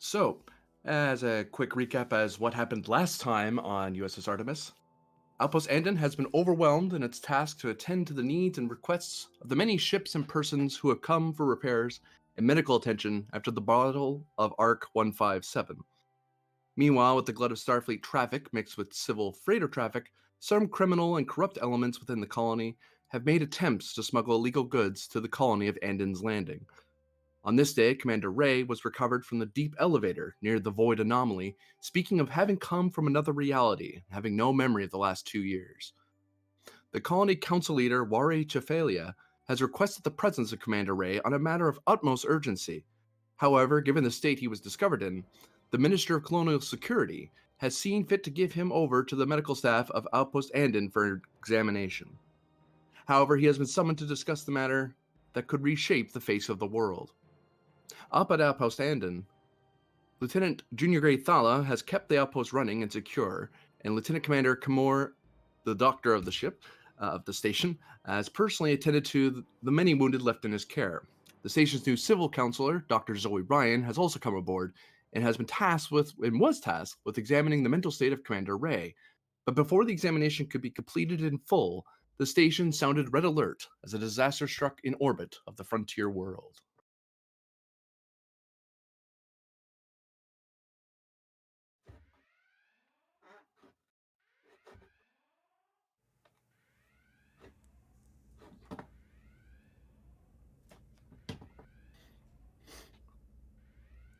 So, as a quick recap as what happened last time on USS Artemis, Outpost Andon has been overwhelmed in its task to attend to the needs and requests of the many ships and persons who have come for repairs and medical attention after the Battle of Arc 157. Meanwhile, with the glut of Starfleet traffic mixed with civil freighter traffic, some criminal and corrupt elements within the colony have made attempts to smuggle illegal goods to the colony of Andon's Landing. On this day, Commander Ray was recovered from the deep elevator near the Void Anomaly, speaking of having come from another reality, having no memory of the last 2 years. The colony council leader, Wari Chefalia, has requested the presence of Commander Ray on a matter of utmost urgency. However, given the state he was discovered in, the Minister of Colonial Security has seen fit to give him over to the medical staff of Outpost Andon for examination. However, he has been summoned to discuss the matter that could reshape the face of the world. Up at Outpost Andon, Lieutenant Junior Grade Thala has kept the outpost running and secure, and Lieutenant Commander Kamor, the doctor of the ship, of the station, has personally attended to the many wounded left in his care. The station's new civil counselor, Dr. Zoe Ryan, has also come aboard and was tasked with examining the mental state of Commander Ray. But before the examination could be completed in full, the station sounded red alert as a disaster struck in orbit of the frontier world.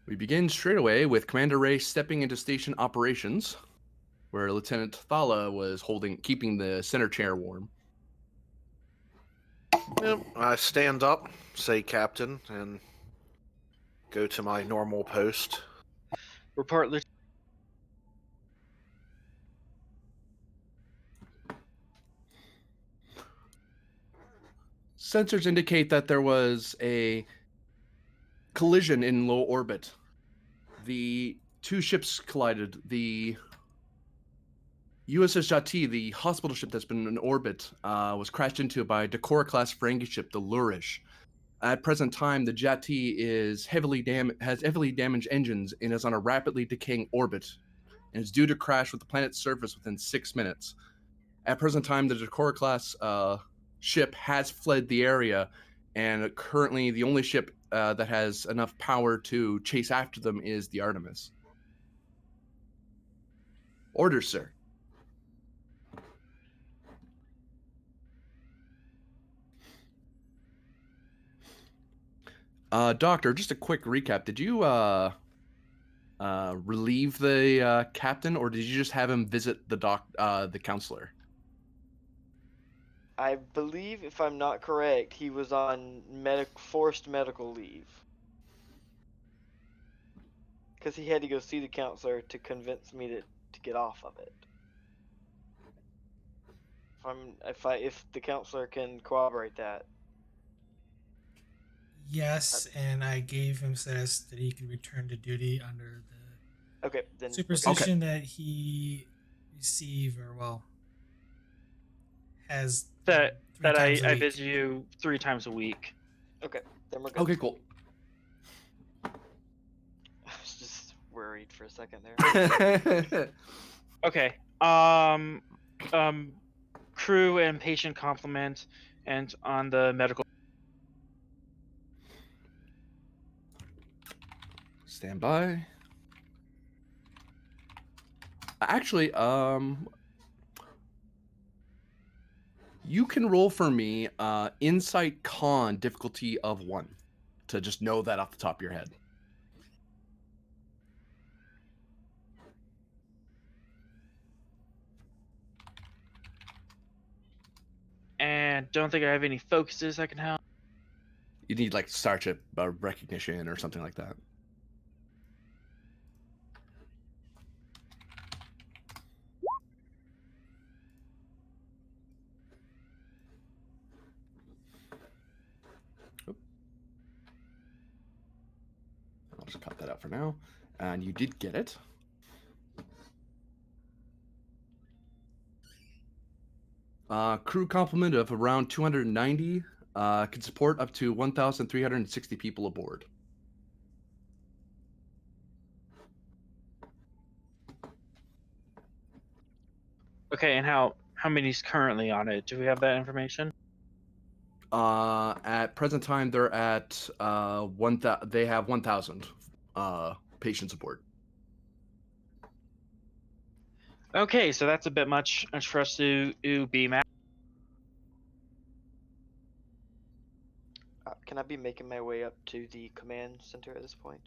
We begin straight away with Commander Ray stepping into station operations, where Lieutenant Thala was keeping the center chair warm. Yep, I stand up, say Captain, and go to my normal post. Report, Lieutenant. Sensors indicate that there was a collision in low orbit. The two ships collided. The USS Jati, the hospital ship that's been in orbit, was crashed into by a Decorah-class Ferengi ship, the Lurish. At present time, the Jati has heavily damaged engines and is on a rapidly decaying orbit, and is due to crash with the planet's surface within 6 minutes. At present time, the Decorah-class ship has fled the area, and currently the only ship that has enough power to chase after them is the Artemis. Orders, sir. Doctor, just a quick recap. Did you relieve the captain, or did you just have him visit the counselor? I believe, if I'm not correct, he was on forced medical leave. Because he had to go see the counselor to convince me to get off of it. If the counselor can corroborate that. Yes, and I gave him status that he could return to duty under the then superstition that he received, or has that three times a I week. visit you 3 times a week. Okay, then we're good. Okay, cool. I was just worried for a second there. Okay. Crew and patient complement, and on the medical. Stand by. Actually, you can roll for me Insight Con difficulty of 1 to just know that off the top of your head. And don't think I have any focuses I can help. You need like Starship recognition or something like that. I'll just cut that out for now. And you did get it. Crew complement of around 290 can support up to 1,360 people aboard. Okay, and how many's currently on it? Do we have that information? At present time, they're at they have 1,000 patient support. Okay, so that's a bit much for us to beam out. Can I be making my way up to the command center at this point?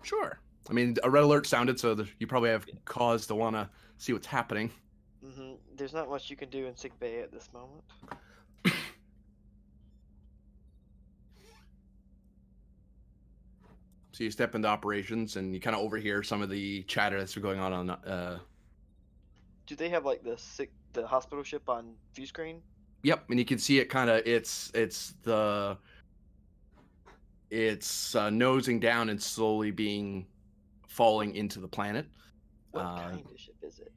Sure. I mean, a red alert sounded, so you probably have cause to want to see what's happening. There's not much you can do in sick bay at this moment. So you step into operations, and you kind of overhear some of the chatter that's going on. Do they have like the hospital ship on view screen? Yep, and you can see it kind of. It's nosing down and slowly falling into the planet. What kind of ship is it?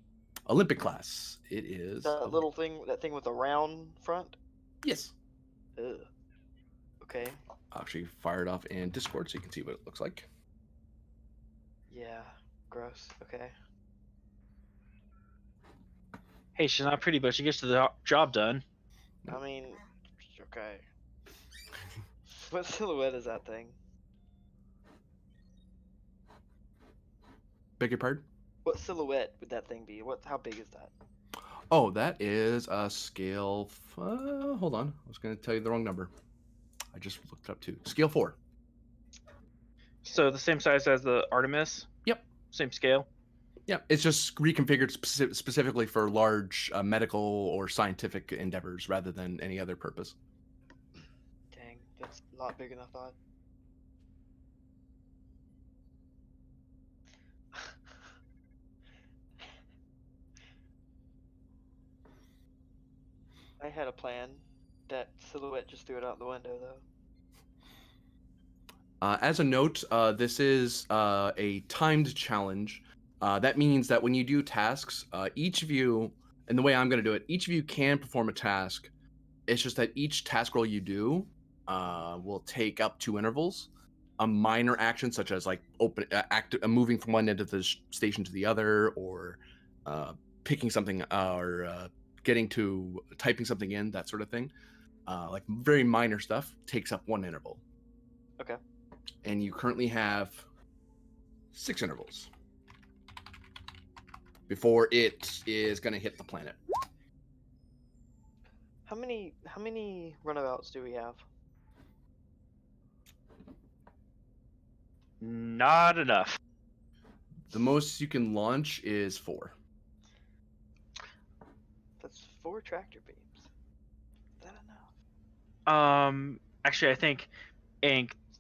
Olympic class. It is. That little thing, that thing with a round front? Yes. Ugh. Okay. I'll actually fire it off in Discord so you can see what it looks like. Yeah. Gross. Okay. Hey, she's not pretty, but she gets the job done. I mean, okay. What silhouette is that thing? Beg your pardon? What silhouette would that thing be? How big is that? Oh, that is a scale. Hold on. I was going to tell you the wrong number. I just looked it up too. Scale 4. So the same size as the Artemis? Yep. Same scale? Yeah, it's just reconfigured specifically for large medical or scientific endeavors rather than any other purpose. Dang, that's a lot bigger than I thought. I had a plan. That silhouette just threw it out the window, though. As a note, this is a timed challenge. That means that when you do tasks, each of you, and the way I'm going to do it, each of you can perform a task. It's just that each task roll you do will take up 2 intervals. A minor action, such as like moving from one end of the station to the other, or picking something, or typing something in, that sort of thing. Like very minor stuff takes up 1 interval. Okay. And you currently have 6 intervals before it is going to hit the planet. How many runabouts do we have? Not enough. The most you can launch is 4. That's 4 tractor beams. Is that enough? Actually, I think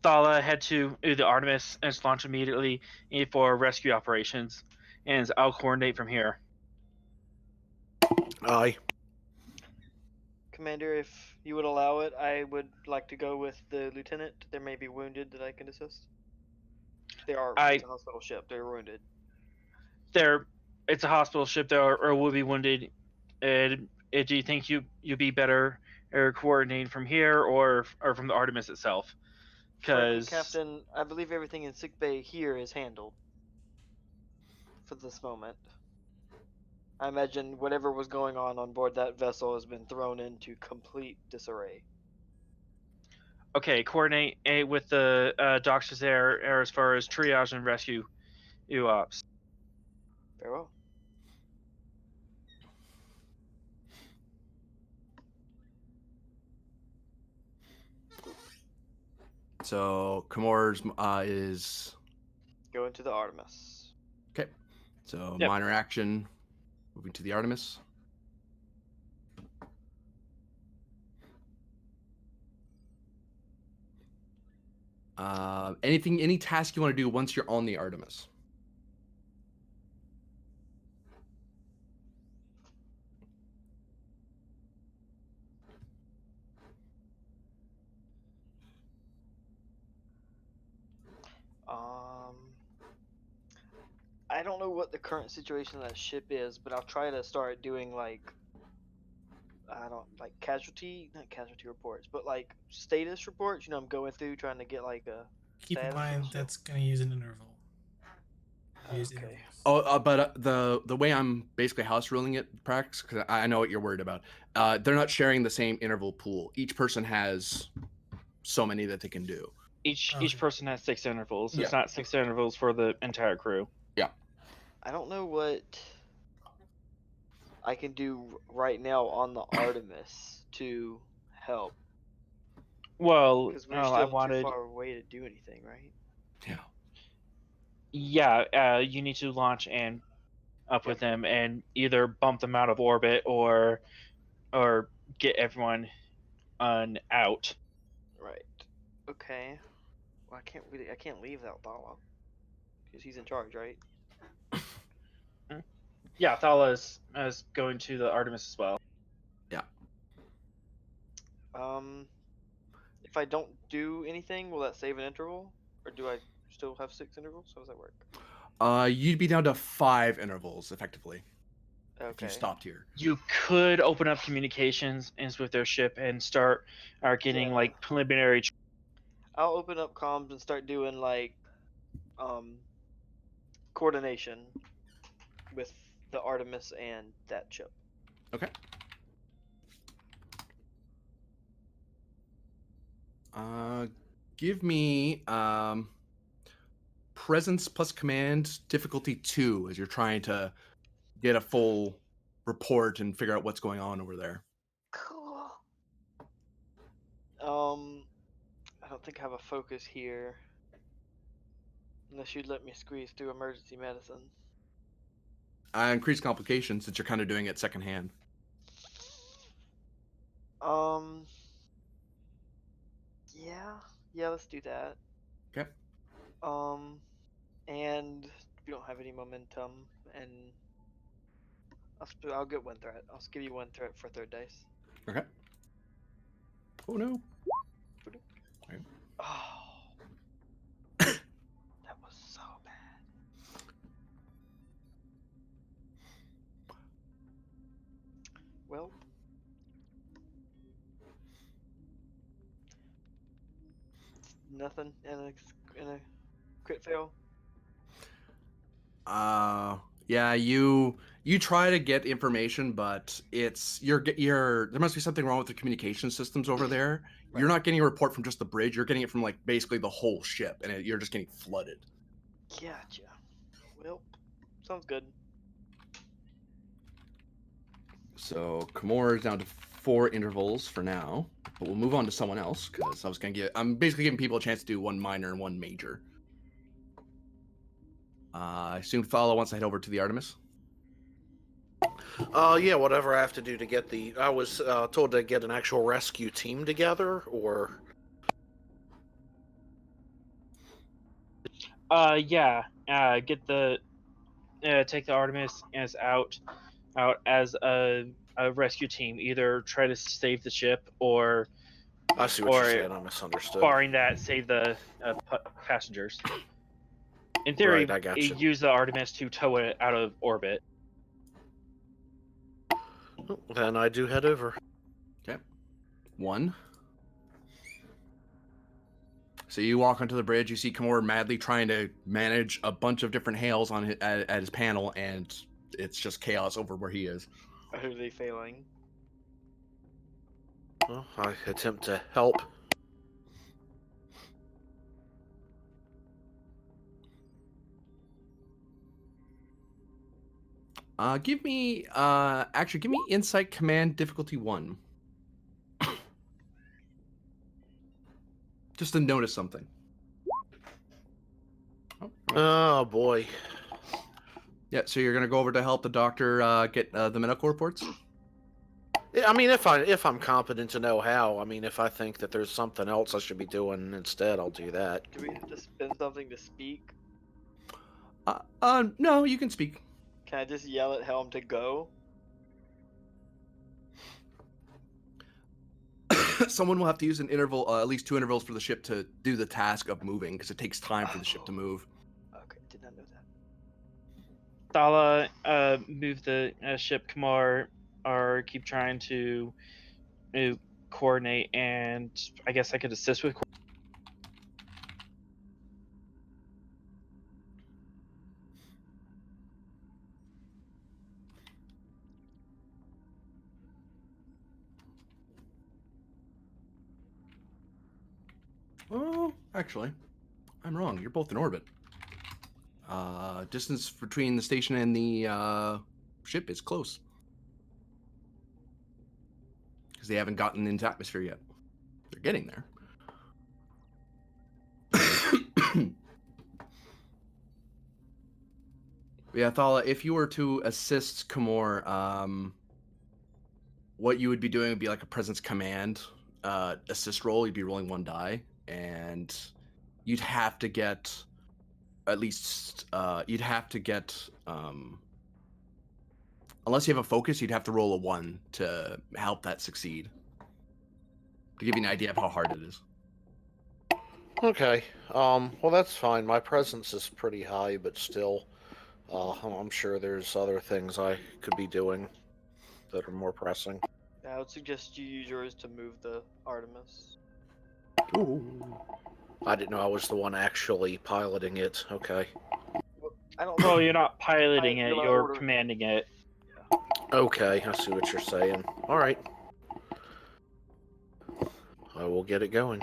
Thala head to the Artemis and just launch immediately for rescue operations, and I'll coordinate from here. Aye. Commander, if you would allow it, I would like to go with the lieutenant. There may be wounded that I can assist. It's a hospital ship. They're wounded. It's a hospital ship. There or will be wounded. Do you think you'd be better coordinating from here or from the Artemis itself? Because Captain, I believe everything in sickbay here is handled for this moment. I imagine whatever was going on board that vessel has been thrown into complete disarray. Okay, coordinate with the doctors there as far as triage and rescue ops. Very well. So Kamor's is Going to the Artemis. okay. So Yep. minor action, moving to the Artemis. Any task you want to do once you're on the Artemis? I don't know what the current situation of that ship is, but I'll try to start doing not casualty reports, but like status reports. I'm going through trying to get like a Keep in status of the mind ship. that's going to use an interval. use Okay. intervals. Oh, but the way I'm basically house ruling it, Prax, because I know what you're worried about. They're not sharing the same interval pool. Each person has so many that they can do. Each Okay. person has 6 intervals. Yeah. It's not 6 intervals for the entire crew. I don't know what I can do right now on the Artemis to help Well, because we're I still too wanted. far away to do anything, right? Yeah. Yeah, you need to launch and up with them and either bump them out of orbit or get everyone out. Right. Okay. Well, I can't leave without Thala because he's in charge, right? Yeah, Thala is going to the Artemis as well. Yeah. If I don't do anything, will that save an interval, or do I still have 6 intervals? How does that work? You'd be down to 5 intervals effectively if you Okay. stopped here. You could open up communications with their ship and start getting Yeah. like preliminary. I'll open up comms and start doing like coordination with the Artemis and that ship. Okay. Give me presence plus command difficulty 2 as you're trying to get a full report and figure out what's going on over there. Cool. I don't think I have a focus here. Unless you'd let me squeeze through emergency medicine. Increased complications since you're kind of doing it secondhand. Yeah, let's do that. Okay. And we don't have any momentum, and I'll get 1 threat. I'll give you 1 threat for 3rd dice. Okay. Oh no. Oh, that was so bad. Well, nothing in a crit fail. Yeah, you try to get information, but it's you're there must be something wrong with the communication systems over there. Right. You're not getting a report from just the bridge. You're getting it from like basically the whole ship, and you're just getting flooded. Gotcha. Well, sounds good. So Kamor is down to 4 intervals for now, but we'll move on to someone else because I'm basically giving people a chance to do 1 minor and 1 major. I assume Thala wants to head over to the Artemis. Yeah, whatever I have to do to get I was told to get an actual rescue team together, or... Yeah. Get the take the Artemis out as a rescue team. Either try to save the ship or I see what you're saying, I misunderstood. barring that, save the passengers. In theory, Right, I gotcha. use the Artemis to tow it out of orbit. Then I do head over. Okay. 1. So you walk onto the bridge. You see Kamor madly trying to manage a bunch of different hails on at his panel, and it's just chaos over where he is. Utterly failing. Well, I attempt to help. Give me insight command difficulty 1. Just to notice something. Oh boy. Yeah, so you're gonna go over to help the doctor get the medical reports. I mean, if I'm competent to know how. I mean, if I think that there's something else I should be doing instead, I'll do that. Do we have to spend something to speak? No, you can speak. Can I just yell at Helm to go? Someone will have to use an interval, at least 2 intervals for the ship to do the task of moving, because it takes time for the ship to move. Okay, did not know that. Thala, move the ship. Kamar, or keep trying to coordinate, and I guess I could assist with. Oh, actually, I'm wrong. You're both in orbit. Distance between the station and the ship is close. Because they haven't gotten into atmosphere yet. They're getting there. Yeah, Thala, if you were to assist Kamor, what you would be doing would be like a presence command assist roll. You'd be rolling 1 die, and you'd have to get at least unless you have a focus, you'd have to roll a 1 to help that succeed. To give you an idea of how hard it is. Okay. Well, that's fine. My presence is pretty high, but still, I'm sure there's other things I could be doing that are more pressing. I would suggest you use yours to move the Artemis. Ooh. I didn't know I was the one actually piloting it. Okay. I don't. Well, you're not piloting it; You're you're ordering. commanding it. Okay, I see what you're saying. All right. I will get it going.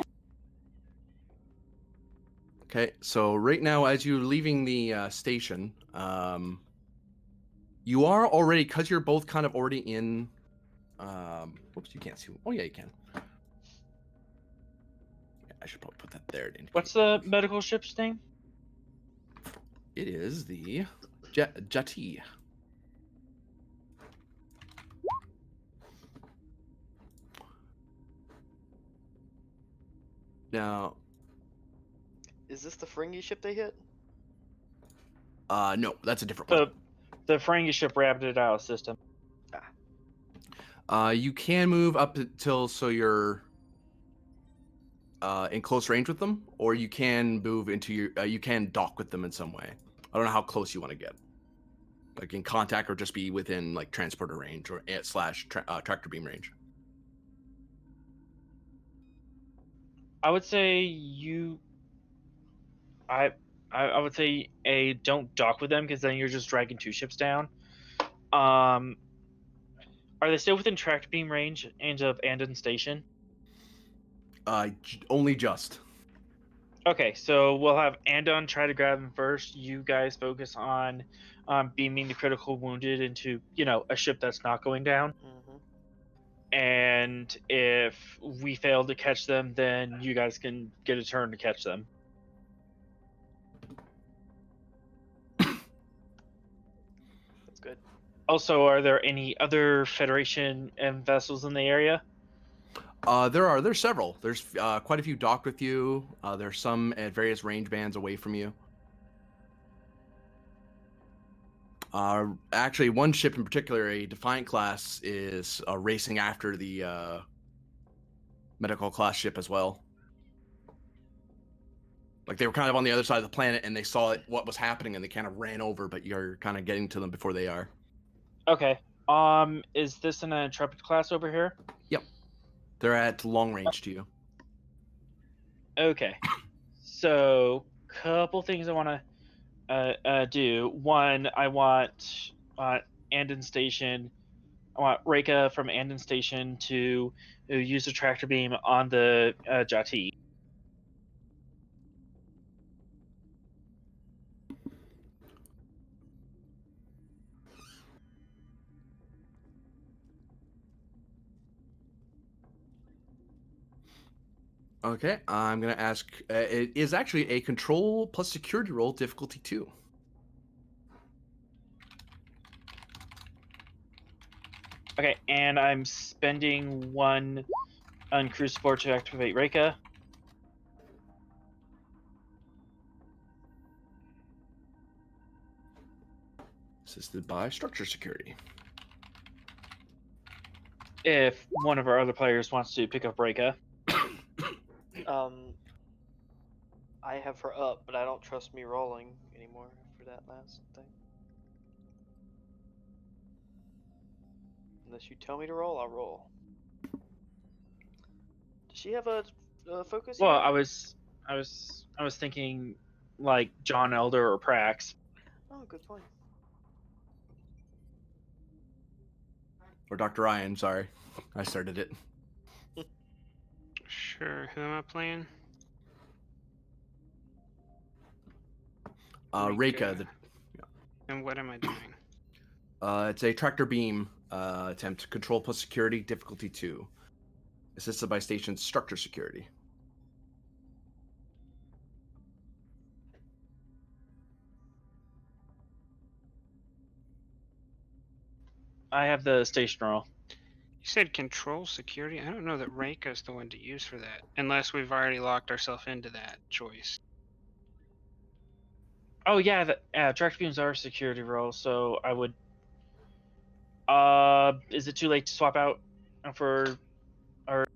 Okay, so right now, as you're leaving the station, you are already, because you're both kind of already in. Whoops, you can't see. Oh yeah, you can. Yeah, I should probably put that there. To indicate. What's the medical ship's name? It is the Jati. Now, Is this the Ferengi ship they hit? no, that's a different one. The Ferengi ship rabbed it out of system. You can move up until so you're in close range with them, or you can move into your. You can dock with them in some way. I don't know how close you want to get, like in contact, or just be within like transporter range or / tractor beam range. I would say I would say don't dock with them because then you're just dragging 2 ships down. Are they still within tractor beam range of Andon Station? Only just. Okay, so we'll have Andon try to grab him first. You guys focus on beaming the critical wounded into a ship that's not going down. Mm-hmm. And if we fail to catch them, then you guys can get a turn to catch them. That's good. Also, are there any other Federation vessels in the area? There's several. There's quite a few docked with you. There's some at various range bands away from you. Actually, one ship in particular, a Defiant class, is racing after the medical class ship as well. Like they were kind of on the other side of the planet, and they saw what was happening, and they kind of ran over. But you're kind of getting to them before they are. Okay. Is this an Intrepid class over here? Yep. They're at long range to you. Okay. So, couple things I want to do. One, I want Andon Station. I want Reika from Andon Station to use the tractor beam on the Jati. Okay, I'm gonna ask. It is actually a control plus security roll, difficulty 2. Okay, and I'm spending 1 on crew support to activate Reika. Assisted by structure security. If one of our other players wants to pick up Reika. I have her up, but I don't trust me rolling anymore for that last thing. Unless you tell me to roll, I'll roll. Does she have a focus? Well, yet? I was thinking like John Elder or Prax. Oh, good point. Or Dr. Ryan, sorry. I started it. Sure, who am I playing? Reika, the And what am I doing? it's a tractor beam attempt. Control plus security, difficulty 2. Assisted by station structure security. I have the station roll. You said control security? I don't know that Reika's the one to use for that, unless we've already locked ourselves into that choice. Oh yeah, tractor beams are a security roll, so I would. Is it too late to swap out for? Or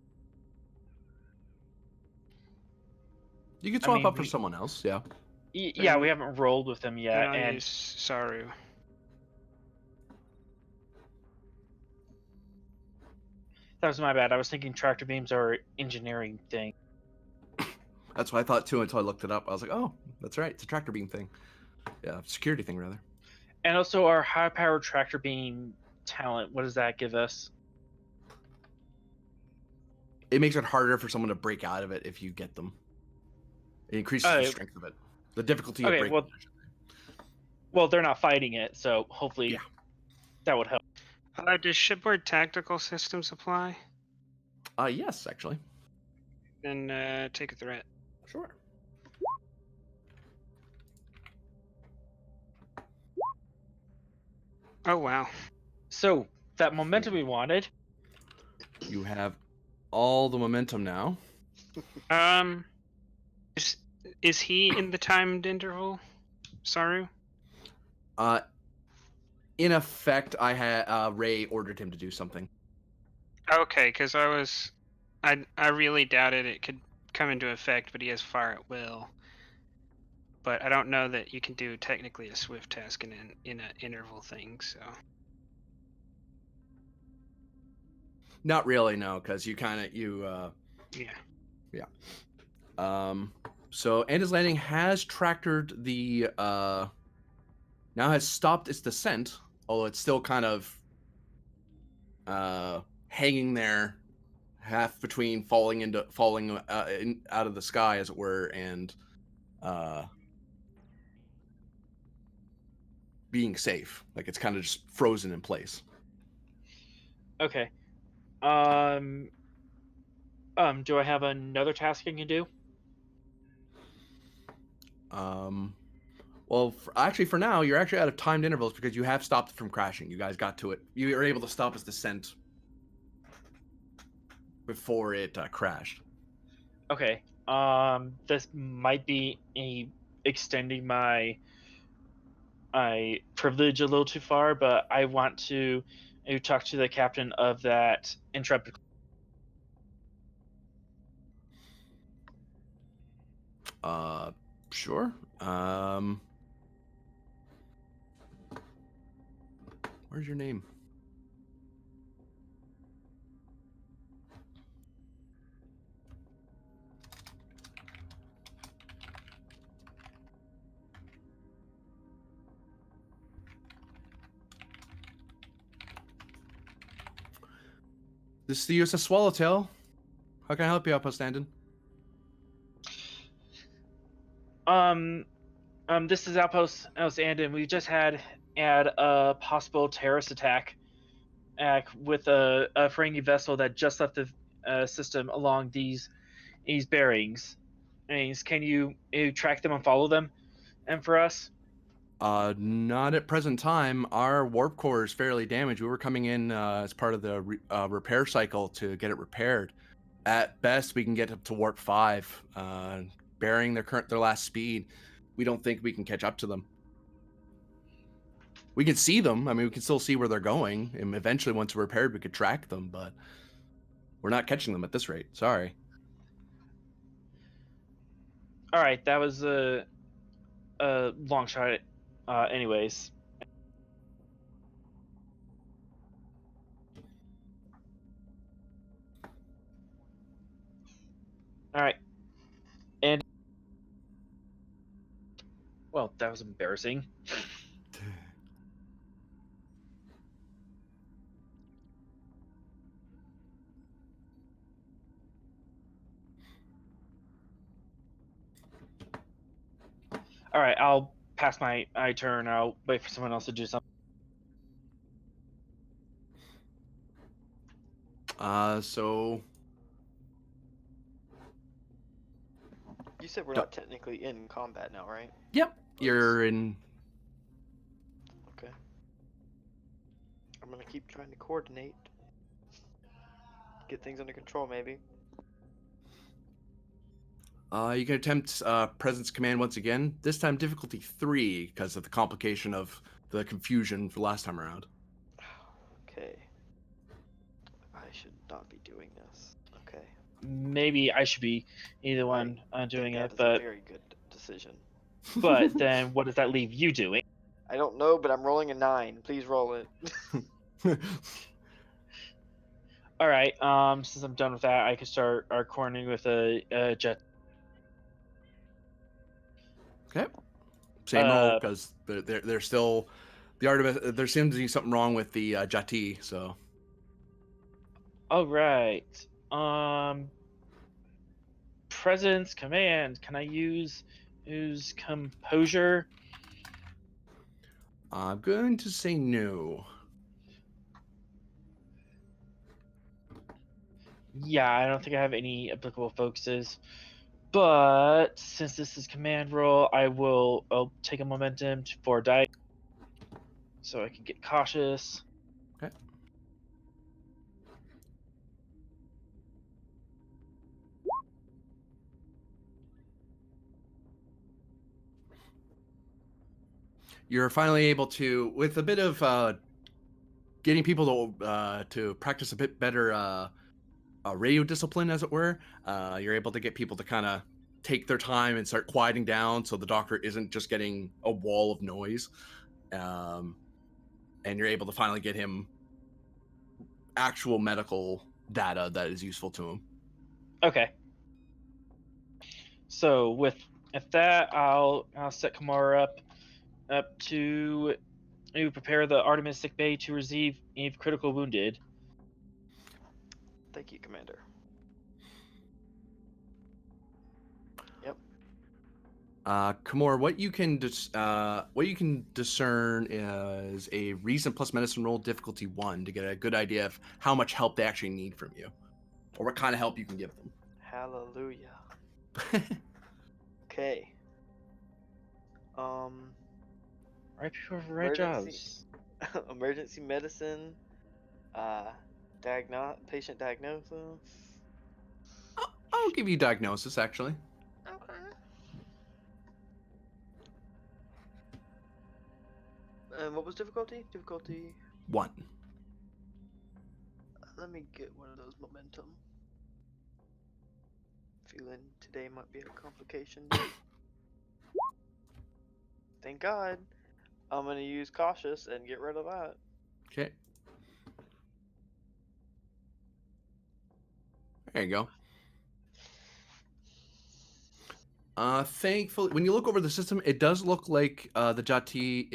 You can I swap mean, up for someone else, yeah. Yeah, we haven't rolled with them Then yet, I'll and use Saru. that was my bad. I was thinking tractor beams are an engineering thing. That's what I thought too until I looked it up. I was like, oh, that's right. It's a tractor beam thing. Yeah, security thing, rather. And also, our high-powered tractor beam talent. What does that give us? It makes it harder for someone to break out of it if you get them. It increases the strength of it. The difficulty of breaking it. Well, they're not fighting it, so hopefully that would help. Does shipboard tactical systems apply? Yes, actually. Then take a threat. Sure. Oh, wow. So, that momentum we wanted. You have all the momentum now. Is he in the timed interval, Saru? In effect, I had Ray ordered him to do something. Okay, because I really doubted it could come into effect, but he has fire at will. But I don't know that you can do technically a swift task in an interval thing, so. Not really, no, because you Yeah. So Anda's Landing has tractored the now has stopped its descent, although it's still kind of hanging there, half between falling out of the sky, as it were, and being safe. Like it's kind of just frozen in place. Okay. Do I have another task I can do? Well, for now, you're actually out of timed intervals because you have stopped it from crashing. You guys got to it. You were able to stop its descent before it crashed. Okay. This might be extending my privilege a little too far, but I want to talk to the captain of that intrepid. Sure. Where's your name? This is the USS Swallowtail. How can I help you, Outpost Andon? This is Outpost Andon. We just had a possible terrorist attack with a Ferengi vessel that just left the system along these bearings. Can you track them and follow them? And for us? Not at present time. Our warp core is fairly damaged. We were coming in as part of the repair cycle to get it repaired. At best, we can get up to warp 5, bearing their last speed. We don't think we can catch up to them. We can see them. I mean, we can still see where they're going, and eventually, once we're repaired, we could track them. But we're not catching them at this rate. Sorry. All right, that was a long shot. Anyways. All right. And well, that was embarrassing. All right, I'll pass my turn. I'll wait for someone else to do something. So You said we're Duh. not technically in combat now, right? yep, you're in. Okay. I'm gonna keep trying to coordinate. Get things under control, maybe. You can attempt presence command once again. This time difficulty 3 because of the complication of the confusion for last time around. Okay. I should not be doing this. Okay. Maybe I should be either one doing That it, is a but very good decision. then what does that leave you doing? I don't know, but I'm rolling a 9. Please roll it. All right. Since I'm done with that, I can start our coordinating with a jet. Okay. Same roll because they're still the Artemis. There seems to be something wrong with the Jati. So All right. Presence command. Can I use composure? I'm going to say no. Yeah, I don't think I have any applicable focuses. But since this is command roll, I'll take a momentum for die, so I can get cautious. Okay. You're finally able to, with a bit of getting people to practice a bit better radio discipline, as it were. You're able to get people to kind of take their time and start quieting down, so the doctor isn't just getting a wall of noise. And you're able to finally get him actual medical data that is useful to him. Okay. So with that, I'll set Kamara up to prepare the Artemis sick bay to receive critical wounded. Thank you, Commander. Yep. Kamor, what you can discern is a reason plus medicine roll difficulty 1 to get a good idea of how much help they actually need from you, or what kind of help you can give them. Hallelujah. Okay. Right people for right jobs. Emergency medicine. Patient diagnosis. I'll give you diagnosis, actually. Okay. And what was difficulty? Difficulty. 1. Let me get one of those momentum. Feeling today might be a complication day. Thank God. I'm gonna use cautious and get rid of that. Okay. There you go. Thankfully, when you look over the system, it does look like the Jati,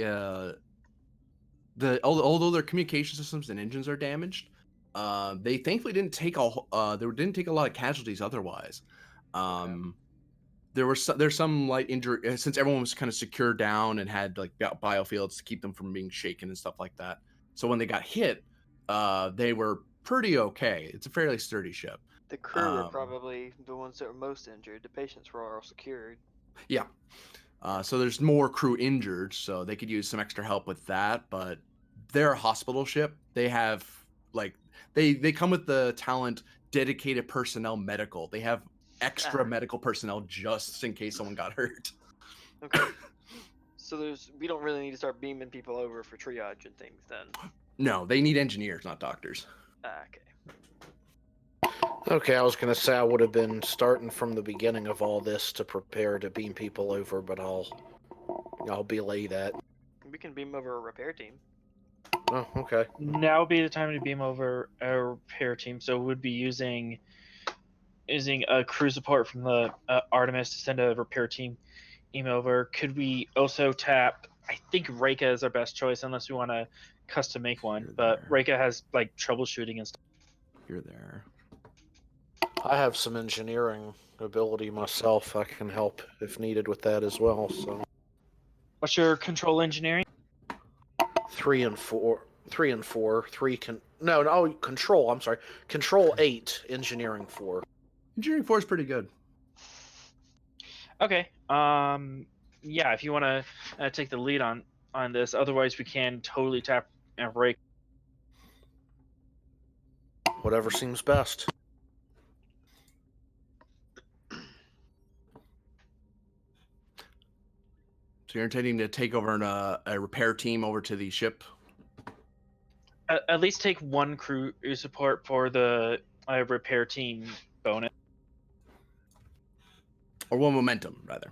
although their communication systems and engines are damaged, they thankfully didn't take a lot of casualties otherwise. There's some light injury since everyone was kind of secured down and had like biofields to keep them from being shaken and stuff like that. So when they got hit, they were pretty okay. It's a fairly sturdy ship. The crew were probably the ones that were most injured. The patients were all secured. Yeah. So there's more crew injured, so they could use some extra help with that. But they're a hospital ship. They have they come with the talent dedicated personnel medical. They have extra medical personnel just in case someone got hurt. Okay. So we don't really need to start beaming people over for triage and things then. No, they need engineers, not doctors. Okay. Okay, I was gonna say I would have been starting from the beginning of all this to prepare to beam people over, but I'll belay that. We can beam over a repair team. Oh, okay. Now would be the time to beam over a repair team. So we'd be using a crew support from the Artemis to send a repair team over. Could we also tap? I think Reika is our best choice, unless we want to custom make one. But Reika has like troubleshooting and stuff. You're there. I have some engineering ability myself. I can help if needed with that as well. So What's your control engineering? 3 and 4. 3 and 4. 3 can. No, control. I'm sorry. Control 8. Engineering 4. Engineering 4 is pretty good. Okay. Yeah, if you want to take the lead on this, otherwise we can totally tap and break. Whatever seems best. So you're intending to take over a repair team over to the ship? At least take one crew support for the repair team bonus. Or one momentum, rather.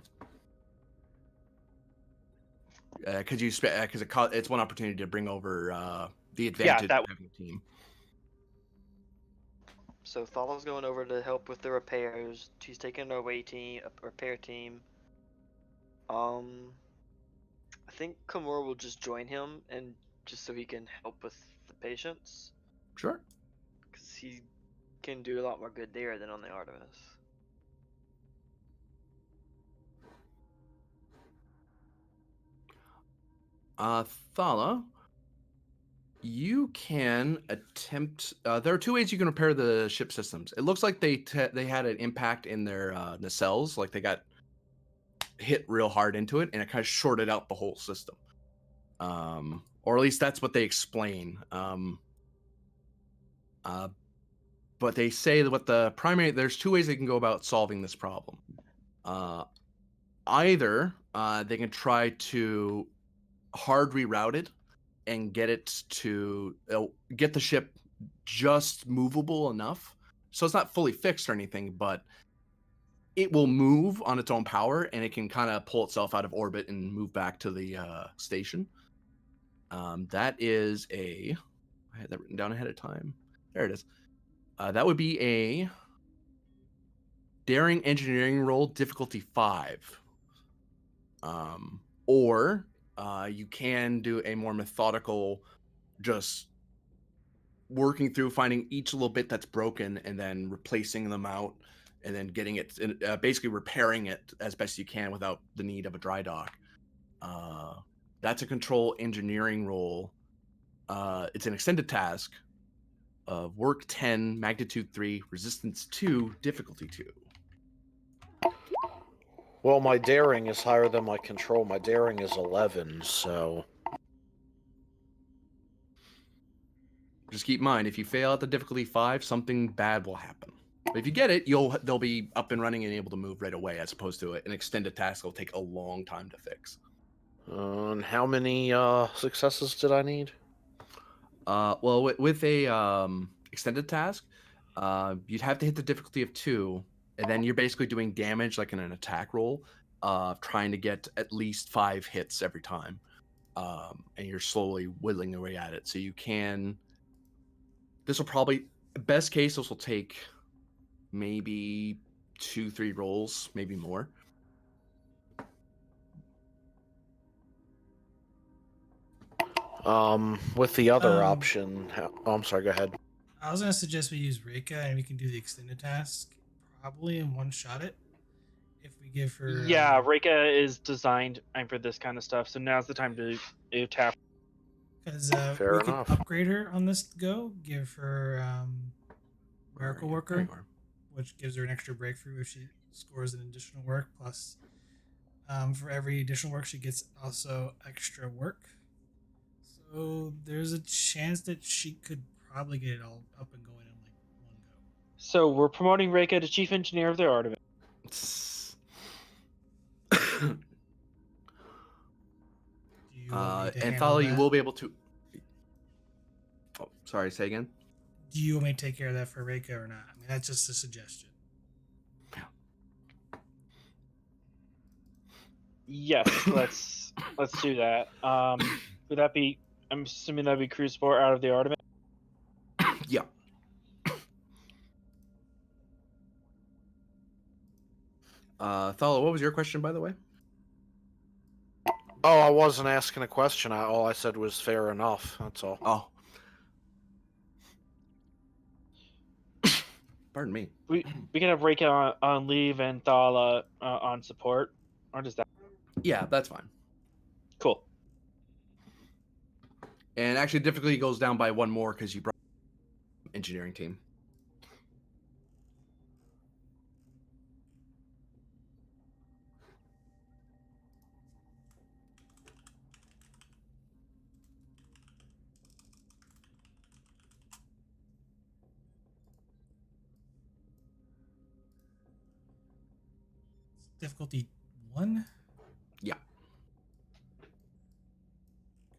Because it's one opportunity to bring over the advantage of having a team. So Thala's going over to help with the repairs. She's taking a repair team. I think Kimura will just join him, and just so he can help with the patients, Sure. because he can do a lot more good there than on the Artemis. Thala, you can attempt. There are two ways you can repair the ship systems. It looks like they had an impact in their nacelles, like they got hit real hard into it, and it kind of shorted out the whole system. Or at least that's what they explain. But they say that there's two ways they can go about solving this problem. Either they can try to hard reroute it and get it to get the ship just movable enough, so it's not fully fixed or anything, but it will move on its own power, and it can kind of pull itself out of orbit and move back to the station. That is I had that written down ahead of time. There it is. That would be a daring engineering roll, difficulty 5. Or you can do a more methodical, just working through finding each little bit that's broken and then replacing them out and then getting it, basically repairing it as best you can without the need of a dry dock. That's a control engineering role. It's an extended task of work 10, magnitude 3, resistance 2, difficulty 2. Well, my daring is higher than my control. My daring is 11, so... Just keep in mind, if you fail at the difficulty 5, something bad will happen. But if you get it, they'll be up and running and able to move right away, as opposed to an extended task that will take a long time to fix. And how many successes did I need? Well, with a extended task, you'd have to hit the difficulty of 2, and then you're basically doing damage like in an attack roll, trying to get at least 5 hits every time, and you're slowly whittling away at it. So you can. This will probably, best case, this will take maybe 2-3 rolls, maybe more. With the other option, I'm sorry, go ahead. I was gonna suggest we use Reika and we can do the extended task probably in one shot it. If we give her Yeah, Reika is designed for this kind of stuff, so now's the time to tap. because Fair we could enough. upgrade her on this go. Give her Miracle There Worker, you are. which gives her an extra breakthrough if she scores an additional work. Plus, for every additional work, she gets also extra work. So there's a chance that she could probably get it all up and going in like one go. So we're promoting Reika to Chief Engineer of the Artemis. Do you want me to And handle Thala, that? you will be able to. Oh, sorry. Say again. Do you want me to take care of that for Reika or not? I mean, that's just a suggestion. Yes, let's do that. Would that be? I'm assuming that'd be crew support out of the Artemis. Yeah. Thala, what was your question, by the way? Oh, I wasn't asking a question. All I said was fair enough. That's all. Oh. Pardon me. We can have Reika on leave and Thala on support, or does that? Yeah, that's fine. Cool. And actually, difficulty goes down by one more because you brought engineering team. Difficulty 1. Yeah.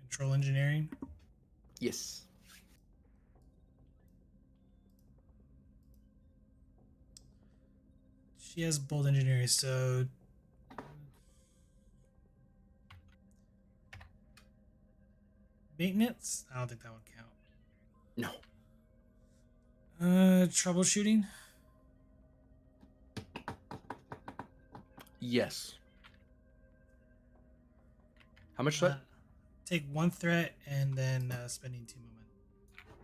Control engineering. Yes. She has bold engineering, so maintenance. I don't think that would count. No. Troubleshooting. Yes. How much threat? Take 1 threat and then spending 2 moment.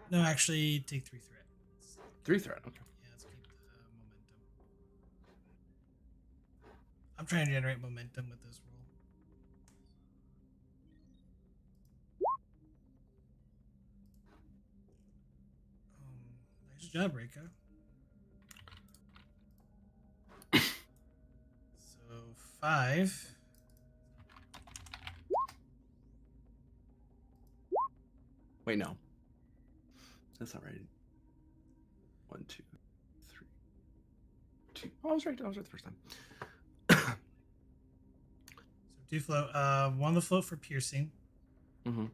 No, actually, take 3 threat. 3 threat. Okay. Yeah, let's keep the momentum. I'm trying to generate momentum with this roll. Nice job, Reika. So 5. Wait, no. That's not right. 1, 2, 3, 2. Oh, I was right. I was right the first time. So 2 float. 1 the float for piercing. Mm-hmm.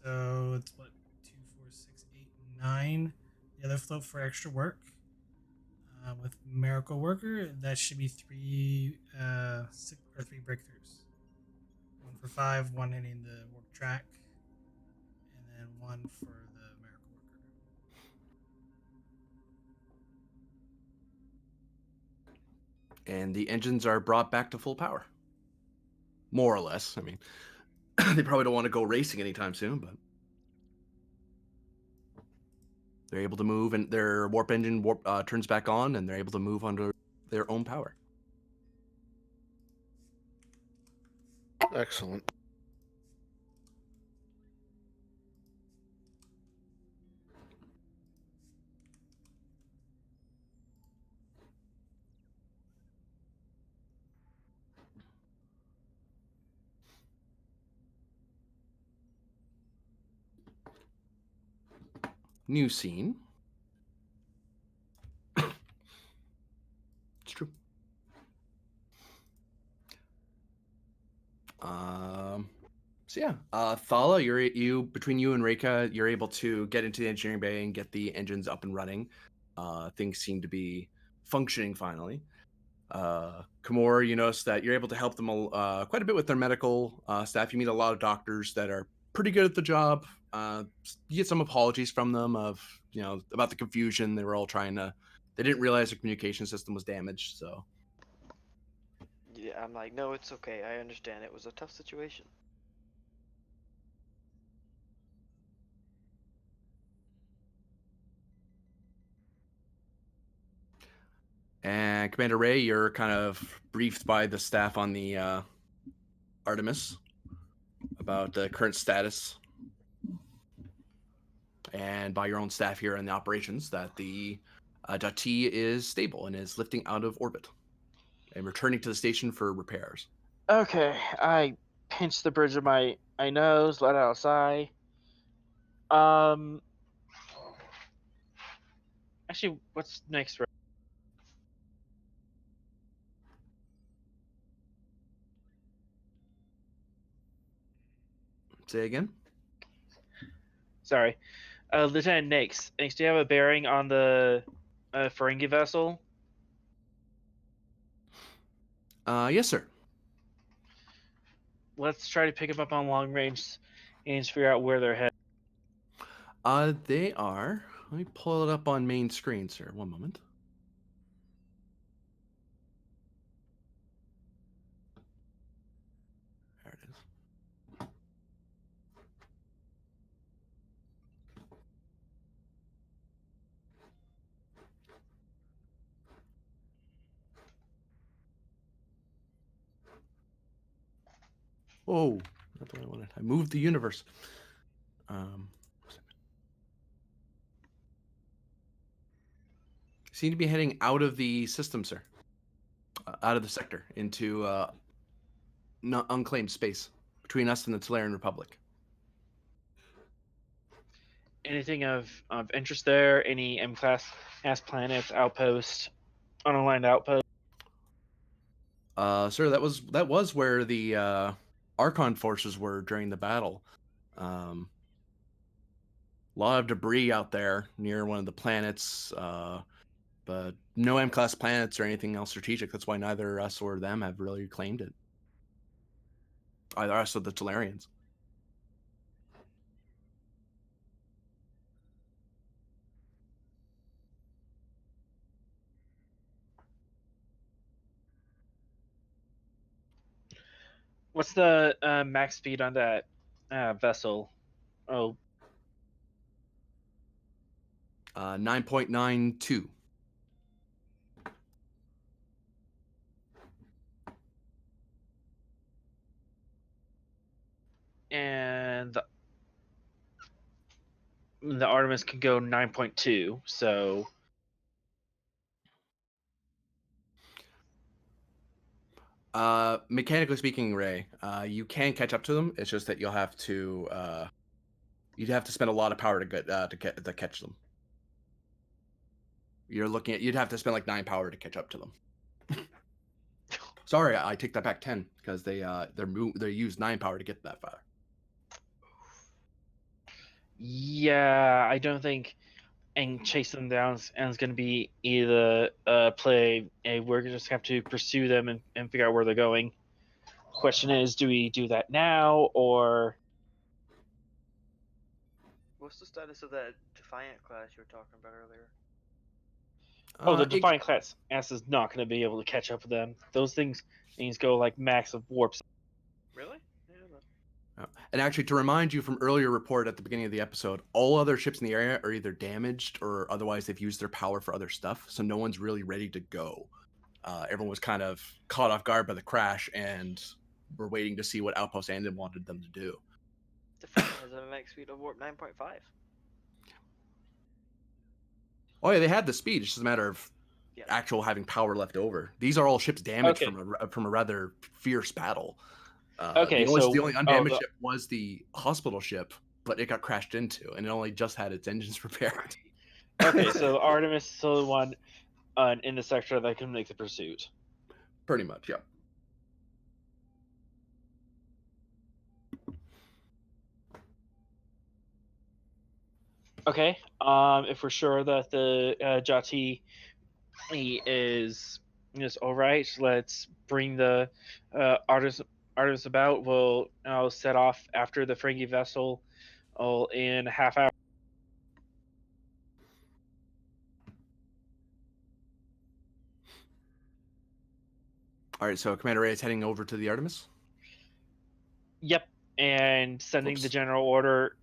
So it's what 2, 4, 6, 8, 9. The other float for extra work. With Miracle Worker, that should be 3, 6 or 3 breakthroughs. 1 for 5, 1 hitting the work track, and then 1 for the Miracle Worker. And the engines are brought back to full power. More or less. I mean, they probably don't want to go racing anytime soon, but they're able to move, and their warp engine turns back on, and they're able to move under their own power. Excellent. New scene. It's true. So yeah, Thala, between you and Reika, you're able to get into the engineering bay and get the engines up and running. Things seem to be functioning finally. Kimura, you notice that you're able to help them quite a bit with their medical staff. You meet a lot of doctors that are pretty good at the job. You get some apologies from them about the confusion. They were all they didn't realize the communication system was damaged. So Yeah, I'm like, no, it's okay. I understand. It was a tough situation. and Commander Ray, you're kind of briefed by the staff on the Artemis about the current status, and by your own staff here in the operations that the Dati is stable and is lifting out of orbit and returning to the station for repairs. Okay, I pinch the bridge of my nose, let out a sigh. Actually, what's next? Say again? Sorry, Lieutenant Nix. Nix, do you have a bearing on the Ferengi vessel? Yes, sir. Let's try to pick them up on long range and figure out where they're headed. They are. Let me pull it up on main screen, sir. One moment. There it is. Oh, Not the way I wanted. I moved the universe. Seem to be heading out of the system, sir. Out of the sector into unclaimed space between us and the Tolarian Republic. Anything of interest there? Any M-class planets, outposts, unaligned outposts? Sir, that was where the Archon forces were during the battle. A lot of debris out there near one of the planets, but no M-class planets or anything else strategic. That's why neither us or them have really claimed it. Either us or the Tolarians. What's the max speed on that vessel? Oh, 9.92. and the Artemis can go 9.2. So Mechanically speaking, Ray, you can catch up to them. It's just that you'll have to you'd have to spend a lot of power to catch them. You'd have to spend like 9 power to catch up to them. Sorry, I take that back 10 because they use 9 power to get that far. yeah, I don't think and chase them down is going to be either play. We're just have to pursue them and figure out where they're going. Question is, do we do that now or? What's the status of that Defiant class you were talking about earlier? Oh, the Defiant class is not going to be able to catch up with them. Those things go like max of warps. Really? Yeah. And actually, to remind you from earlier report at the beginning of the episode, all other ships in the area are either damaged or otherwise they've used their power for other stuff. So no one's really ready to go. Everyone was kind of caught off guard by the crash, and we're waiting to see what Outpost Andon wanted them to do. Defiant has a max speed of warp 9.5. Oh yeah, they had the speed. It's just a matter of actual having power left over. These are all ships damaged from a rather fierce battle. The only undamaged ship was the hospital ship, but it got crashed into, and it only just had its engines repaired. Okay, so Artemis is the one in the sector that can make the pursuit. Pretty much, yeah. Okay. If we're sure that the Jati is all right, let's bring the Artemis about. I'll set off after the Ferengi vessel in a half hour. All right, so Commander Ray is heading over to the Artemis. Yep, and sending the general order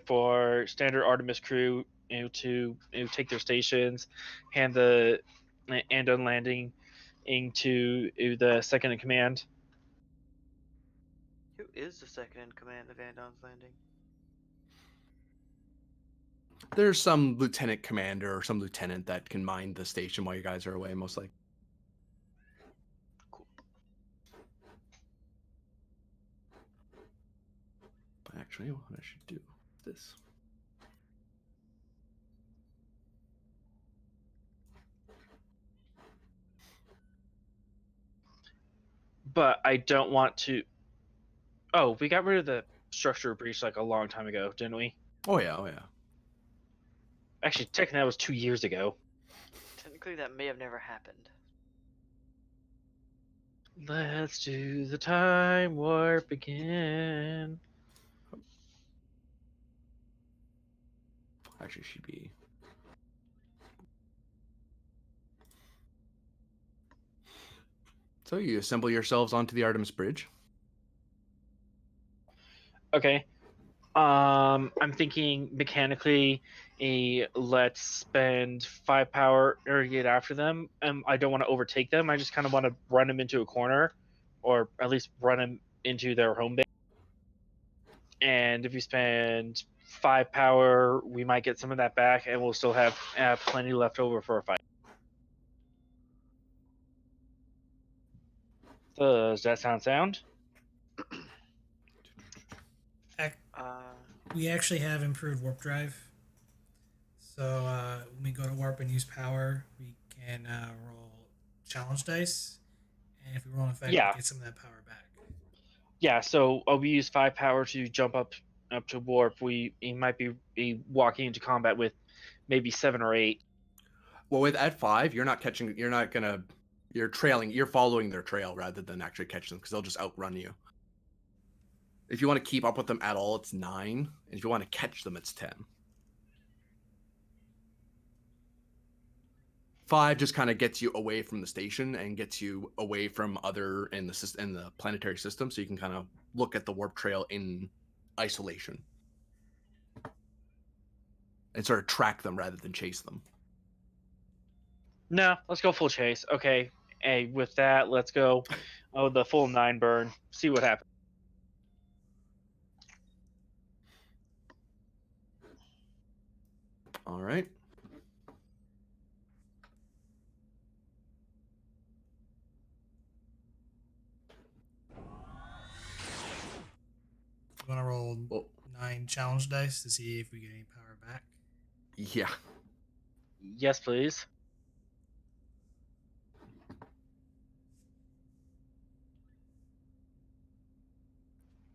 for standard Artemis crew to take their stations, hand the Andon landing into the second in command. Who is the second in command of Andon's Landing? There's some lieutenant commander or some lieutenant that can mind the station while you guys are away, most likely. Cool. Actually, what I should do is this. But I don't want to. Oh, we got rid of the structure breach like a long time ago, didn't we? Oh yeah. Actually, technically that was 2 years ago. Technically, that may have never happened. Let's do the time warp again. Actually, should be. So you assemble yourselves onto the Artemis Bridge. Okay. I'm thinking mechanically, let's spend 5 power or get after them. I don't want to overtake them. I just kind of want to run them into a corner, or at least run them into their home base. and if you spend 5 power, we might get some of that back, and we'll still have plenty left over for a fight. Does that sound? We actually have improved warp drive. So when we go to warp and use power, we can roll challenge dice, and if we roll an effect, Yeah. we get some of that power back. Yeah, so we use 5 power to jump up to warp. We might be walking into combat with maybe 7 or 8. Well, with at 5, you're not catching. You're not gonna. You're trailing. You're following their trail rather than actually catch them because they'll just outrun you. If you want to keep up with them at all, it's 9. And if you want to catch them, it's 10. 5 just kind of gets you away from the station and gets you away from other in the planetary system, so you can kind of look at the warp trail in isolation and sort of track them rather than chase them. No, let's go full chase. Okay, hey, with that, let's go. Oh, the full 9 burn. See what happens. All right. You want to roll Well, 9 challenge dice to see if we get any power back? yeah. Yes, please.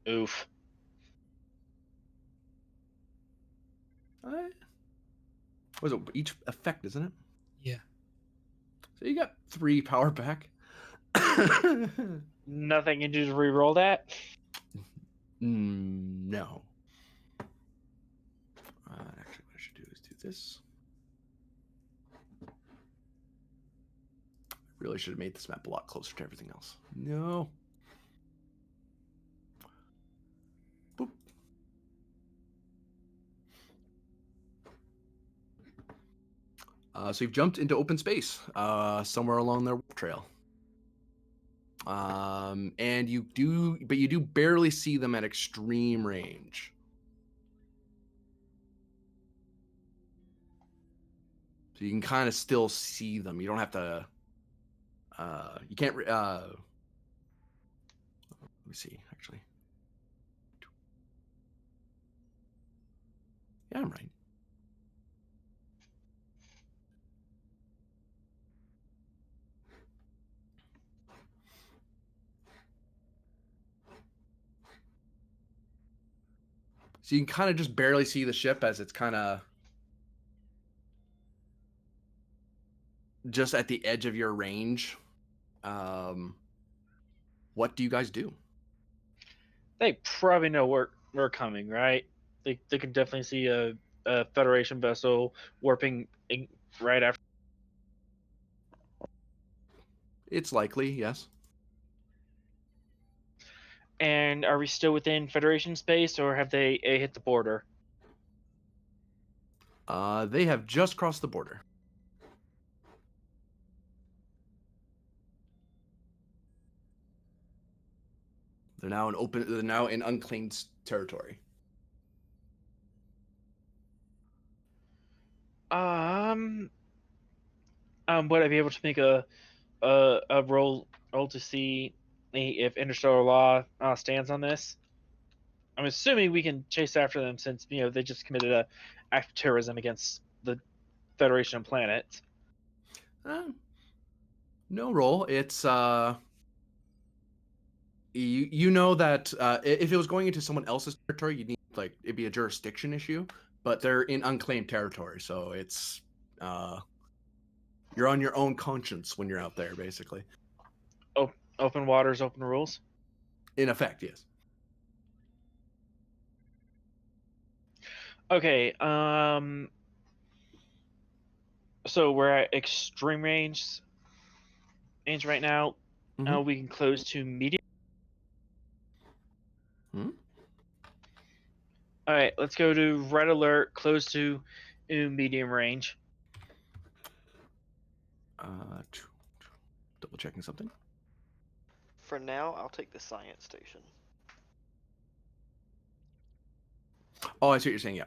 Oof. Was it each effect, isn't it? Yeah. So you got 3 power back. Nothing you do to re-roll that? No. Actually, what I should do is do this. Really should have made this map a lot closer to everything else. No. Boop. So you've jumped into open space somewhere along their warp trail. And you do barely see them at extreme range. So you can kind of still see them. You don't have to. You can't. Let me see. Actually, yeah, I'm right. So you can kind of just barely see the ship as it's kind of just at the edge of your range. What do you guys do? They probably know we're coming, right? They can definitely see a Federation vessel warping right after. It's likely, yes. And are we still within Federation space, or have they hit the border? They have just crossed the border. They're now in unclaimed territory. Would I be able to make a roll to see if interstellar law stands on this? I'm assuming we can chase after them since they just committed a act of terrorism against the Federation of planets. No roll. It's you know that if it was going into someone else's territory, you'd need it'd be a jurisdiction issue. But they're in unclaimed territory, so it's you're on your own conscience when you're out there, basically. Open waters, open rules. In effect, yes. Okay. So we're at extreme range right now. Mhm. We can close to medium. Hmm? All right, let's go to red alert. Close to medium range. Double checking something. For now, I'll take the science station. Oh, I see what you're saying. Yeah.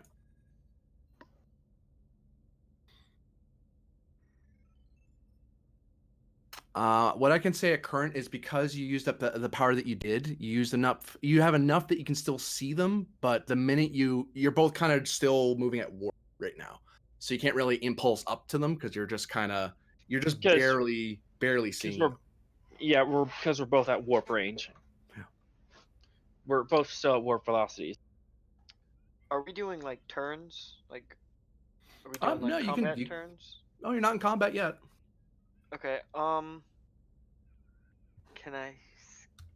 What I can say at current is because you used up the power that you did, you used enough. You have enough that you can still see them, but the minute you're both kind of still moving at warp right now, so you can't really impulse up to them because you're just Because barely seeing them. because we're both at warp range. Yeah. We're both still at warp velocities. Are we doing like turns? Like, are we doing No, like you combat can. turns? Oh, you're not in combat yet. Okay. Can I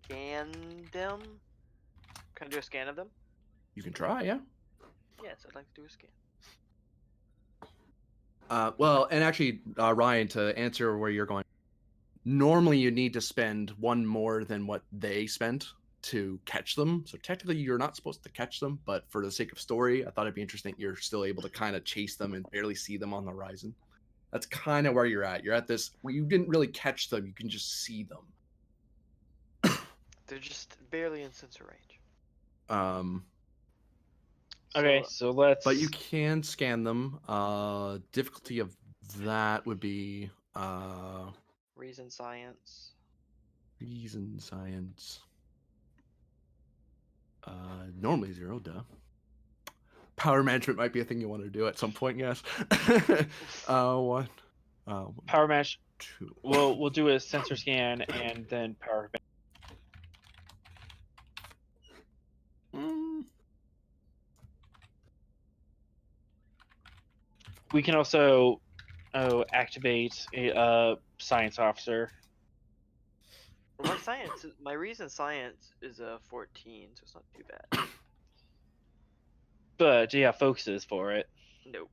scan them? Can I do a scan of them? You can try, yeah. Yes, I'd like to do a scan. Well, and actually, Ryan, to answer where you're going, normally you need to spend one more than what they spent to catch them. So technically, you're not supposed to catch them, but for the sake of story, I thought it'd be interesting that you're still able to kind of chase them and barely see them on the horizon. That's kind of where you're at. You're at this where you didn't really catch them; you can just see them. They're just barely in sensor range. Okay, so let's. But you can scan them. Difficulty of that would be Reason science. reason science. Normally 0, duh. Power management might be a thing you want to do at some point, yes. One. Power match. 2. We'll do a sensor scan and then power. We can also activate a science officer. Well, my reason science is a 14, so it's not too bad. But do you have focuses for it? Nope.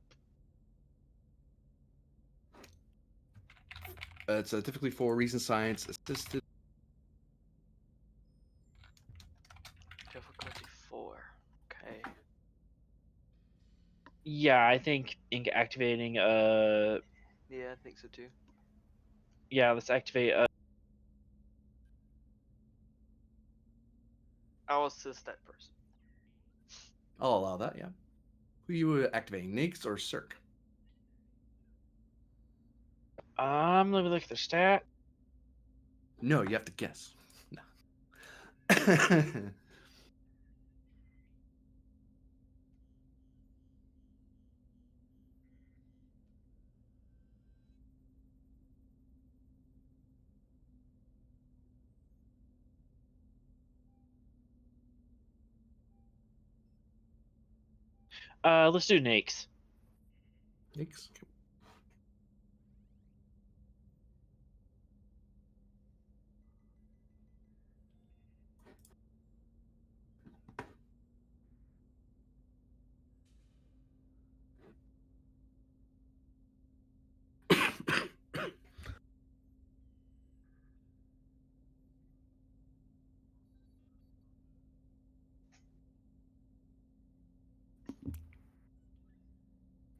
It's typically for reason science assisted. Difficulty 4. Okay. Yeah, I think activating Yeah, I think so too. Yeah, let's activate I'll assist that person. I'll allow that, yeah. Who are you activating, Nix or Cirque? let me look at their stat. No, you have to guess. No. Let's do Nix. Nix.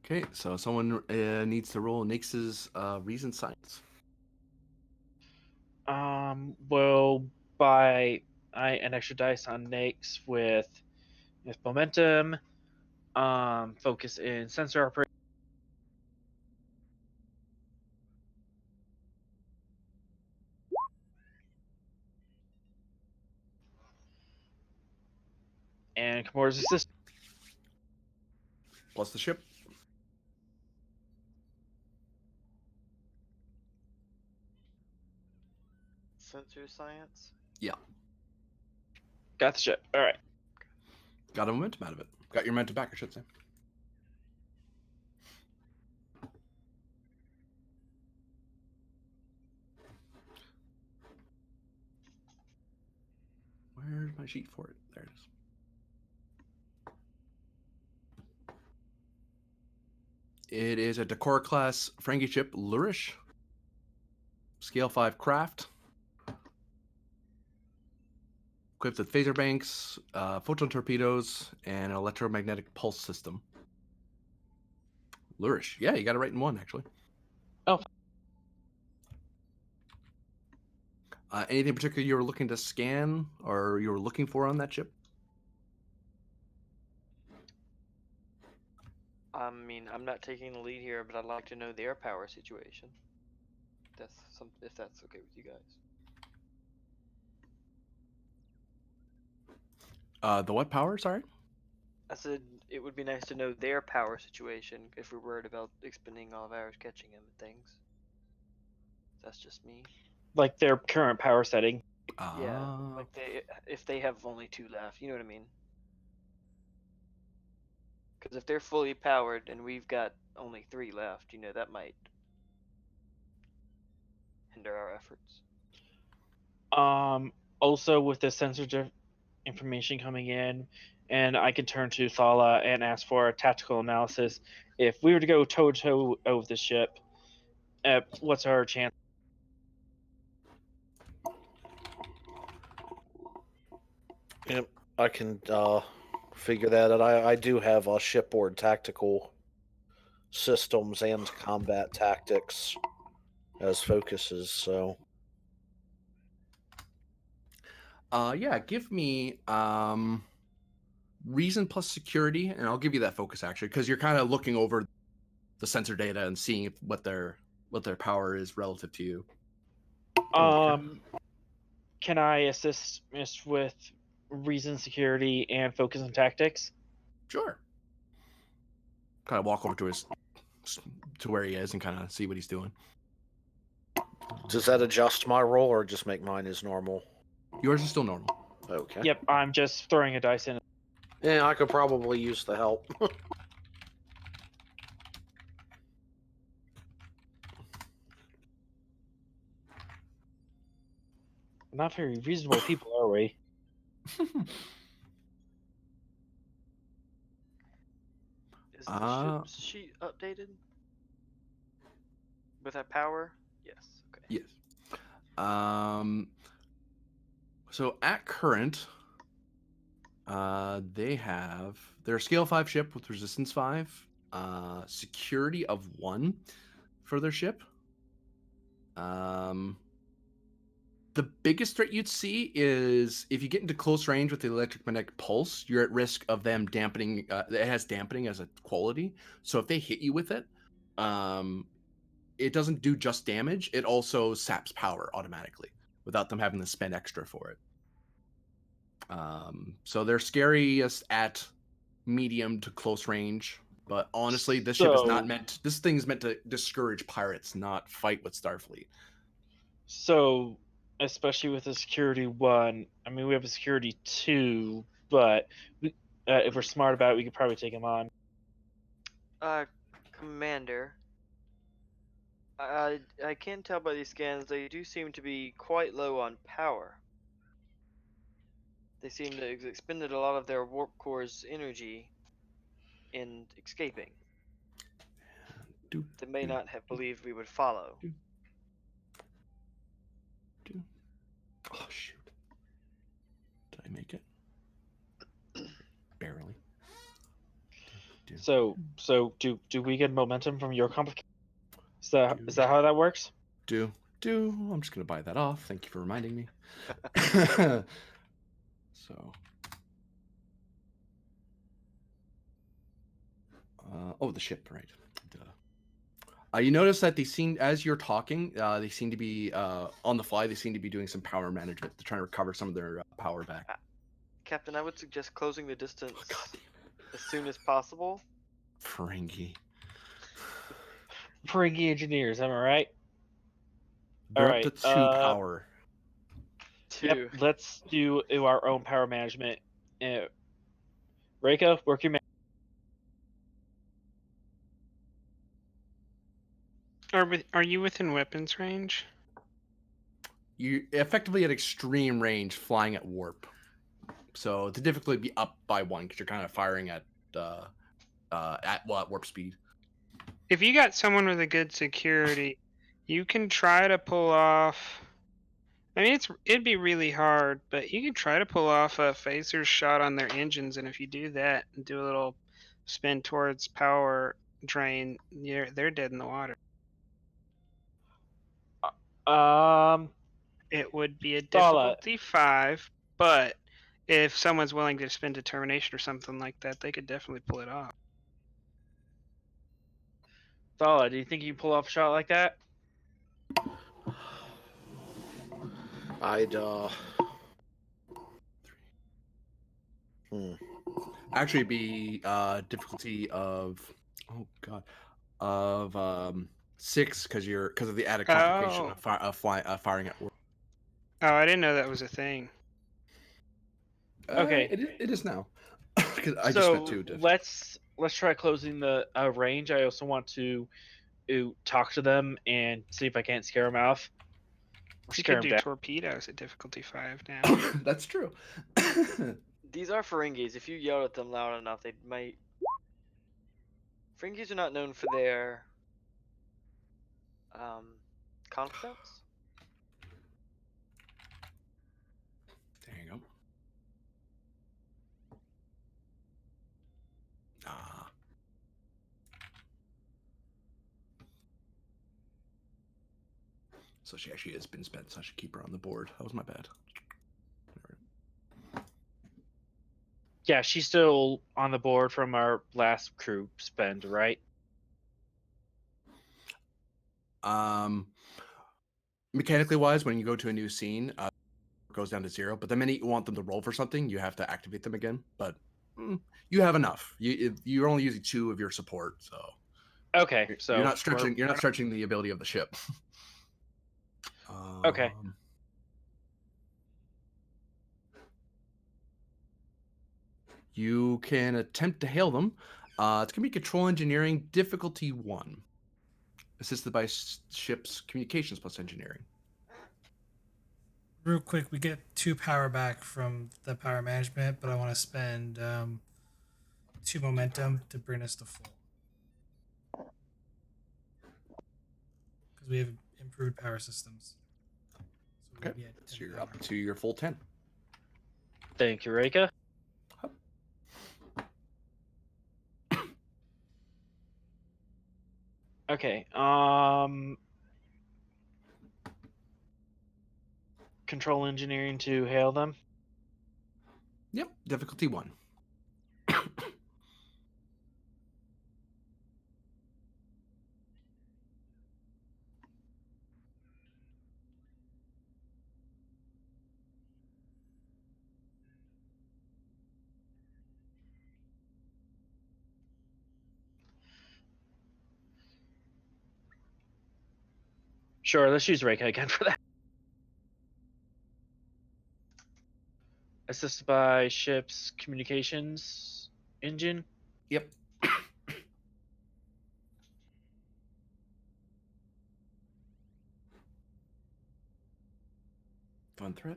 Okay, so someone needs to roll Nix's reason science. We'll buy an extra dice on Nix with momentum, focus in sensor operation. And Kimura's assist. Plus the ship. Sensor science? Yeah. Got the ship. All right. Got a momentum out of it. Got your momentum back, I should say. Where's my sheet for it? There it is. It is a Decor class Ferengi ship, Lurish. Scale 5 craft. Equipped with phaser banks, photon torpedoes, and an electromagnetic pulse system. Lurish. Yeah, you got it right in one, actually. Oh. Anything particular you were looking to scan or you were looking for on that ship? I mean, I'm not taking the lead here, but I'd like to know their power situation. If that's okay with you guys. The what power? Sorry. I said it would be nice to know their power situation if we're worried about expending all of ours catching him and things. That's just me. Like their current power setting. Yeah, Uh, like if they have only 2 left, you know what I mean? Because if they're fully powered and we've got only 3 left, that might hinder our efforts. Also with the sensor information coming in, and I can turn to Thala and ask for a tactical analysis. If we were to go toe to toe with the ship, what's our chance? Yep, I can figure that out. I do have shipboard tactical systems and combat tactics as focuses, so yeah. Give me reason plus security, and I'll give you that focus actually, because you're kind of looking over the sensor data and seeing what their power is relative to you. Can I assist with reason, security, and focus on tactics? Sure. Kind of walk over to where he is and kind of see what he's doing. does that adjust my roll or just make mine as normal? Yours is still normal. Okay. Yep, I'm just throwing a dice in. Yeah, I could probably use the help. Not very reasonable people, are we? Is the ship's sheet updated? With that power? Yes. Okay. Yes. So at current, they're a scale 5 ship with resistance 5, security of 1 for their ship. The biggest threat you'd see is if you get into close range with the electromagnetic pulse, you're at risk of them dampening. It has dampening as a quality, so if they hit you with it, it doesn't do just damage. It also saps power automatically without them having to spend extra for it. So they're scariest at medium to close range, but honestly, this ship is not meant. This thing's meant to discourage pirates, not fight with Starfleet. So, especially with a security 1, I mean, we have a security 2, but if we're smart about it, we could probably take him on. Commander, I can tell by these scans they do seem to be quite low on power. They seem to have expended a lot of their warp core's energy in escaping. They may not have believed we would follow. Oh shoot! Did I make it? Barely. So do we get momentum from your complication? Is that how that works? I'm just gonna buy that off. Thank you for reminding me. So, the ship, right? You notice that they seem, as you're talking, they seem to be on the fly. They seem to be doing some power management. They're trying to recover some of their power back. Captain, I would suggest closing the distance as soon as possible. Ferengi engineers, am I right? They're up to 2 power. 2. Yep, let's do our own power management. Reiko, work your magic. Are you within weapons range? You effectively at extreme range, flying at warp. So the difficulty would be up by 1 because you're kind of firing at warp speed. If you got someone with a good security, you can try to pull off. I mean, it'd be really hard, but you can try to pull off a phaser shot on their engines, and if you do that and do a little spin towards power drain, they're dead in the water. It would be a difficulty 5, but if someone's willing to spend determination or something like that, they could definitely pull it off. Thala, do you think you can pull off a shot like that? I'd Actually, it'd be difficulty of of 6 because of the added complication Oh. of firing at work. Oh, I didn't know that was a thing. Okay. It is now. 'Cause I just spent So 2 to. let's try closing the range. I also want to talk to them and see if I can't scare them off. Or You scare could them do down. torpedoes at difficulty 5 now. That's true. These are Ferengis. If you yell at them loud enough, they might. Ferengis are not known for their confidence. There you go. Ah. So she actually has been spent, so I should keep her on the board. That was my bad. Yeah, she's still on the board from our last crew spend, right? Mechanically wise, when you go to a new scene, it goes down to 0. But the minute you want them to roll for something, you have to activate them again. But you have enough. You're only using 2 of your support, so Okay, so you're not stretching. You're not stretching the ability of the ship. Okay. You can attempt to hail them. It's gonna be control engineering difficulty 1, assisted by ship's communications plus engineering. Real quick, we get 2 power back from the power management, but I want to spend 2 momentum to bring us to full. Because we have improved power systems. So we'll Okay, be at so 10 you're power. up to your full 10. Thank you, Reika. Okay. Control engineering to hail them. Yep, difficulty 1. Sure, let's use Reika again for that. Assisted by ship's communications engine. Yep. Fun threat.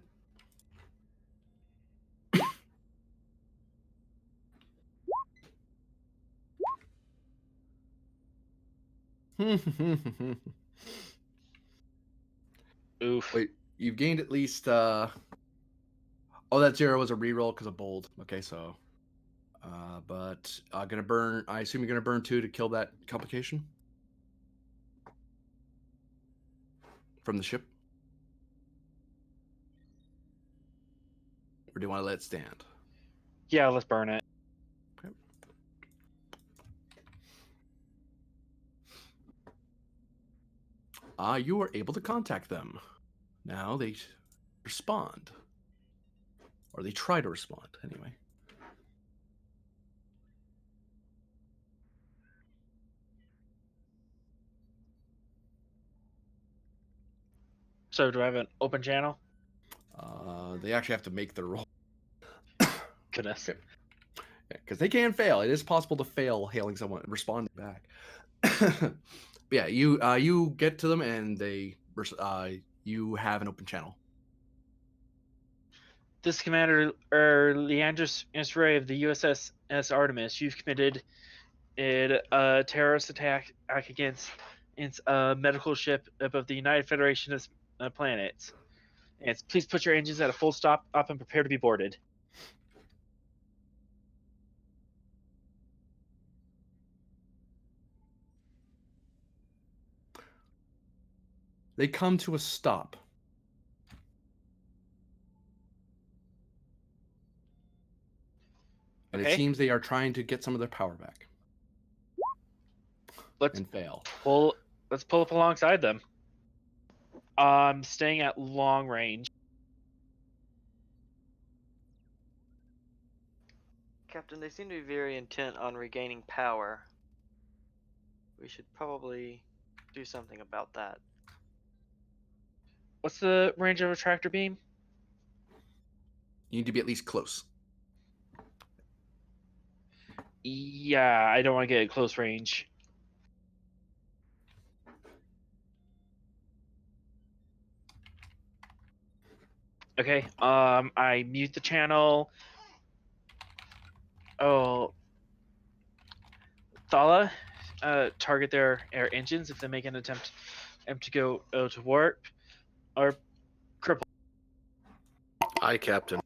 Oof. Wait, you've gained at least. Oh, that 0 was a reroll because of bold. Okay, so. But gonna burn. I assume you're gonna burn 2 to kill that complication from the ship. Or do you want to let it stand? Yeah, let's burn it. Okay. You are able to contact them. Now they respond. Or they try to respond, anyway. So do I have an open channel? They actually have to make their roll. Goodness. Okay. Because they can fail. It is possible to fail hailing someone and responding back. But yeah, you get to them and you have an open channel. This Commander Leandros Ray of the USS Artemis, you've committed a terrorist attack against a medical ship of the United Federation of Planets. And please put your engines at a full stop up and prepare to be boarded. They come to a stop. And Okay. it seems they are trying to get some of their power back. Let's and fail. let's pull up alongside them. Staying at long range. Captain, they seem to be very intent on regaining power. We should probably do something about that. What's the range of a tractor beam? You need to be at least close. Yeah, I don't want to get at close range. Okay, I mute the channel. Oh, Thala, target their air engines if they make an attempt to go to warp or cripple. Aye, Captain.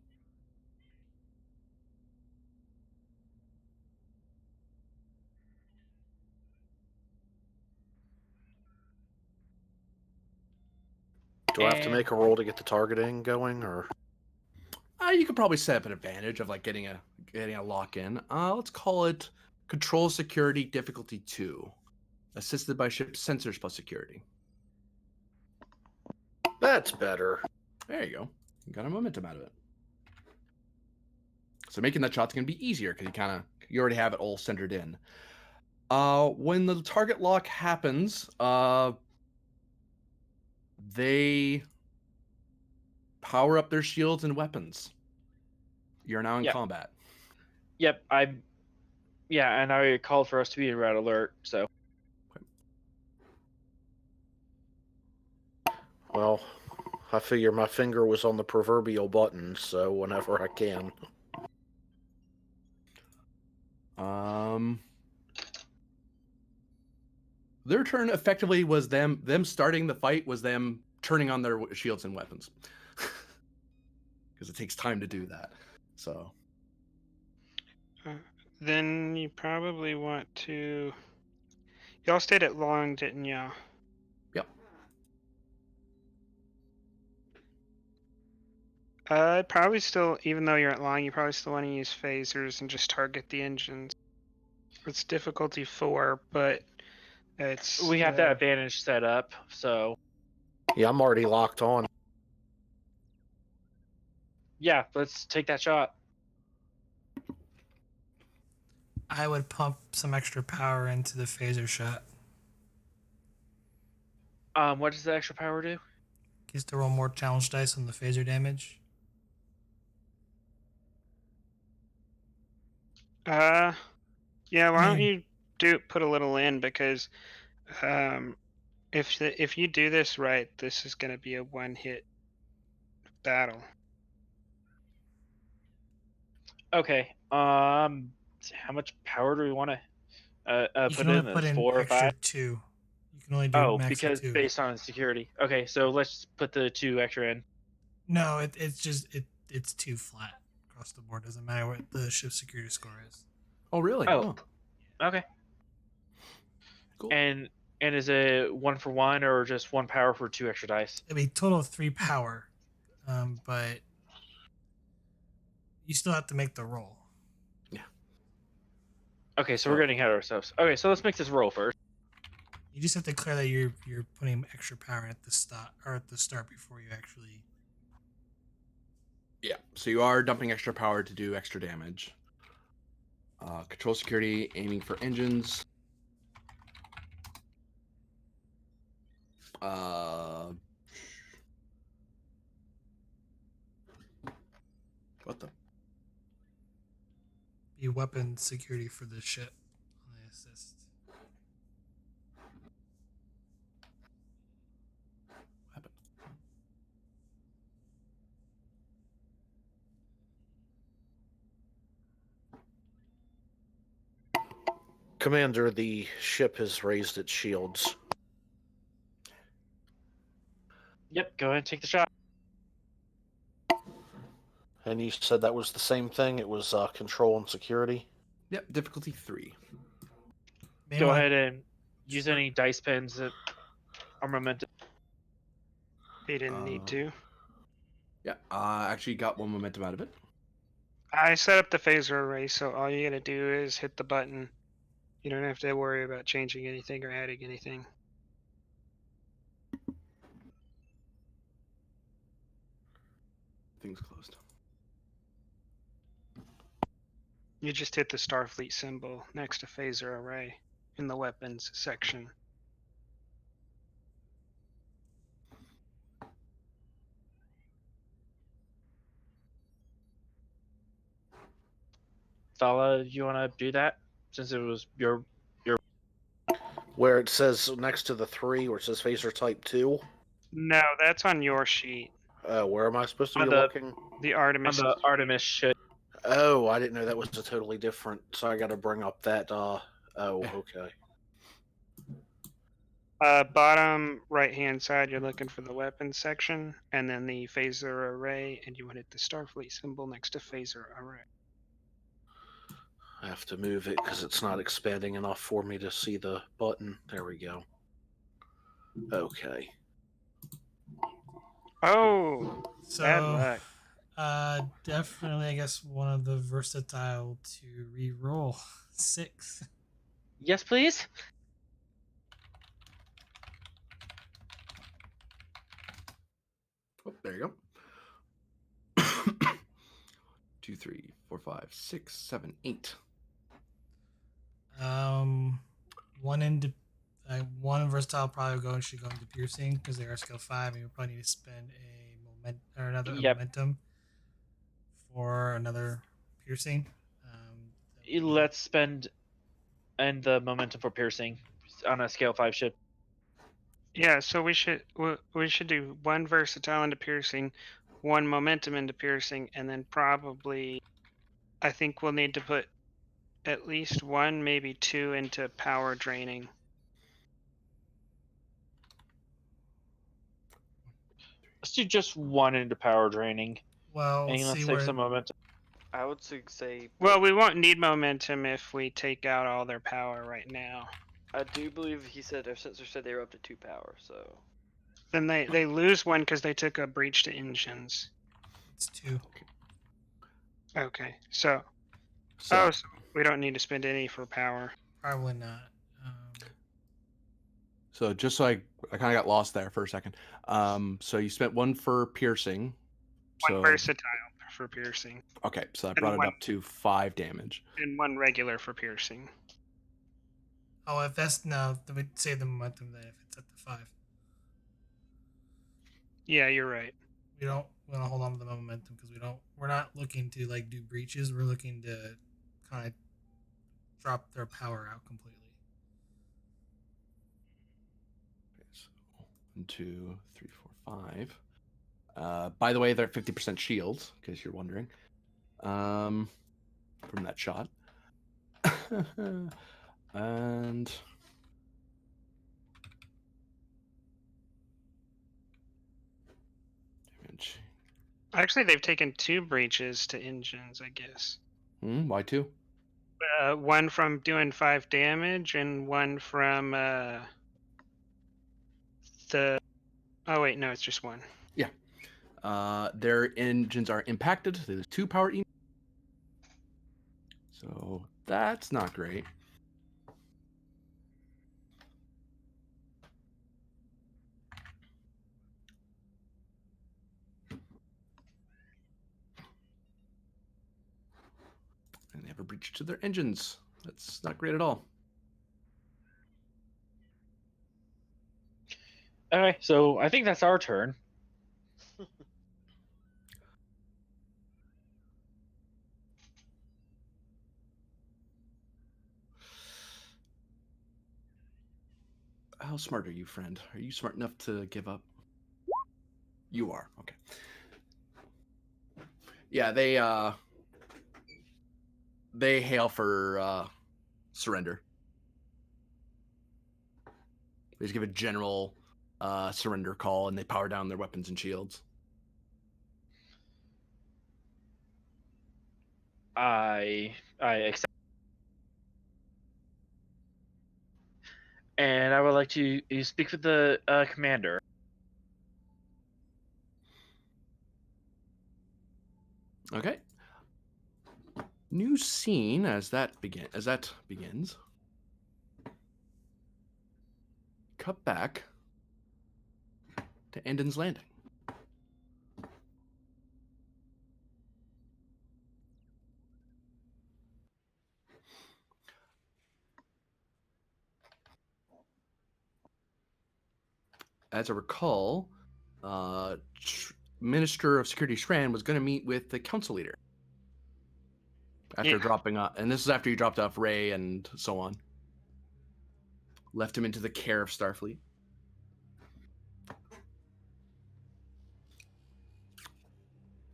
Do I have to And- make a roll to get the targeting going, or? You could probably set up an advantage of like getting a lock in. Let's call it control security difficulty 2, assisted by ship sensors plus security. That's better. There you go. You got a momentum out of it. So making that shot's gonna be easier because you already have it all centered in. When the target lock happens, they power up their shields and weapons. You're now in Yep. combat. Yep, yeah, and I called for us to be in red alert. So Well, I figure my finger was on the proverbial button, so whenever I can. Their turn effectively was them starting the fight was them turning on their shields and weapons. Because it takes time to do that. So Then you probably want to. Y'all stayed at long, didn't y'all? Yep. Probably still, even though you're at long, you probably still want to use phasers and just target the engines. It's difficulty 4, but it's. we have that advantage set up. So Yeah, I'm already locked on. yeah, let's take that shot. I would pump some extra power into the phaser shot. What does the extra power do? Gets to roll more challenge dice on the phaser damage. Yeah. Why don't mean- you put a little in, because if you do this right, this is going to be a one-hit battle. Okay. How much power do we want to You put can only in? put This in 4 or extra 5? 2. You can only do Oh, max because of 2. based on security. Okay, so let's put the 2 extra in. No, it's 2 flat across the board. Doesn't matter what the ship security score is. Oh really? Oh. Okay. Cool. And is it 1 for 1 or just 1 power for 2 extra dice? It'd be a total of 3 power, but you still have to make the roll. Okay, so we're getting ahead of ourselves. Okay, so let's make this roll first. You just have to declare that you're putting extra power at the start before you actually. Yeah. So you are dumping extra power to do extra damage. Control security, aiming for engines. What the? Be weapon security for the ship on the assist. Weapon. Commander, the ship has raised its shields. Yep, go ahead and take the shot. And you said that was the same thing? It was control and security? Yep. Difficulty 3. Go ahead and use any dice pens that are momentum. They didn't need to. Yeah. Actually got 1 momentum out of it. I set up the phaser array, so all you gotta do is hit the button You don't have to worry about changing anything or adding anything. Things closed. You just hit the Starfleet symbol next to phaser array in the weapons section. Thala, you want to do that since it was your Where it says next to the 3, where it says phaser type 2. No, that's on your sheet. Where am I supposed to On be the- looking? The on Artemis. the Artemis ship? Oh, I didn't know that was a totally different. So I got to bring up that. Oh, okay. Bottom right-hand side, you're looking for the weapons section, and then the phaser array, and you want to hit the Starfleet symbol next to phaser array. I have to move it because it's not expanding enough for me to see the button. There we go. Okay. Oh, bad So, luck. definitely, I guess one of the versatile to re-roll 6. Yes, please. Oh, there you go. 2, 3, 4, 5, 6, 7, 8. One versatile probably should go into piercing because they are skill 5, and you probably need to spend a Yep. momentum for another piercing. That would be- Let's spend and the momentum for piercing on a scale 5 ship. Yeah, so we should do one versatile into piercing, one momentum into piercing, and then probably I think we'll need to put at least one, maybe two into power draining. Let's do just one into power draining, Well, and let's let's see save where some momentum. I would say. Well, we won't need momentum if we take out all their power right now. I do believe he said our sensor said they were up to 2 power, so. Then they lose one because they took a breach to engines. it's 2. Okay, so So, so we don't need to spend any for power. Probably not. so just so I kind of got lost there for a second. So you spent 1 for piercing. One So versatile for piercing okay, so I and brought it one- up to 5 damage. and one regular for piercing. Oh, if that's no, then we'd save the momentum then if it's at the 5. Yeah, you're right. We don't want to hold on to the momentum because we're not looking to like do breaches. We're looking to kind of drop their power out completely. Okay, so 1, 2, 3, 4, 5. By the way, they're 50% shields, in case you're wondering. From that shot. And damage. Actually, they've taken 2 breaches to engines, I guess. Why 2? One from doing 5 damage, and one from the. Oh wait, no, it's just one. Their engines are impacted. There's 2 power. So that's not great. And they have a breach to their engines. That's not great at all. Okay, so I think that's our turn. How smart are you, friend? Are you smart enough to give up? You are. Okay. Yeah, they hail for surrender. They just give a general surrender call, and they power down their weapons and shields. I accept. And I would like to speak with the commander. Okay. New scene as that begins. cut back to Endon's Landing. As I recall, Minister of Security Shran was going to meet with the council leader after Yeah. dropping off, and this is after you dropped off Ray and so on. Left him into the care of Starfleet.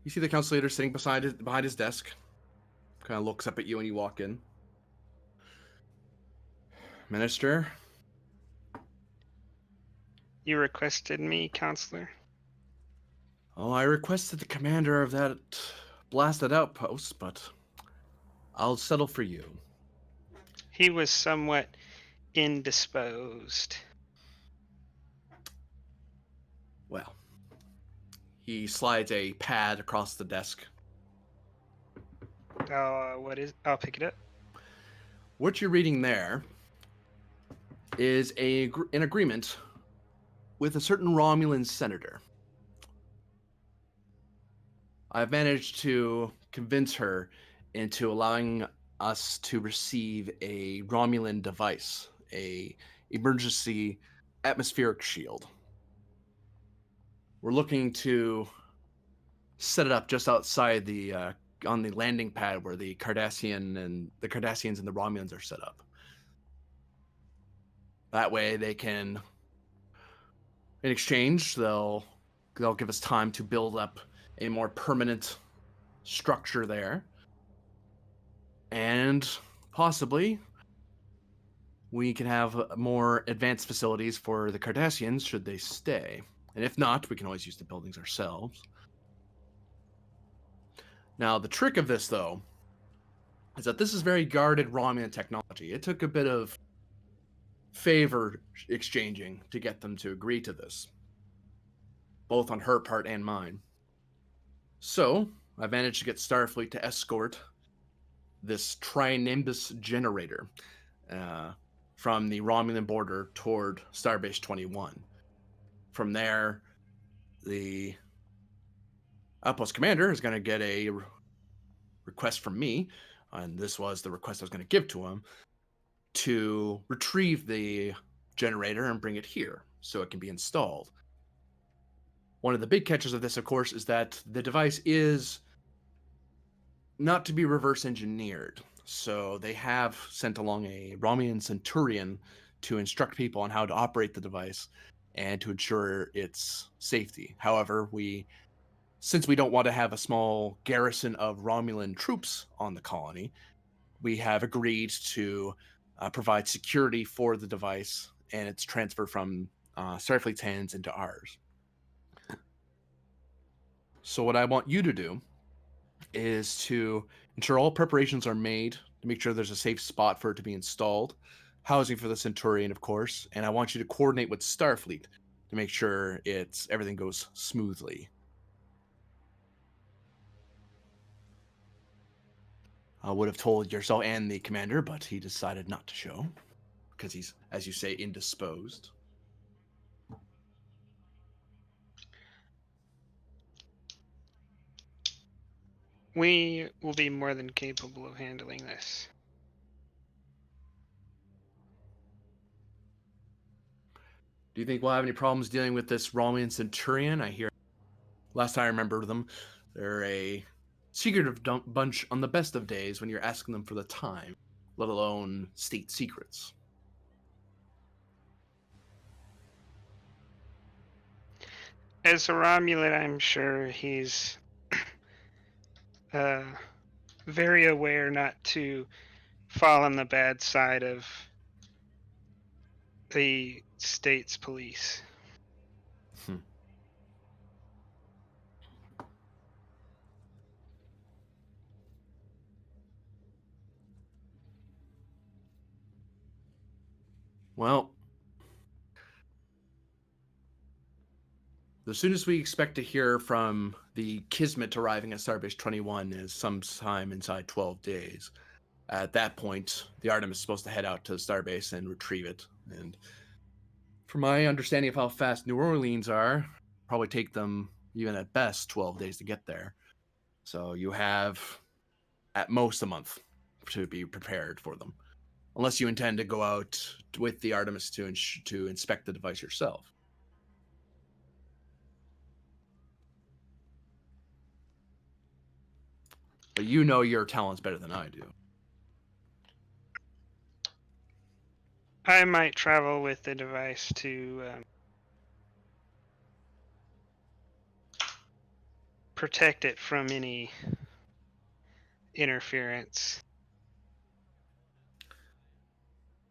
You see the council leader sitting behind his desk. Kind of looks up at you when you walk in. Minister, You requested me, counselor? oh, I requested the commander of that blasted outpost, but I'll settle for you. He was somewhat indisposed. Well, he slides a pad across the desk. What is? I'll pick it up. What you're reading there is an agreement with a certain Romulan senator. I've managed to convince her into allowing us to receive a Romulan device, a emergency atmospheric shield. We're looking to set it up just outside the on the landing pad where the Cardassians and the Romulans are set up. That way they can, in exchange, they'll give us time to build up a more permanent structure there. And possibly we can have more advanced facilities for the Cardassians should they stay. And if not, we can always use the buildings ourselves. Now, the trick of this, though, is that this is very guarded Romulan technology. It took a bit of favor exchanging to get them to agree to this, both on her part and mine. So, I managed to get Starfleet to escort this Trinimbus generator from the Romulan border toward Starbase 21. From there, the outpost commander is going to get a request from me, and this was the request I was going to give to him, to retrieve the generator and bring it here so it can be installed. One of the big catches of this, of course, is that the device is not to be reverse engineered. So they have sent along a Romulan Centurion to instruct people on how to operate the device and to ensure its safety. However, since we don't want to have a small garrison of Romulan troops on the colony, we have agreed to provide security for the device and its transfer from Starfleet's hands into ours. So what I want you to do is to ensure all preparations are made to make sure there's a safe spot for it to be installed, housing for the Centurion, of course, and I want you to coordinate with Starfleet to make sure everything goes smoothly. I would have told yourself and the commander, but he decided not to show because he's, as you say, indisposed. We will be more than capable of handling this. Do you think we'll have any problems dealing with this Romulan Centurion? I hear, last I remember them, they're a secretive bunch on the best of days when you're asking them for the time, let alone state secrets. As a Romulan, I'm sure he's very aware not to fall on the bad side of the state's police. Well, the soonest we expect to hear from the Kismet arriving at Starbase 21 is sometime inside 12 days. At that point, the Artemis is supposed to head out to Starbase and retrieve it. And From my understanding of how fast New Orleans are, probably take them even at best 12 days to get there. So you have at most a month to be prepared for them, unless you intend to go out with the Artemis to inspect the device yourself. But you know your talents better than I do. I might travel with the device to protect it from any interference.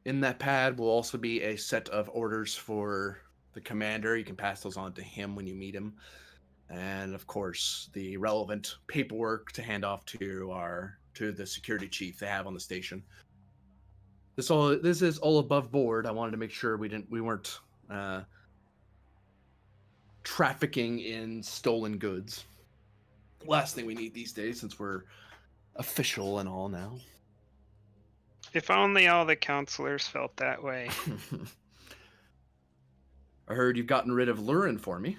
In that pad will also be a set of orders for the commander. You can pass those on to him when you meet him. And of course, the relevant paperwork to hand off to the security chief they have on the station. This is all above board. I wanted to make sure we weren't trafficking in stolen goods. Last thing we need these days, since we're official and all now. If only all the counselors felt that way. I heard you've gotten rid of Lurin for me.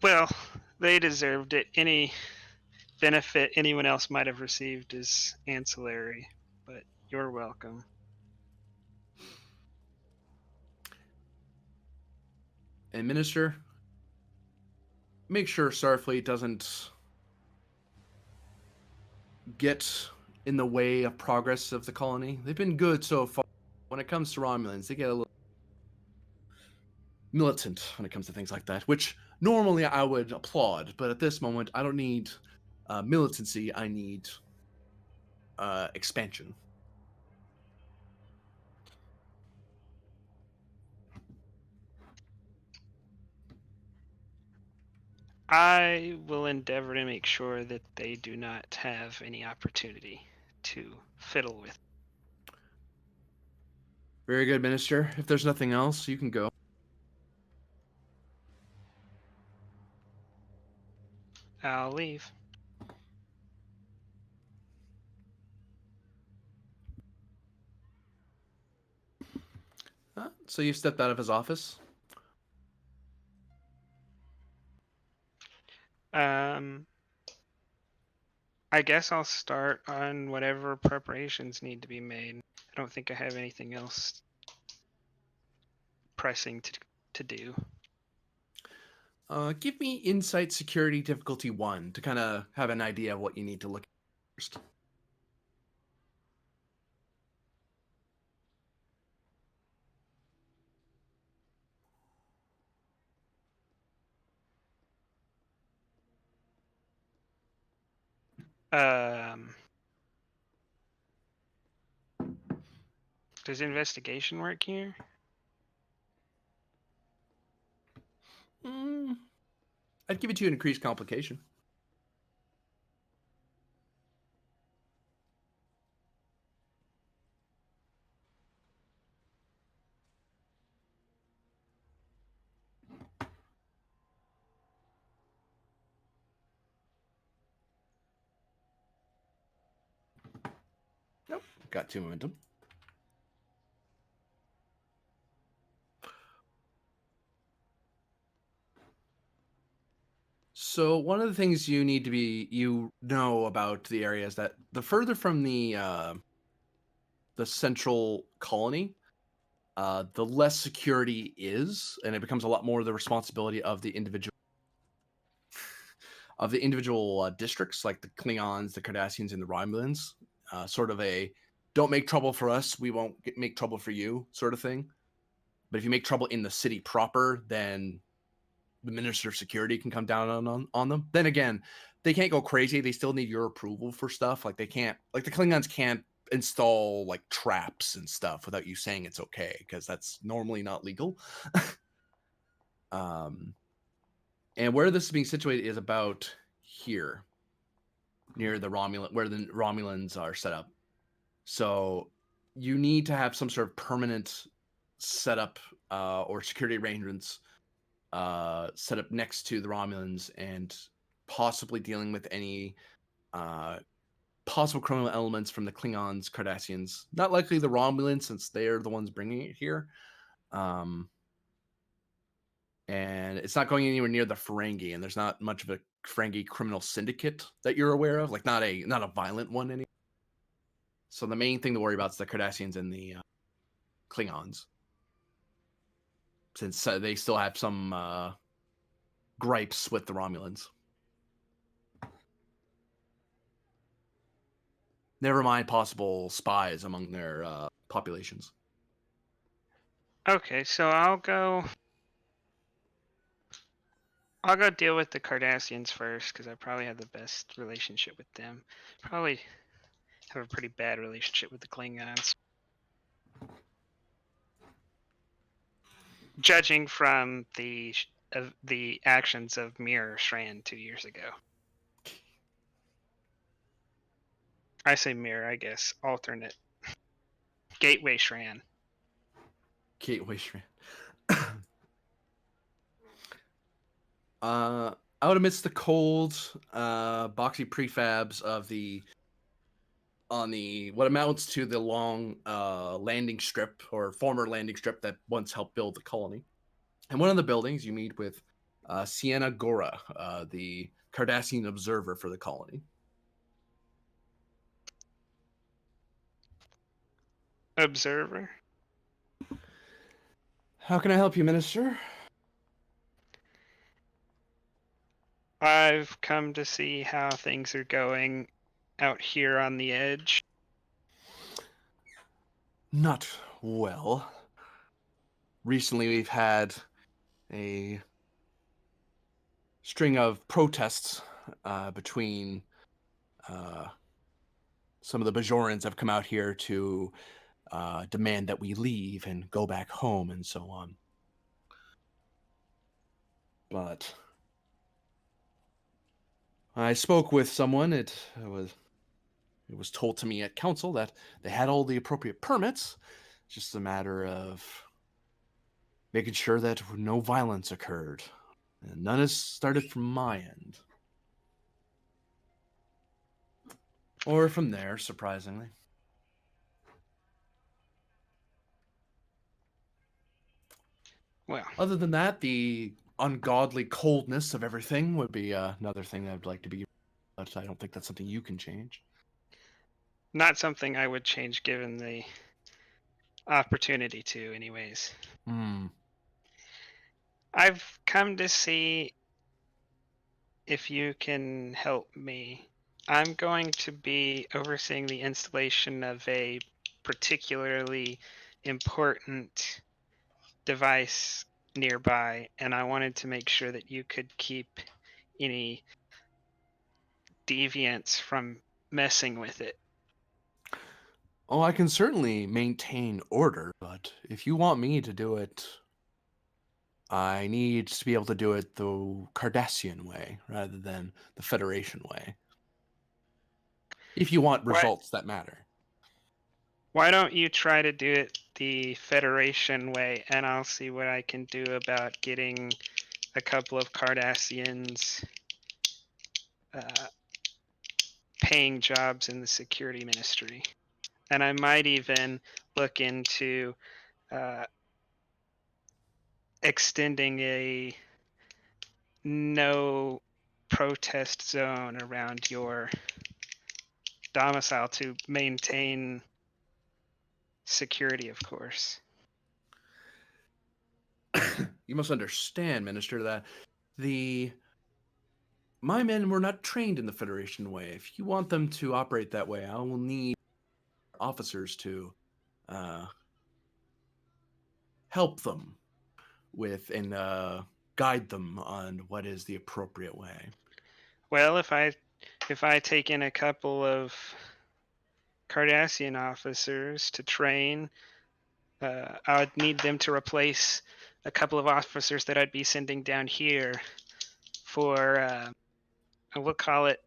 Well, they deserved it. Any benefit anyone else might have received is ancillary, but you're welcome. And Minister, make sure Starfleet doesn't get in the way of progress of the colony. They've been good so far. When it comes to Romulans, they get a little militant when it comes to things like that, which normally I would applaud, but at this moment, I don't need militancy. I need expansion. I will endeavor to make sure that they do not have any opportunity to fiddle with. Very good, Minister. If there's nothing else, you can go. I'll leave. So you stepped out of his office. I guess I'll start on whatever preparations need to be made. I don't think I have anything else pressing to do. Give me Insight Security Difficulty 1 to kind of have an idea of what you need to look at first. Does investigation work here? I'd give it to you an increased complication. Nope, got 2 momentum. So one of the things you know about the area is that the further from the central colony, the less security is, and it becomes a lot more the responsibility of the individual districts, like the Klingons, the Cardassians, and the Romulans. Sort of a don't make trouble for us, we won't make trouble for you sort of thing. But if you make trouble in the city proper, then the Minister of Security can come down on them. Then again, they can't go crazy. They still need your approval for stuff. Like the Klingons can't install like traps and stuff without you saying it's okay, because that's normally not legal. And where this is being situated is about here, near where the Romulans are set up. So you need to have some sort of permanent setup or security arrangements set up next to the Romulans, and possibly dealing with any possible criminal elements from the Klingons, Cardassians. Not likely the Romulans, since they're the ones bringing it here. And it's not going anywhere near the Ferengi, and there's not much of a Ferengi criminal syndicate that you're aware of, like not a violent one anymore. So the main thing to worry about is the Cardassians and the Klingons, since they still have some gripes with the Romulans. Never mind possible spies among their populations. Okay, so I'll go deal with the Cardassians first because I probably have the best relationship with them. Probably have a pretty bad relationship with the Klingons. Judging from the actions of Mir Shran 2 years ago. I say Mir, I guess. Alternate. Gateway Shran. Gateway Shran. Out amidst the cold, boxy prefabs of on the what amounts to the long landing strip or former landing strip that once helped build the colony. In one of the buildings, you meet with Sienna Gora, the Cardassian observer for the colony. Observer? How can I help you, Minister? I've come to see how things are going out here on the edge. Not well. Recently, we've had a string of protests between some of the Bajorans have come out here to demand that we leave and go back home and so on. But I spoke with someone. It was told to me at council that they had all the appropriate permits. It's just a matter of making sure that no violence occurred. And none has started from my end. Or from there, surprisingly. Well, Other than that, the ungodly coldness of everything would be another thing that I'd like to be. But I don't think that's something you can change. not something I would change given the opportunity to, anyways. I've come to see if you can help me. I'm going to be overseeing the installation of a particularly important device nearby, and I wanted to make sure that you could keep any deviants from messing with it. Oh, I can certainly maintain order, but if you want me to do it, I need to be able to do it the Cardassian way rather than the Federation way. If you want results that matter. Why don't you try to do it the Federation way, and I'll see what I can do about getting a couple of Cardassians paying jobs in the security ministry. And I might even look into extending a no protest zone around your domicile to maintain security, of course. You must understand, Minister, that my men were not trained in the Federation way. If you want them to operate that way, I will need officers to help them with and guide them on what is the appropriate way. Well, if I take in a couple of Cardassian officers to train, I would need them to replace a couple of officers that I'd be sending down here for, we'll call it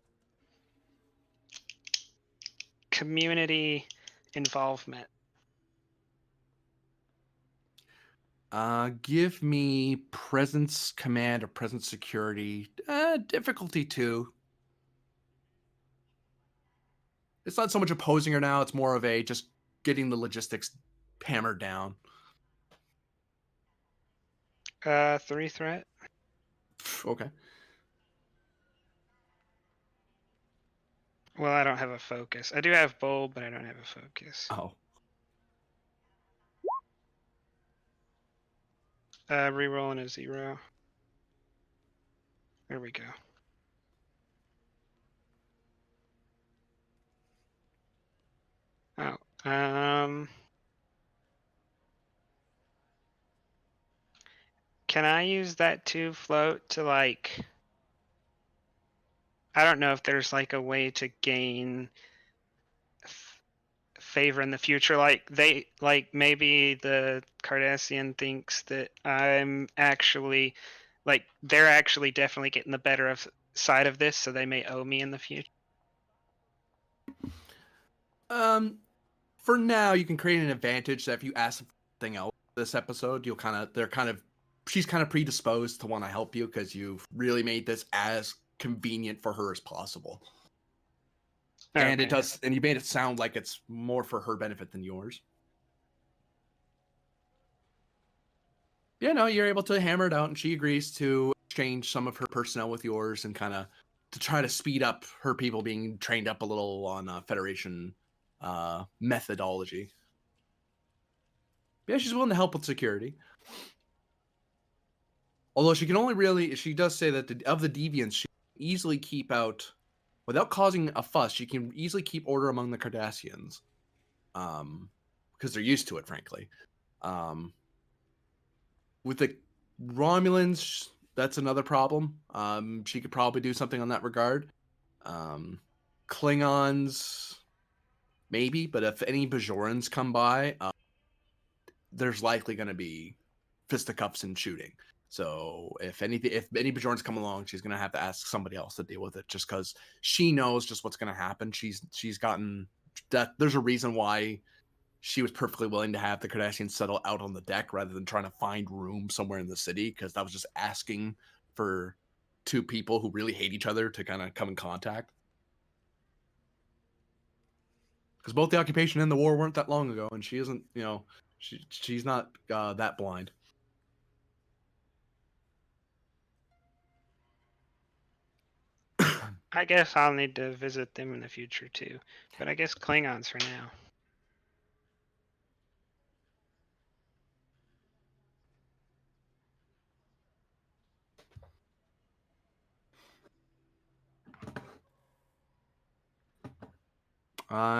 community involvement. Give me presence command or presence security. Difficulty 2. it's not so much opposing her now. It's more of a just getting the logistics hammered down. 3 threat. Okay. Well, I don't have a focus. I do have bold, but I don't have a focus. Oh. Rerolling a 0. There we go. Oh, can I use that 2 float to like? I don't know if there's like a way to gain favor in the future. Like maybe the Cardassian thinks that I'm actually, like, they're actually definitely getting the better of side of this, so they may owe me in the future. For now, you can create an advantage that if you ask something else this episode, she's kind of predisposed to want to help you because you've really made this as convenient for her as possible. Okay. And you made it sound like it's more for her benefit than yours. Yeah, no, you're able to hammer it out, and she agrees to exchange some of her personnel with yours and kind of to try to speed up her people being trained up a little on Federation methodology. Yeah, she's willing to help with security. Although she does say that of the deviants, she can easily keep out, without causing a fuss, she can easily keep order among the Cardassians. Because they're used to it, frankly. With the Romulans, that's another problem. She could probably do something on that regard. Klingons, maybe, but if any Bajorans come by, there's likely going to be fisticuffs and shooting. So if any Bajorans come along, she's going to have to ask somebody else to deal with it, just because she knows just what's going to happen. She's gotten that. There's a reason why she was perfectly willing to have the Cardassians settle out on the deck rather than trying to find room somewhere in the city, because that was just asking for two people who really hate each other to kind of come in contact. Because both the occupation and the war weren't that long ago, and she isn't, she's not that blind. I guess I'll need to visit them in the future too, but I guess Klingons for now.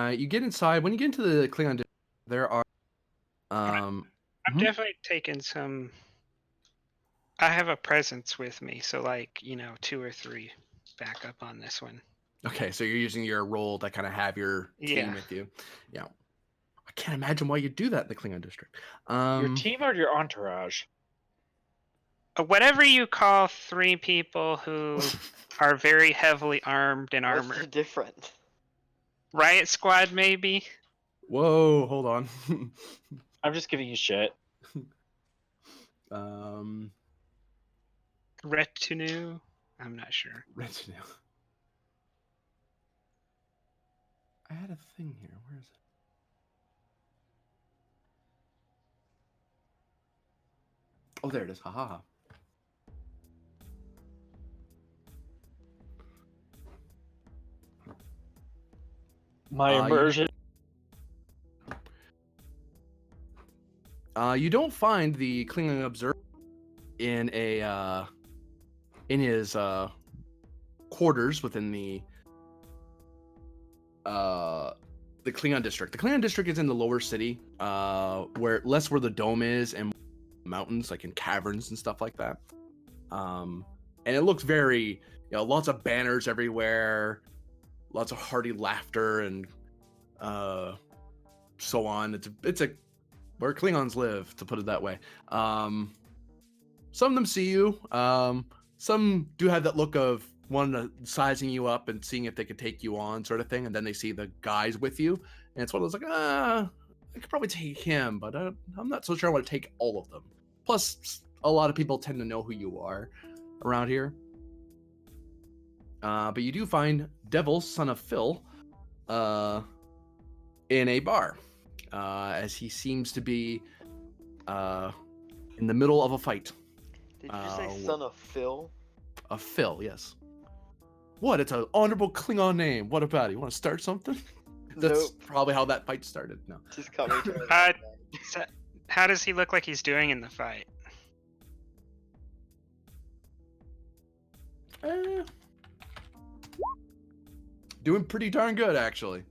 You get inside. When you get into the Klingon, there are. I'm definitely taking some. I have a presence with me, so 2 or 3 backup on this one. Okay, so you're using your role to kind of have your team with you. Yeah. I can't imagine why you'd do that in the Klingon district. Your team or your entourage? Whatever you call 3 people who are very heavily armed and armored. What's the difference? Riot Squad, maybe? Whoa, hold on. I'm just giving you shit. Retinue? I'm not sure. Retinue. I had a thing here. Where is it? Oh, there it is. Ha ha ha. My immersion. You don't find the Klingon observer in his quarters within the Klingon district. The Klingon district is in the lower city, where the dome is and mountains, like in caverns and stuff like that. And it looks very, lots of banners everywhere, lots of hearty laughter and so on. It's where Klingons live, to put it that way. Some of them see you. Some do have that look of sizing you up and seeing if they could take you on, sort of thing. And then they see the guys with you, and it's one of those I could probably take him, but I'm not so sure I want to take all of them. Plus, a lot of people tend to know who you are around here. But you do find Devil, son of Phil, in a bar, as he seems to be in the middle of a fight. Did you say Uh, son of Phil? A Phil, yes. What? It's an honorable Klingon name. What about it? You want to start something? That's Nope. probably how that fight started. No. Just call me Charlie. So, how does he look like he's doing in the fight? Eh, doing pretty darn good, actually.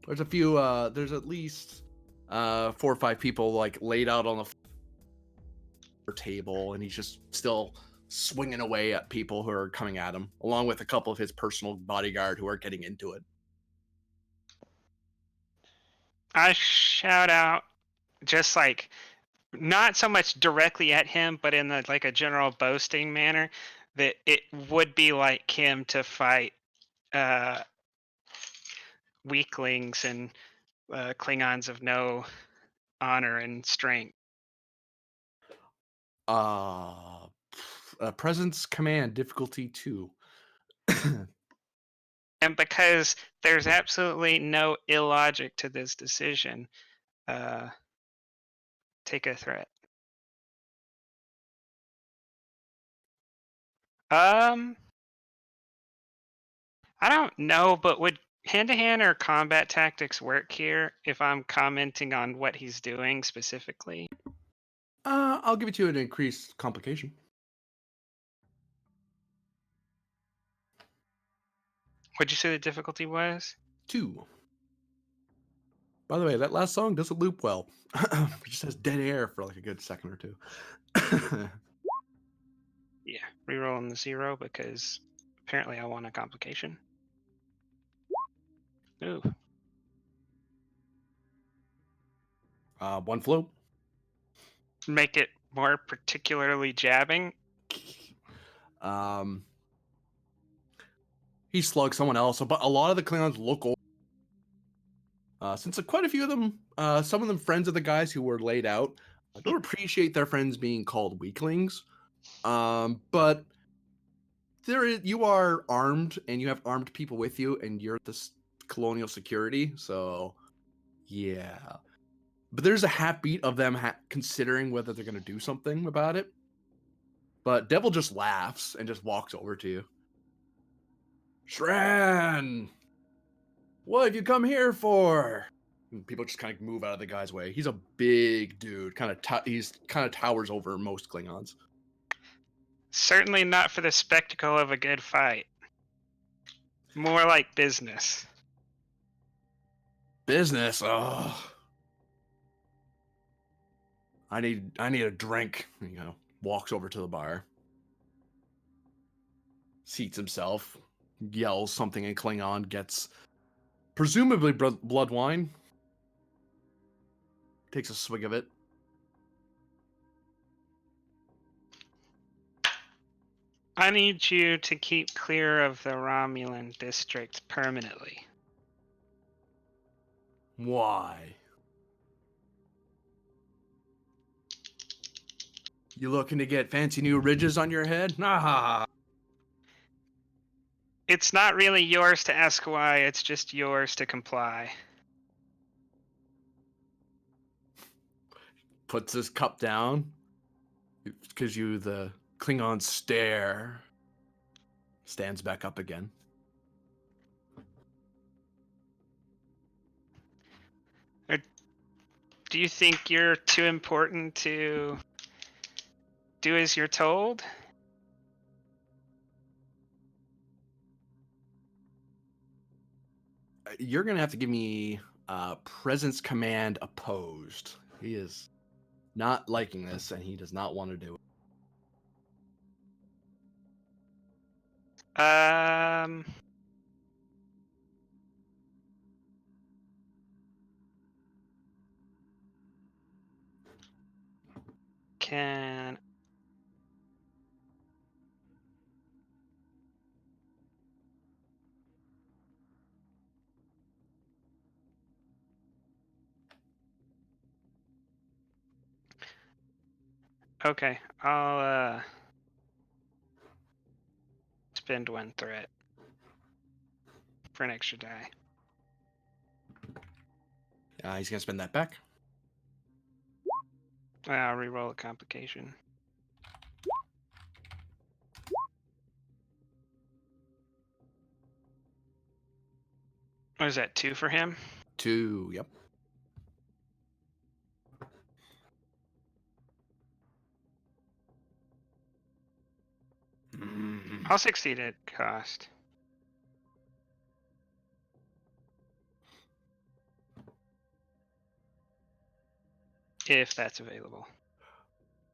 There's a few. There's at least 4 or 5 people like laid out on the table, and he's just still swinging away at people who are coming at him, along with a couple of his personal bodyguard who are getting into it. I shout out, just like not so much directly at him, but in like a general boasting manner, that it would be like him to fight weaklings and Klingons of no honor and strength. Presence command difficulty 2. And because there's absolutely no illogic to this decision, take a threat. I don't know, but would hand-to-hand or combat tactics work here if I'm commenting on what he's doing specifically? I'll give it to you an increased complication. What'd you say the difficulty was? 2. By the way, that last song doesn't loop well. It just has dead air for like a good second or 2. Yeah, rerolling the 0 because apparently I want a complication. Ooh. 1 float. Make it more particularly jabbing. He slugs someone else, but a lot of the Klingons look over. Since quite a few of them, some of them friends of the guys who were laid out, don't appreciate their friends being called weaklings. But you are armed, and you have armed people with you, and you're this colonial security, so yeah. But there's a half-beat of them considering whether they're going to do something about it. But Devil just laughs and just walks over to you. Shran! What have you come here for? And people just kind of move out of the guy's way. He's a big dude. He's kind of towers over most Klingons. Certainly not for the spectacle of a good fight. More like business. Business? Oh. I need a drink. Walks over to the bar. Seats himself. Yells something in Klingon. Gets presumably blood wine. Takes a swig of it. I need you to keep clear of the Romulan district permanently. Why? You looking to get fancy new ridges on your head? Ah. It's not really yours to ask why, it's just yours to comply. Puts his cup down. Gives you the Klingon stare. Stands back up again. Do you think you're too important to do as you're told? You're going to have to give me presence command opposed. He is not liking this, and he does not want to do it. Can Okay, I'll spend 1 threat. for an extra die. He's gonna spend that back. I'll reroll a complication. What is that, 2 for him? 2, yep. I'll succeed at cost. If that's available.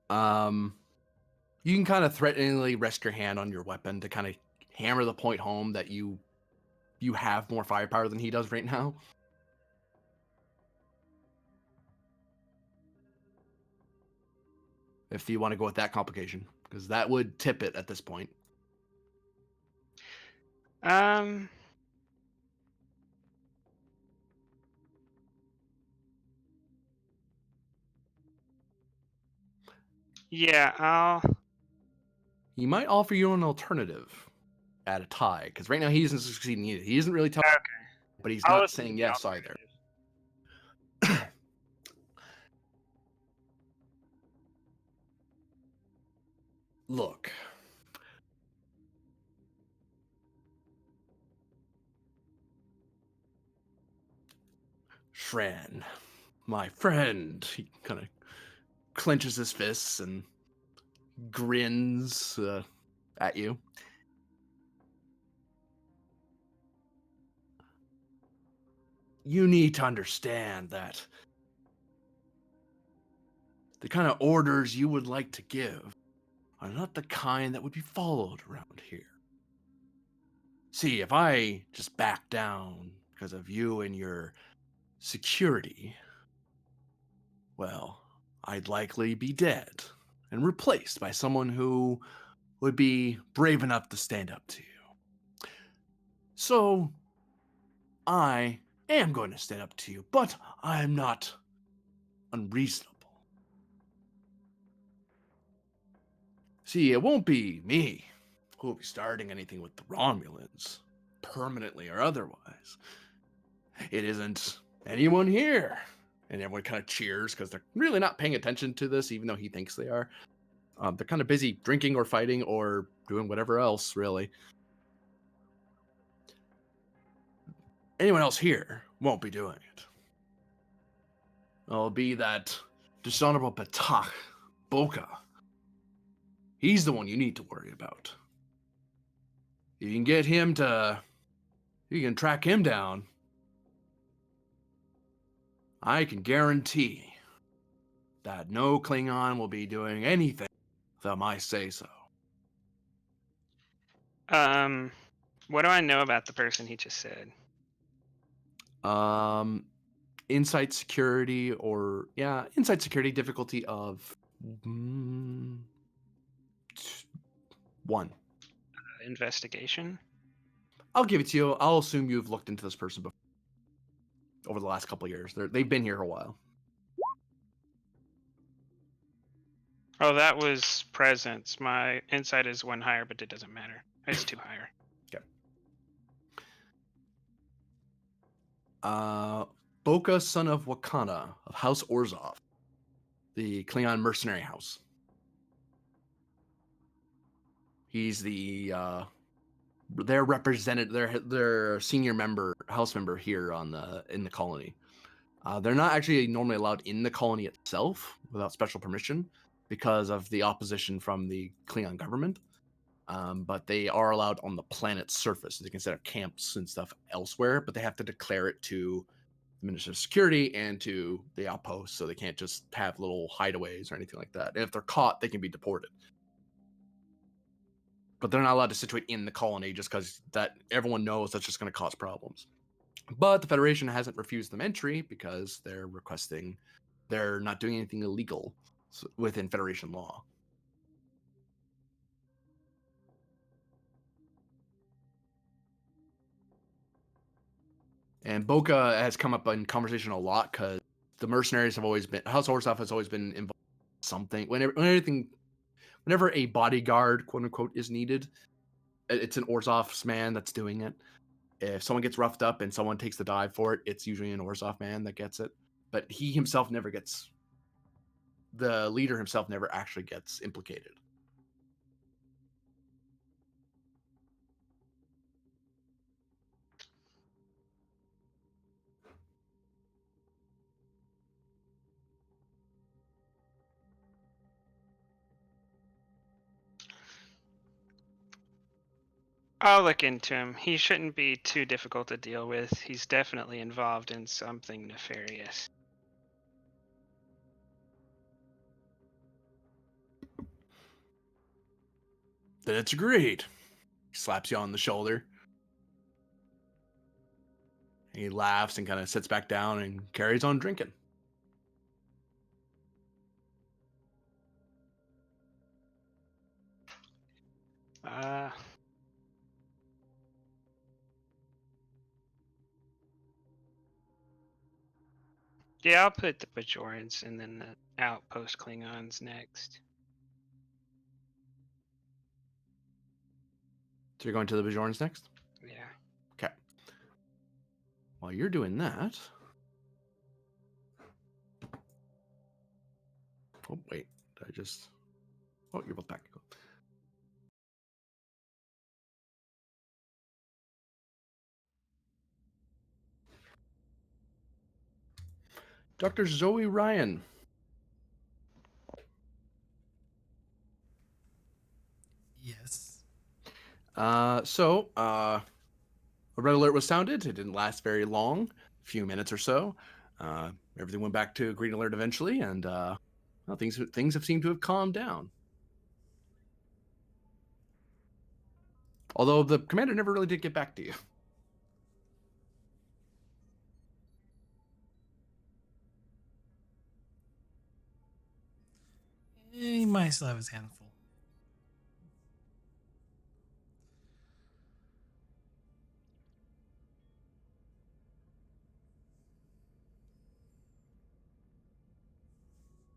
You can kind of threateningly rest your hand on your weapon to kind of hammer the point home that you have more firepower than he does right now. If you want to go with that complication, because that would tip it at this point. Yeah, He might offer you an alternative at a tie, because right now he isn't succeeding either. He isn't really telling, but he's I'll not listen to saying the yes either. alternative. Look. Shran, my friend. He kind of clenches his fists and grins at you. You need to understand that the kind of orders you would like to give are not the kind that would be followed around here. See, if I just back down because of you and your security, well, I'd likely be dead and replaced by someone who would be brave enough to stand up to you. So, I am going to stand up to you, but I am not unreasonable. See, it won't be me who will be starting anything with the Romulans, permanently or otherwise. It isn't anyone here. And everyone kind of cheers because they're really not paying attention to this, even though he thinks they are. They're kind of busy drinking or fighting or doing whatever else, really. Anyone else here won't be doing it. It'll be that dishonorable Batak, Boka. He's the one you need to worry about. If you can get him to... You can track him down. I can guarantee that no Klingon will be doing anything without my say-so. What do I know about the person he just said? Insight security insight security difficulty of 1. Investigation? I'll give it to you. I'll assume you've looked into this person before over the last couple of years. They've been here a while. Oh, that was presence. My insight is 1 higher, but it doesn't matter. It's 2 higher. Okay. Boka, son of Wakana, of House Orzov, the Klingon mercenary house. He's their represented, their senior member, house member here in the colony. They're not actually normally allowed in the colony itself without special permission because of the opposition from the Klingon government. But they are allowed on the planet's surface. They can set up camps and stuff elsewhere, but they have to declare it to the Ministry of Security and to the outpost, so they can't just have little hideaways or anything like that. And if they're caught, they can be deported. But they're not allowed to situate in the colony just because that everyone knows that's just going to cause problems. But the Federation hasn't refused them entry because they're not doing anything illegal within Federation law. And Boka has come up in conversation a lot because the mercenaries have always been, House Orzhov has always been involved in something. Whenever a bodyguard, quote unquote, is needed, it's an Orzhov's man that's doing it. if someone gets roughed up and someone takes the dive for it, it's usually an Orzhov man that gets it. But he himself never gets. The leader himself never actually gets implicated. I'll look into him. He shouldn't be too difficult to deal with. He's definitely involved in something nefarious. Then it's agreed. He slaps you on the shoulder. He laughs and kind of sits back down and carries on drinking. Uh, yeah, I'll put the Bajorans and then the outpost Klingons next. So you're going to the Bajorans next? Yeah. Okay. While you're doing that. Oh, wait. Did I just. Oh, you're both back. Cool. Dr. Zoe Ryan. Yes. A red alert was sounded. It didn't last very long, a few minutes or so. Everything went back to green alert eventually, and well, things have seemed to have calmed down. Although the commander never really did get back to you. He might still have his handful.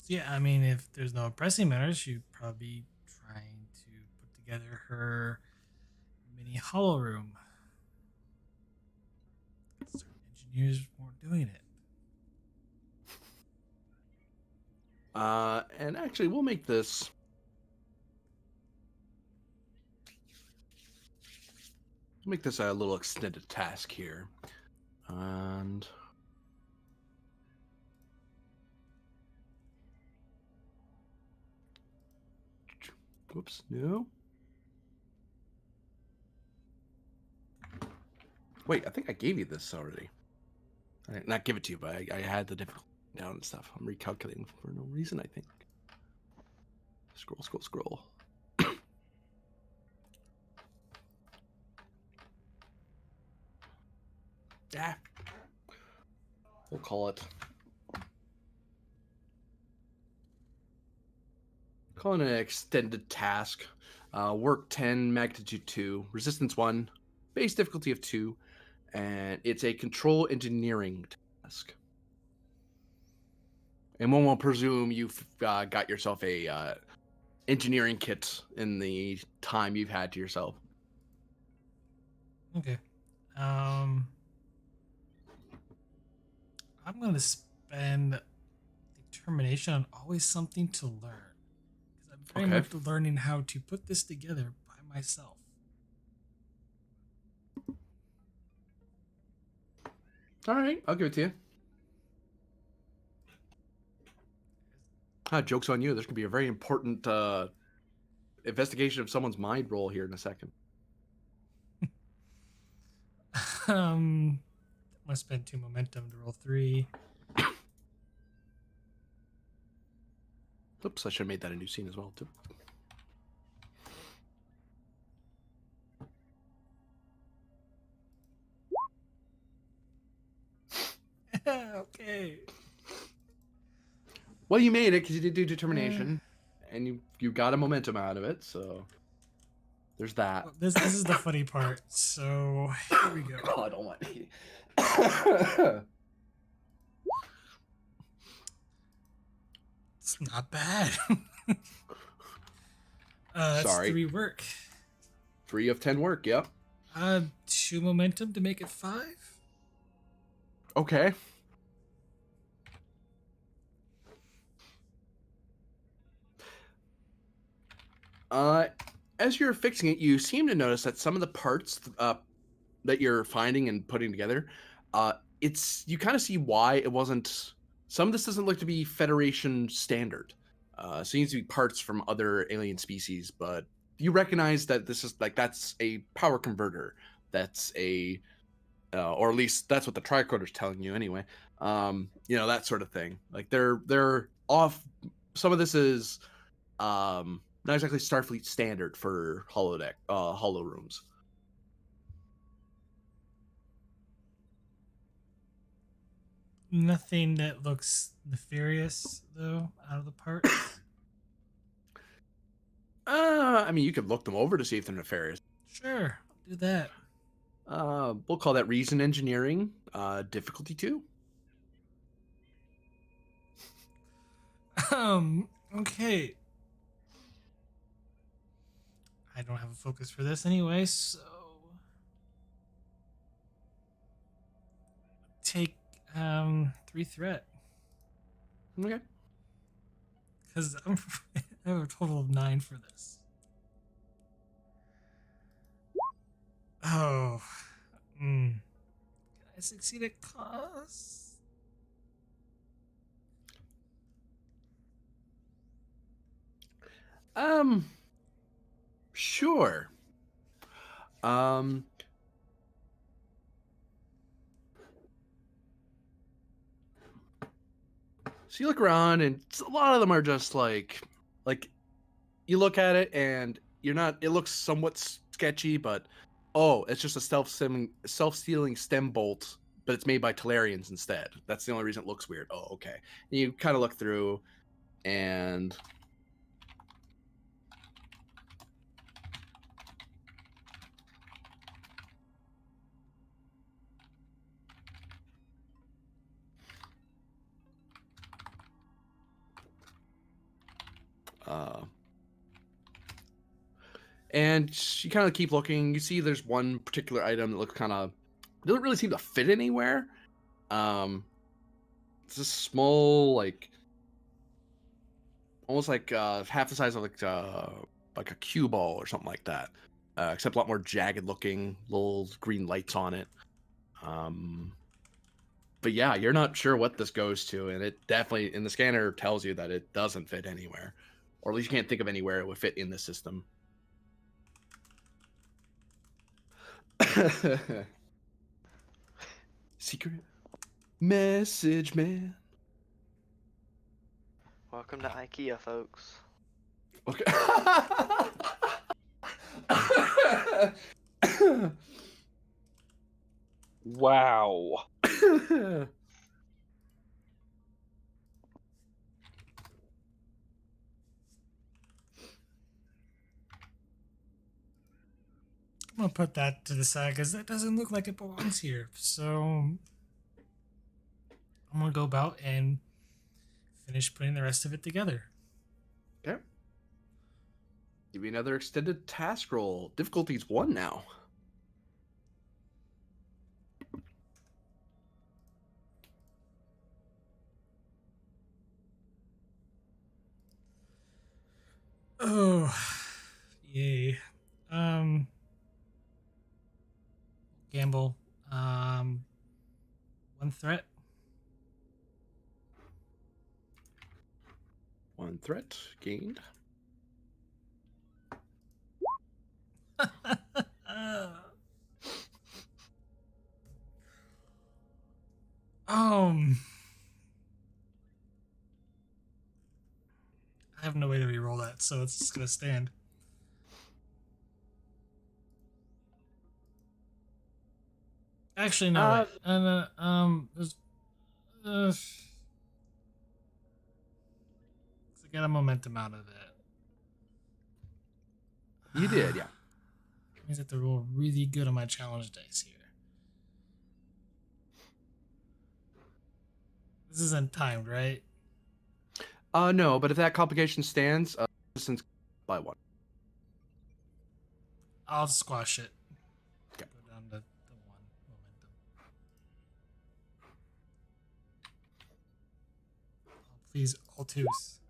So yeah, I mean, if there's no pressing matters, she'd probably be trying to put together her mini hollow room. Certain engineers weren't doing it. And actually, we'll make this. Make this a little extended task here. And whoops, no. Wait, I think I gave you this already. I did not give it to you, but I had the difficulty down and stuff. I'm recalculating for no reason, I think. Scroll. Yeah. We'll call it. Call it an extended task. Work 10, magnitude 2, resistance 1, base difficulty of 2, and it's a control engineering task. And one will presume you've got yourself a engineering kit in the time you've had to yourself. Okay. I'm gonna spend determination on always something to learn, because I'm very Okay. much learning how to put this together by myself. All right, I'll give it to you. Joke's on you. There's going to be a very important investigation of someone's mind roll here in a second. I'm gonna spend 2 momentum to roll 3. Oops, I should have made that a new scene as well, too. Okay. Well, you made it because you did do determination, and you got a momentum out of it, so there's that. Well, this is the funny part. So here we go. God almighty. It's not bad. That's Sorry. 3 work. 3 of 10 work, yep. 2 momentum to make it 5. Okay. As you're fixing it, you seem to notice that some of the parts that you're finding and putting together, it's you kind of see why it wasn't. Some of this doesn't look to be Federation standard. Seems to be parts from other alien species, but you recognize that this is that's a power converter. That's a or at least that's what the tricorder's telling you anyway. That sort of thing. Like they're off. Some of this is not exactly Starfleet standard for hollow rooms. Nothing that looks nefarious, though, out of the parts. I mean, you could look them over to see if they're nefarious. Sure, I'll do that. We'll call that reason engineering. Difficulty 2. Okay. I don't have a focus for this anyway, so take 3 threat. Okay. Because I have a total of 9 for this. Oh. Can I succeed at cost? Sure. So you look around, and a lot of them are just like you look at it, and you're not. It looks somewhat sketchy, but it's just a self-sealing stem bolt, but it's made by Talarians instead. That's the only reason it looks weird. Oh, okay. And you kind of look through, and you kind of keep looking. You see there's one particular item that looks kind of doesn't really seem to fit anywhere. It's a small, almost like half the size of like a cue ball or something like that, except a lot more jagged looking, little green lights on it. But yeah, you're not sure what this goes to, and it definitely in the scanner tells you that it doesn't fit anywhere, or at least you can't think of anywhere it would fit in the system. Secret message, man. Welcome to IKEA, folks. Okay. Wow. I'm gonna put that to the side because that doesn't look like it belongs here. So I'm gonna go about and finish putting the rest of it together. Okay. Give me another extended task roll. Difficulty's 1 now. Oh, yay. Gamble. 1 threat. 1 threat gained. I have no way to re-roll that, so it's just gonna stand. Actually, no. There's, I got a momentum out of it. You did, yeah. Means I have to roll really good on my challenge dice here. This isn't timed, right? No, but if that complication stands, resistance by 1. I'll squash it. Okay. Please, all twos.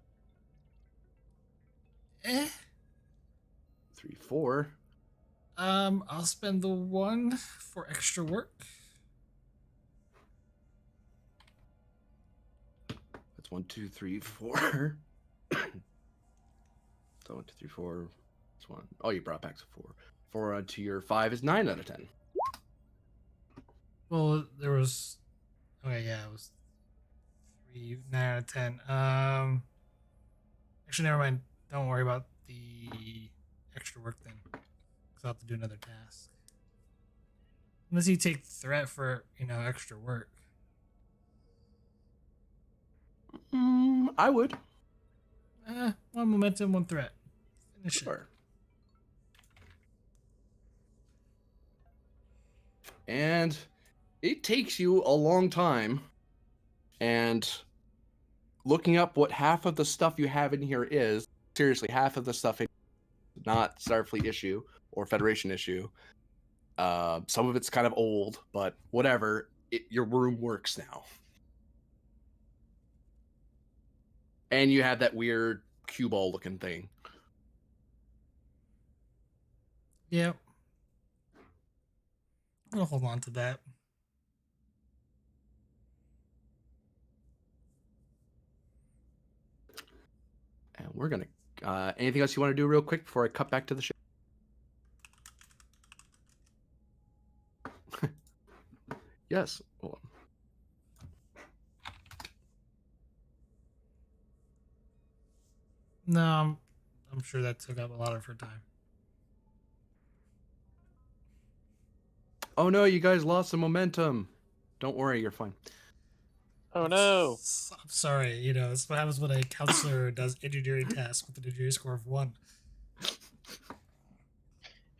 Eh. 3, 4. I'll spend the 1 for extra work. That's 1, 2, 3, 4. So 1, 2, 3, 4. That's 1. Oh, you brought back to 4. 4 to your 5 is 9 out of 10. Well, there was. Okay, yeah, it was 3, 9 out of 10. Actually, never mind. Don't worry about the extra work then, because I'll have to do another task. Unless you take threat for extra work. I would. 1 momentum, 1 threat. Finish it. Sure. And it takes you a long time. And looking up what half of the stuff you have in here is, seriously, half of the stuff in not Starfleet issue or Federation issue. Some of it's kind of old, but whatever. Your room works now. And you have that weird cue ball looking thing. Yep. I'm gonna hold on to that. And we're going to... anything else you want to do real quick before I cut back to the ship? Yes. Hold on. No, I'm sure that took up a lot of her time. Oh no, you guys lost some momentum. Don't worry, you're fine. Oh no. I'm sorry. That's what happens when a counselor does engineering tasks with an engineering score of 1.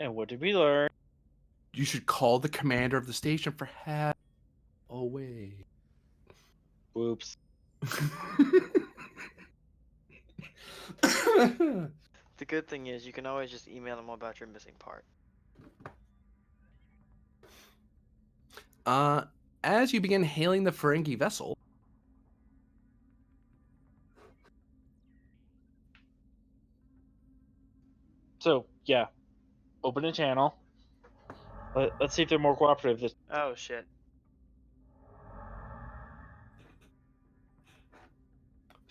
And what did we learn? You should call the commander of the station for help. Oh wait. Whoops. The good thing is you can always just email them about your missing part. As you begin hailing the Ferengi vessel, So, yeah. Open a channel. Let's see if they're more cooperative this. Oh shit.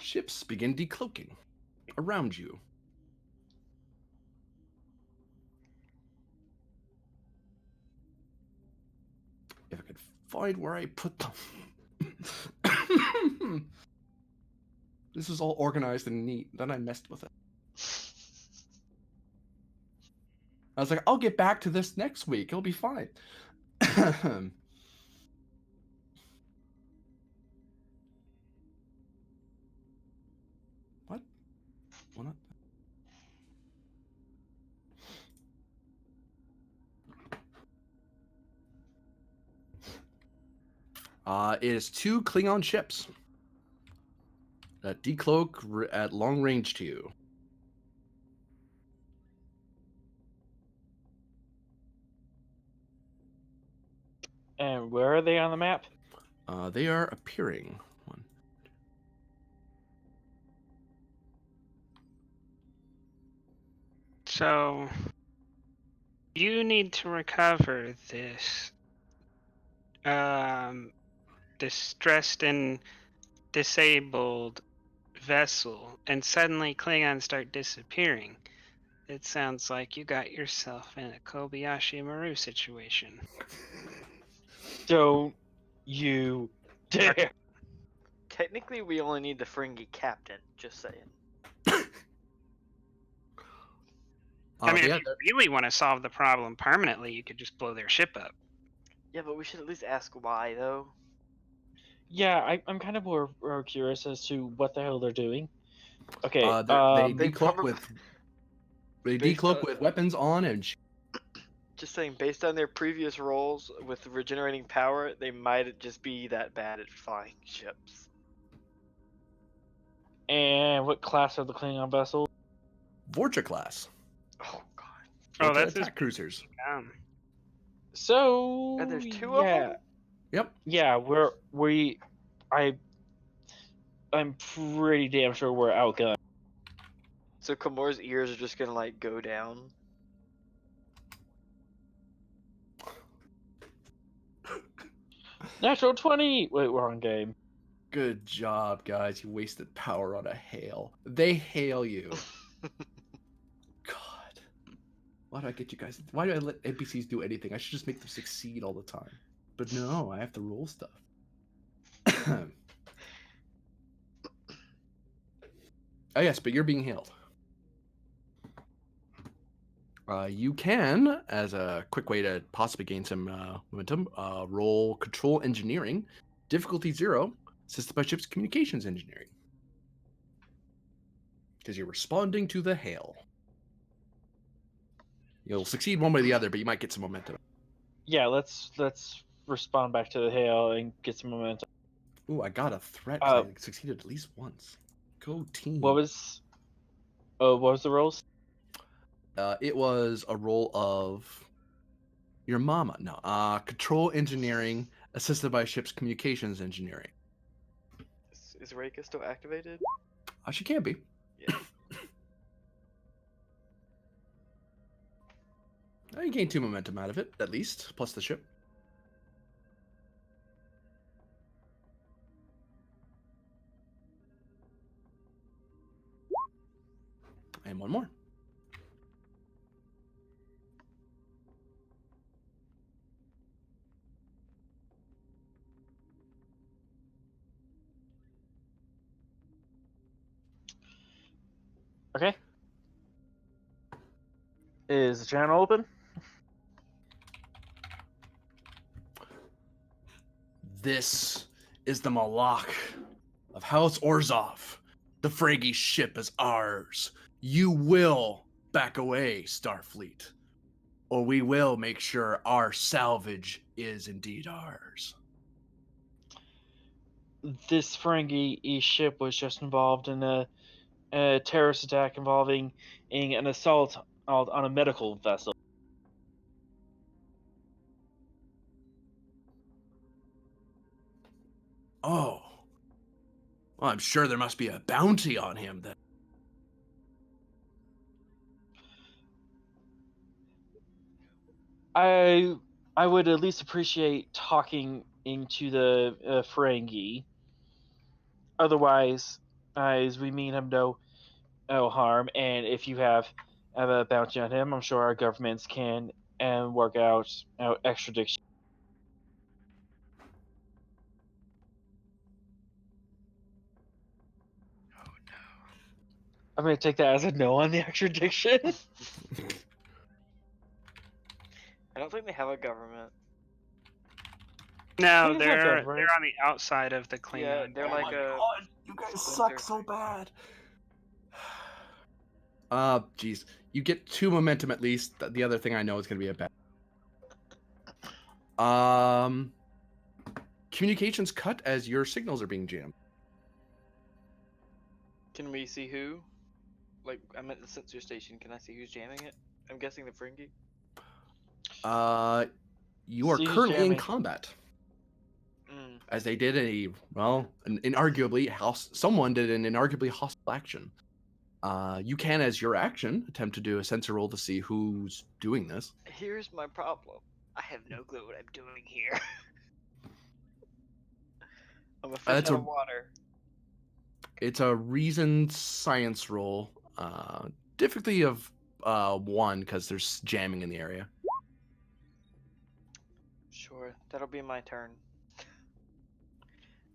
ships begin decloaking around you. If I could find where I put them. This is all organized and neat. Then I messed with it. I was like, I'll get back to this next week. It'll be fine. What? What? It is 2 Klingon ships that decloak at long range to you. And where are they on the map? They are appearing. So you need to recover this distressed and disabled vessel, and suddenly Klingons start disappearing. It sounds like you got yourself in a Kobayashi Maru situation. Don't you dare! Technically, we only need the Ferengi captain. Just saying. I mean, Yeah, if you really want to solve the problem permanently, you could just blow their ship up. Yeah, but we should at least ask why, though. Yeah, I'm kind of more curious as to what the hell they're doing. Okay, they They decloak probably- with they Based decloak on- with weapons on and Just saying, based on their previous roles with regenerating power, they might just be that bad at flying ships. and what class are the Klingon vessels? Vorcha class. Oh god. Oh, Vorcha that's his attack cruisers. So And there's 2 yeah, of them? Yep. yeah, I'm pretty damn sure we're outgunned. So Kamor's ears are just gonna like go down. Natural 20! Wait, wrong game. Good job, guys. You wasted power on a hail. They hail you. God. Why do I get you guys? Why do I let NPCs do anything? I should just make them succeed all the time. But no, I have to rule stuff. Oh, yes, but you're being hailed. You can, as a quick way to possibly gain some momentum, roll Control Engineering, difficulty 0, assisted by ship's communications engineering. Because you're responding to the hail. You'll succeed one way or the other, but you might get some momentum. Yeah, let's respond back to the hail and get some momentum. Ooh, I got a threat because I succeeded at least once. Go team. What was the rolls? It was a roll of your mama. No, Control Engineering, assisted by ship's communications engineering. Is Reika still activated? She can be. Yeah. You gain 2 momentum out of it, at least, plus the ship. And one more. Okay. Is the channel open? This is the Malak of House Orzov. The Fragi ship is ours. You will back away, Starfleet, or we will make sure our salvage is indeed ours. This Ferengi ship was just involved in a terrorist attack involving an assault on a medical vessel. Oh. Well, I'm sure there must be a bounty on him then. I would at least appreciate talking into the Ferengi. Otherwise, as we mean him no harm, and if you have a bounty on him, I'm sure our governments can work out extradition. Oh no. I'm going to take that as a no on the extradition. I don't think they have a government. No, What is that they're government? on the outside of the Klingon. Yeah, they're like a. God, you guys suck so bad. Jeez. You get 2 momentum at least. The other thing I know is going to be a bad. Communications cut as your signals are being jammed. Can we see who? Like, I'm at the sensor station. Can I see who's jamming it? I'm guessing the Ferengi. You are See who's currently in jamming. combat. Mm. As they did someone did an inarguably hostile action. You can, as your action, attempt to do a sensor roll to see who's doing this. Here's my problem. I have no clue what I'm doing here. I'm a fish That's out a- of water. It's a reasoned science roll. Difficulty of 1 because there's jamming in the area. Sure, that'll be my turn.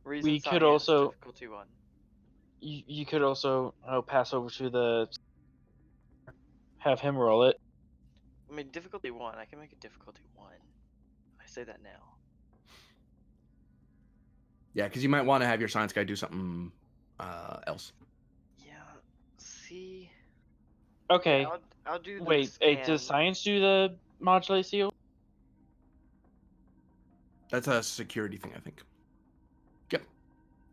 We could science, also- difficulty 1. You could also pass over to have him roll it. I mean, difficulty 1. I can make it difficulty 1. I say that now. Yeah, because you might want to have your science guy do something else. Yeah. See. Okay. I'll do the Wait, scan. does science do the modulatio? That's a security thing, I think. Yep.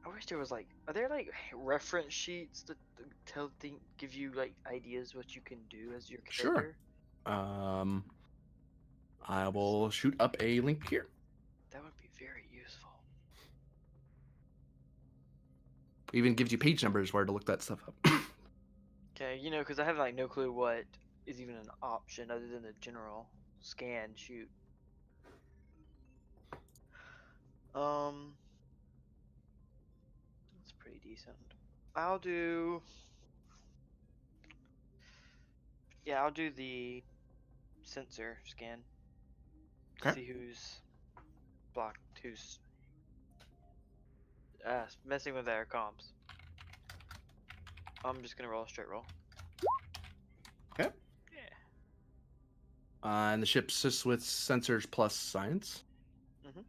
I wish there was like, are there like reference sheets that give you like ideas what you can do as your Sure. character? I will shoot up a link here. That would be very useful. Even gives you page numbers where to look that stuff up. Okay, because I have like no clue what is even an option other than the general scan shoot. That's pretty decent. I'll do. Yeah, I'll do the sensor scan. Okay. See who's blocked, who's messing with our comms. I'm just gonna roll a straight roll. Okay. Yeah. And the ship assists with sensors plus science. Mhm.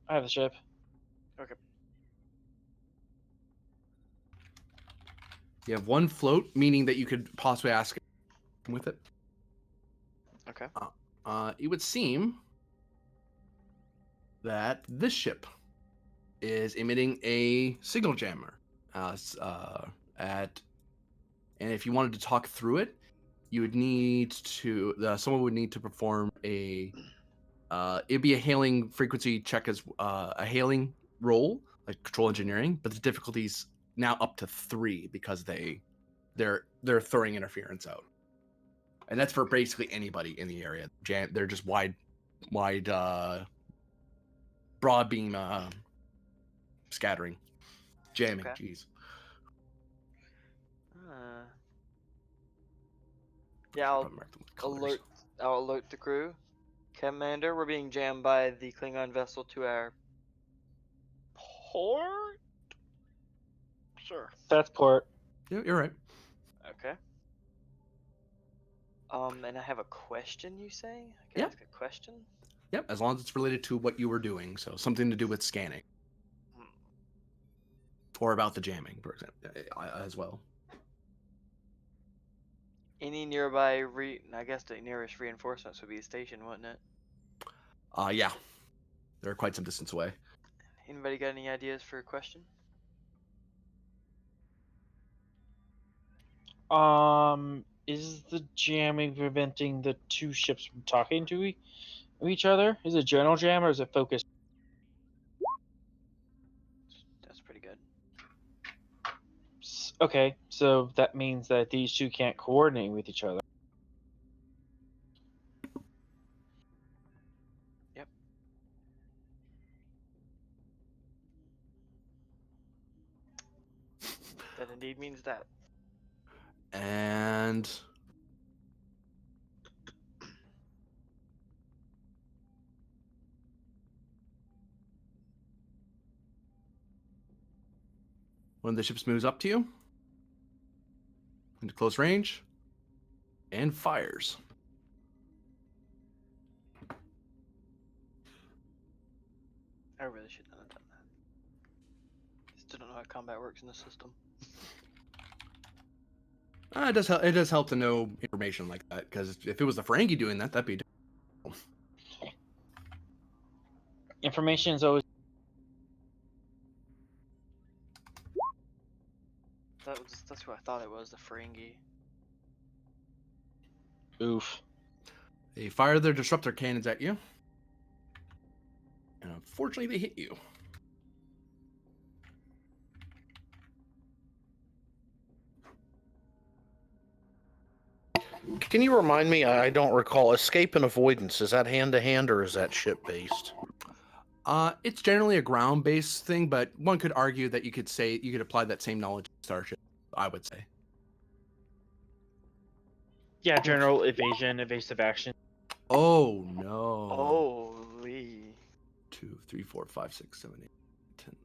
I have the ship. Okay. You have one float, meaning that you could possibly ask with it. Okay. It would seem that this ship is emitting a signal jammer. And if you wanted to talk through it, you would need to. Someone would need to perform a. It'd be a hailing frequency check as a hailing roll, like control engineering, but the difficulty's now up to 3 because they're throwing interference out, and that's for basically anybody in the area. They're just wide broad beam scattering, jamming. Okay. Jeez. Yeah, I'll Probably mark them with colors. I'll alert the crew. Commander, we're being jammed by the Klingon vessel to our port. Sure. That's port. Yeah, you're right. Okay. And I have a question. You say? I can Yeah. ask a question. Yep, as long as it's related to what you were doing, so something to do with scanning, or about the jamming, for example, as well. Any nearby I guess the nearest reinforcements would be the station, wouldn't it? Yeah, they're quite some distance away. Anybody got any ideas for a question? Is the jamming preventing the two ships from talking to each other? Is it general jam or is it focused? That's pretty good. Okay, so that means that these two can't coordinate with each other. Yep. That indeed means that. And one of the ships moves up to you into close range and fires. I really should not have done that. Still don't know how combat works in the system. It does help to know information like that, because if it was the Ferengi doing that, that'd be difficult. Information is always. That's who I thought it was, the Ferengi. Oof. They fire their disruptor cannons at you, and unfortunately, they hit you. Can you remind me? I don't recall. Escape and avoidance, is that hand to hand or is that ship based? It's generally a ground-based thing, but one could argue that you could apply that same knowledge to Starship. I would say. Yeah, general evasion, evasive action. Oh no! Holy. 2, 3, 4, 5, 6, 7, 8, 10.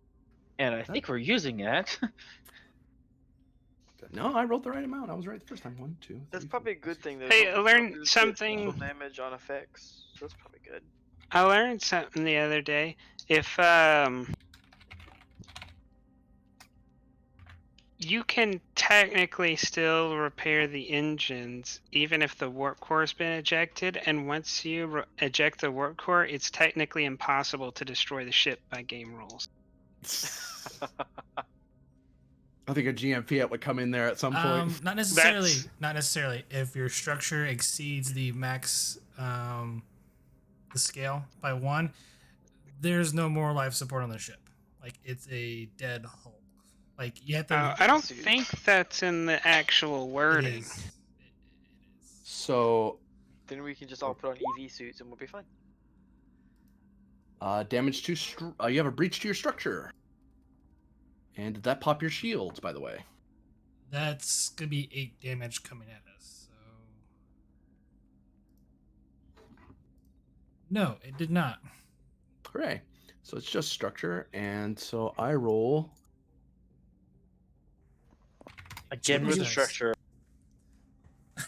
And I think we're using that. No, I rolled the right amount. I was right the first time. 1, 2. 3, That's probably a good thing though. Hey, Don't I the learned soldiers get something. special damage on effects. That's probably good. I learned something the other day. If you can technically still repair the engines even if the warp core has been ejected, and once you eject the warp core, it's technically impossible to destroy the ship by game rules. I think a GM Fiat would come in there at some point. Not necessarily. Not necessarily. If your structure exceeds the max the scale by 1, there's no more life support on the ship. Like, it's a dead hulk. Like, you have to. I don't Suit. think that's in the actual It wording. is. It is. So, Then we can just all put on EV suits and we'll be fine. damage to you have a breach to your structure. And did that pop your shields, by the way? That's gonna be 8 damage coming at us. So no, it did not. Hooray. So it's just structure, and so I roll. Again with the Jesus. structure.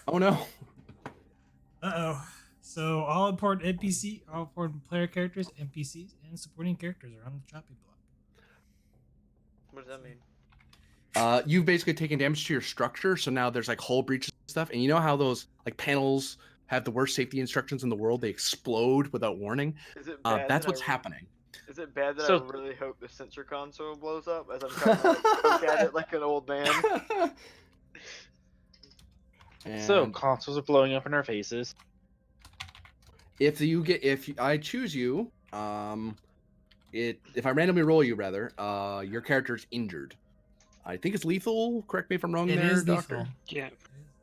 Oh no. Uh-oh. So all important player characters, NPCs, and supporting characters are on the chopping block. What does that mean? You've basically taken damage to your structure, so now there's like hull breaches and stuff. And you know how those like panels have the worst safety instructions in the world? They explode without warning. Is it bad? That's that what's happening. Is it bad that So- I really hope the sensor console blows up as I'm trying to like, poke at it like an old man? So And consoles are blowing up in our faces. if I choose you, if I randomly roll you rather, your character's injured. I think it's lethal. Correct me if I'm wrong It there, is Doctor. lethal. Yeah.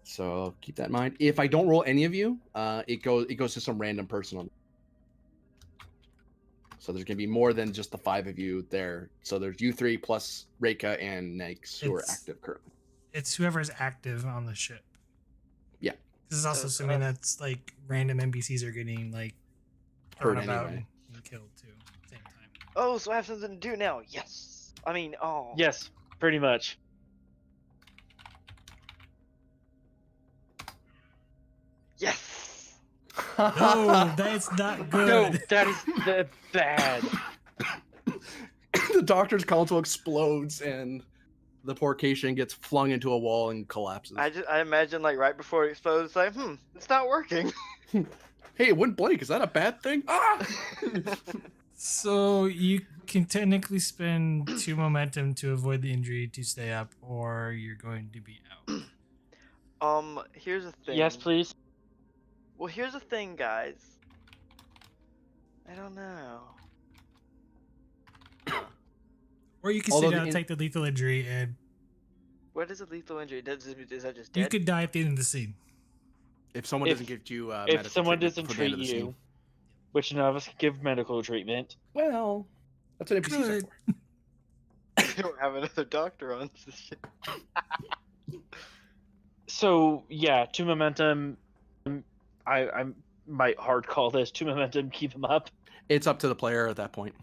So keep that in mind. If I don't roll any of you, it goes to some random person on. So there's gonna be more than just the 5 of you there. So there's you 3 plus Reika and Negs who are It's- active currently. It's whoever's active on the ship. Yeah. This is also So, assuming that's like random NPCs are getting like thrown Hurt about anyway. and killed too at the same time. Oh, so I have something to do now. Yes. I mean, oh. Yes, pretty much. Yes. No, that's not No, good. that is bad. The doctor's console explodes and the poor Cation gets flung into a wall and collapses. I imagine like right before it explodes, it's like, it's not working. Hey, it wouldn't blink. Is that a bad thing? Ah! So you can technically spend 2 momentum to avoid the injury to stay up, or you're going to be out. Here's the thing. Yes, please. Well, here's the thing, guys. I don't know. Or you can Although stay the down and in- take the lethal injury, and What is a lethal injury? Is that just you dead? could die at the end of the scene. If someone If- doesn't give you If medical someone treatment doesn't before the end treat of the you, scene. which none of us can give medical treatment. Well, that's what NPCs are Good. for. I don't have another doctor on this shit. So yeah, 2 momentum. I might hard call this 2 momentum. Keep him up. It's up to the player at that point.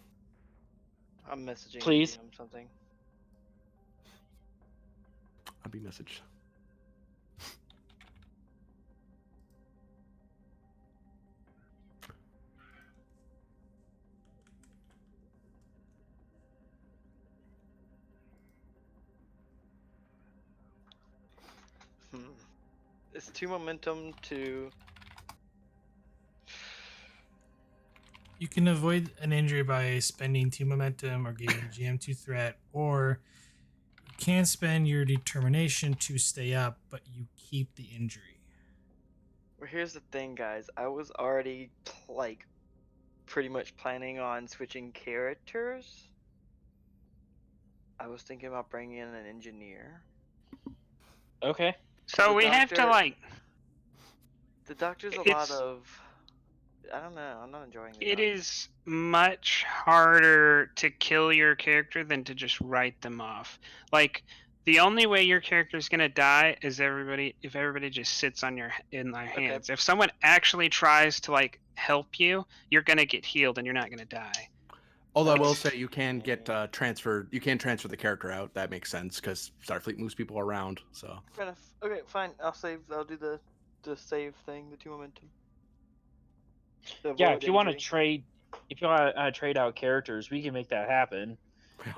I'm messaging Please. him something. I'll be messaged. It's 2 momentum to. You can avoid an injury by spending 2 momentum or giving GM 2 threat, or you can spend your determination to stay up, but you keep the injury. Well, here's the thing, guys. I was already like pretty much planning on switching characters. I was thinking about bringing in an engineer. Okay. So The we have to doctor- like. The doctor's a lot It's- of. I don't know. I'm not enjoying the It doctor. is much harder to kill your character than to just write them off. Like the only way your character is gonna die is if everybody just sits in their hands. If someone actually tries to like help you, you're gonna get healed and you're not gonna die. Although I will say you can get transferred. You can transfer the character out. That makes sense because Starfleet moves people around. So Fair enough. Okay, fine. I'll do the save thing, the 2 momentum. To Yeah, avoid if you want to injury. trade out characters, we can make that happen,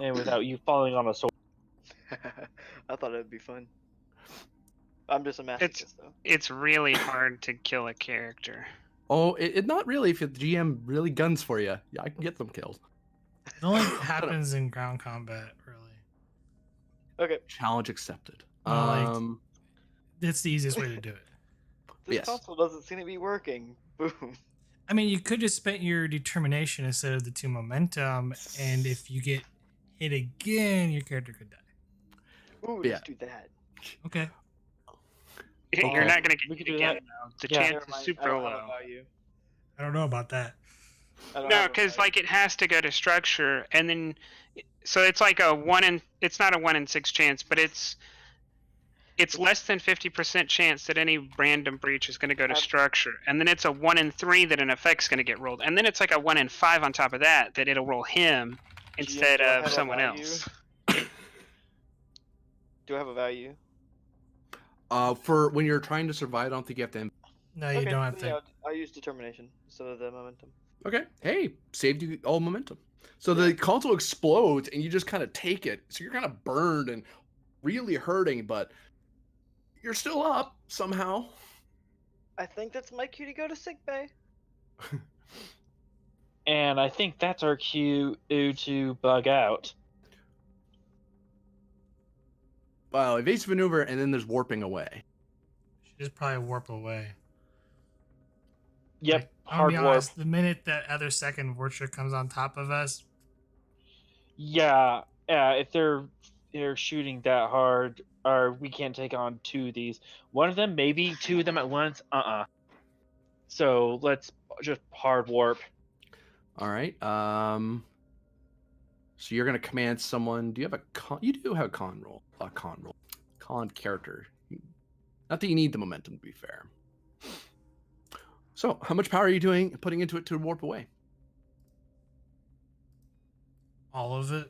and without you falling on a sword. I thought it would be fun. I'm just a masochist, though. It's really hard to kill a character. it not really. If the GM really guns for you, yeah, I can get them killed. It only happens in ground combat, really. Okay, Challenge accepted. Like- That's the easiest way to do it. this Yes. console doesn't seem to be working. Boom. I mean, you could just spend your determination instead of the 2 momentum, and if you get hit again, your character could die. Ooh, Yeah. let's do that. Okay. You're not going to We get could it do again, that. though. The Yeah. chance Never is mind, I super don't have low. a value. I don't know about that. I don't No, have a because value. like it has to go to structure, and then so it's like a 1 in. It's not a 1 in 6 chance, but it's less than 50% chance that any random breach is going to go to structure, and then it's a 1 in 3 that an effect's going to get rolled, and then it's like a 1 in 5 on top of that it'll roll him instead do I of have a someone value? else. Do I have a value? For when you're trying to survive, I don't think you have to. No, you don't have then to. I'll use determination instead of the momentum. Okay. Hey, saved you all momentum. So Yeah. the console explodes and you just kind of take it. So you're kind of burned and really hurting, but you're still up somehow. I think that's my cue to go to sickbay. And I think that's our cue to bug out. Well, evasive maneuver, and then there's warping away. She just probably warp away. Yep, Like, I'll hard be warp. honest, the minute that other second Vortra comes on top of us, Yeah, if they're shooting that hard, or we can't take on 2 of these. One of them, maybe 2 of them at once. So let's just hard warp. All right. So you're gonna command someone. Do you have a con? You do have a con roll. Con character. Not that you need the momentum, to be fair. So, how much power are you putting into it to warp away? all of it,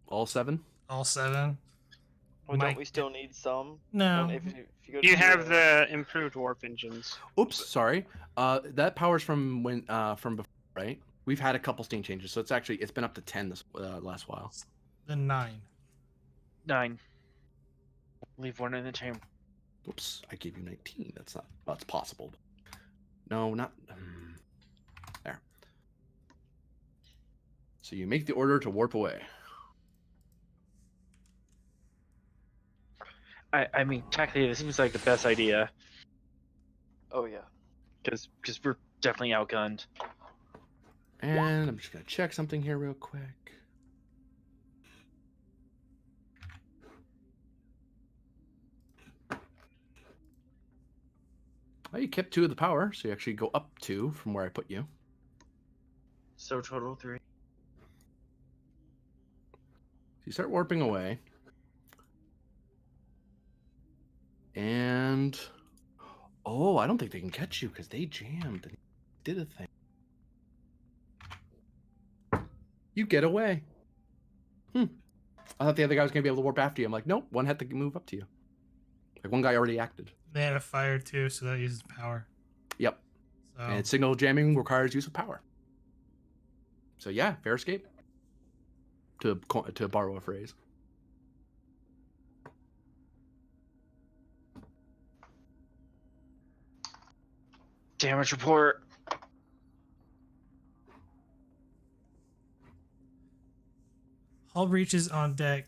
All 7? all 7. Well, Might don't we still need some? No. If you go to You have zero- the improved warp engines. Oops, sorry. That power's from from before, right? We've had a couple stain changes, so it's been up to 10 this last while. The 9. 9. Leave 1 in the chamber. Oops, I gave you 19. That's possible. No, not there. So you make the order to warp away. I mean, technically, this seems like the best idea Oh yeah. because we're definitely outgunned. And I'm just gonna check something here real quick. Well, you kept 2 of the power, so you actually go up 2 from where I put you. So total 3. You start warping away. And oh, I don't think they can catch you because they jammed and did a thing. You get away. I thought the other guy was gonna be able to warp after you. I'm like, nope, one had to move up to you. Like one guy already acted. They had a fire too, so that uses power. Yep. So And signal jamming requires use of power. So yeah, fair escape. To borrow a phrase. Damage report. hull breaches on deck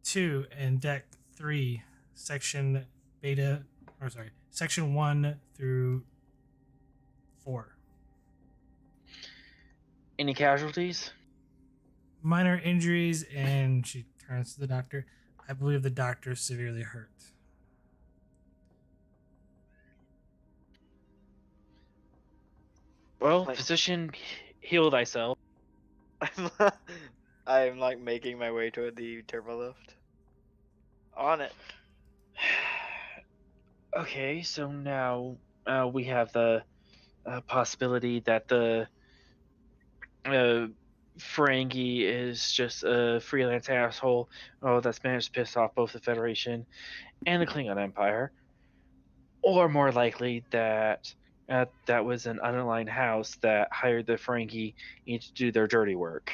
2 and deck 3, section 1 through 4. Any casualties? Minor injuries, and she turns to the doctor. I believe the doctor is severely hurt. Well, Like- physician, heal thyself. I'm like making my way toward the turbo lift. On it. Okay, so now we have the possibility that the Ferengi is just a freelance asshole. Oh, that's managed to piss off both the Federation and the Klingon Empire. Or more likely that that was an unaligned house that hired the Ferengi to do their dirty work.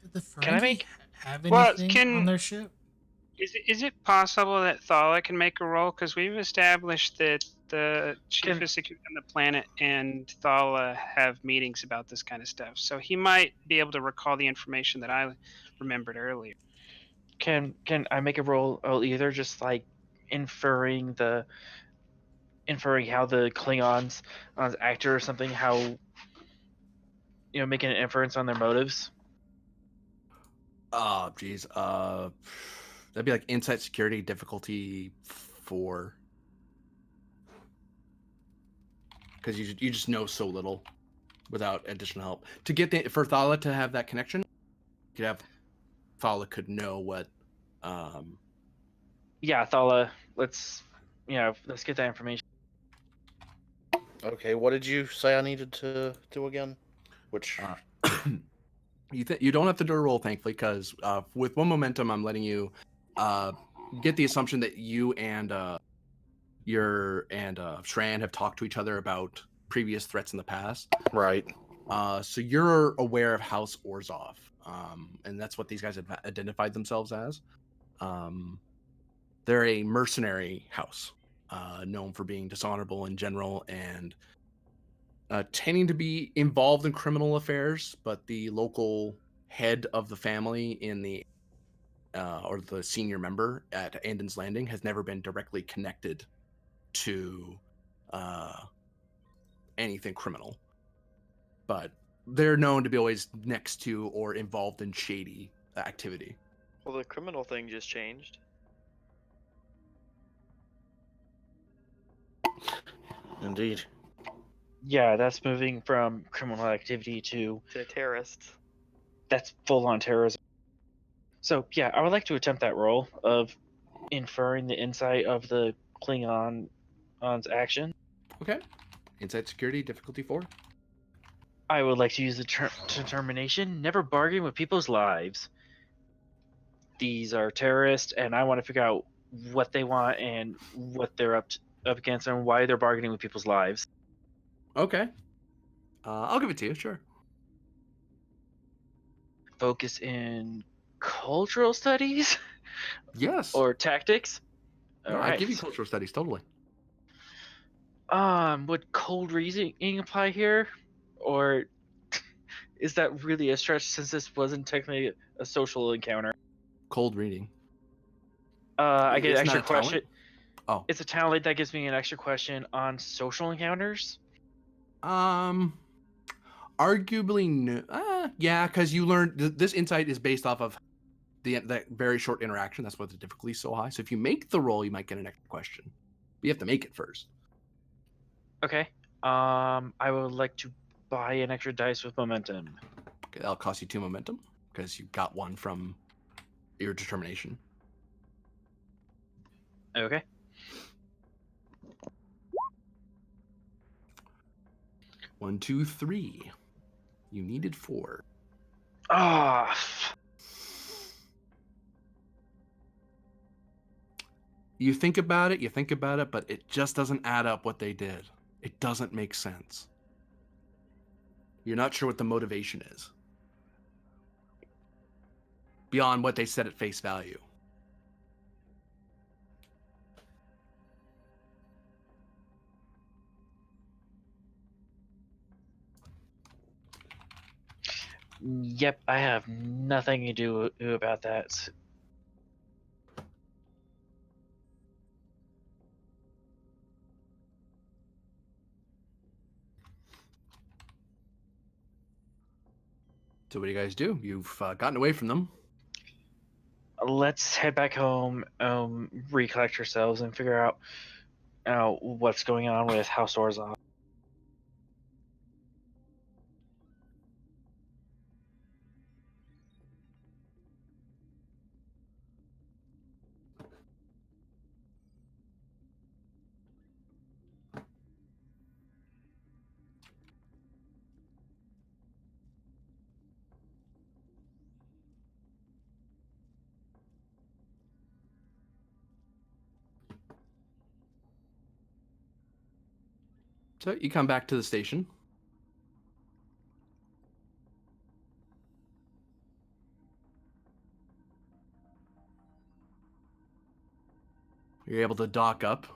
Did the Can I Ferengi make- have Well, anything on their ship? Is it possible that Thala can make a roll? Because we've established that the chief Can- of security on the planet and Thala have meetings about this kind of stuff. So he might be able to recall the information that I remembered earlier. Can I make a roll? Oh, either just like inferring how the Klingons actor or something, how making an inference on their motives. Oh, geez. That'd be like insight security difficulty 4. Because you just know so little without additional help. To get for Thala to have that connection, you could have Thala could know what. Yeah, Thala, let's get that information. Okay, what did you say I needed to do again? Which You don't have to do a roll, thankfully, because with one momentum, I'm letting you get the assumption that you and Shran have talked to each other about previous threats in the past. right? So you're aware of House Orzov, and that's what these guys have identified themselves as. They're a mercenary house, known for being dishonorable in general and tending to be involved in criminal affairs, but the local head of the family in the or the senior member at Andon's Landing has never been directly connected to anything criminal. But they're known to be always next to or involved in shady activity. Well, the criminal thing just changed. Indeed. Yeah, that's moving from criminal activity to terrorists. That's full-on terrorism. So yeah, I would like to attempt that role of inferring the insight of the Klingon's action. Okay. Insight security difficulty 4. I would like to use the determination. Never bargain with people's lives. These are terrorists, and I want to figure out what they want and what they're up against, and why they're bargaining with people's lives. Okay. I'll give it to you, sure. Focus in cultural studies? Yes. Or tactics? No, I'd give you cultural studies, totally. Would cold reasoning apply here? Or is that really a stretch since this wasn't technically a social encounter? Cold reading. I get an Isn't that extra a talent? question. Oh. It's a talent that gives me an extra question on social encounters. Arguably no. Yeah, because you learned this insight is based off of that very short interaction. That's why the difficulty is so high. So if you make the roll, you might get an extra question. But you have to make it first. Okay. I would like to buy an extra dice with momentum. Okay, that'll cost you 2 momentum because you got 1 from your determination. Okay. One, 2, 3. You needed 4. Ah. You think about it, but it just doesn't add up what they did. It doesn't make sense. You're not sure what the motivation is. Beyond what they said at face value. Yep, I have nothing to do about that. So what do you guys do? You've gotten away from them. Let's head back home, recollect ourselves, and figure out what's going on with House Orzov. So you come back to the station. You're able to dock up.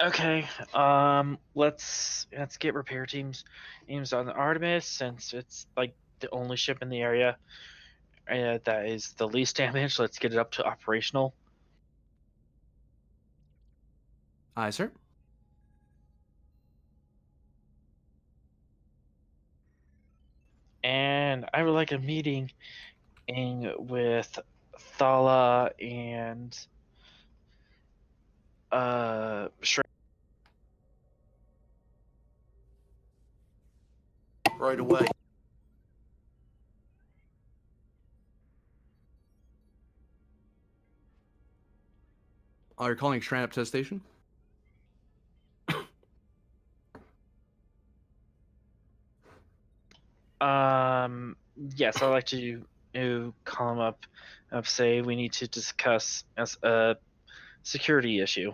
Okay. Let's get repair teams on the Artemis since it's like the only ship in the area. That is the least damage. Let's get it up to operational. Aye, sir. And I would like a meeting with Thala and Right away. Are you calling Shran up to the station? Yes, I'd like to call him up, say we need to discuss as a security issue.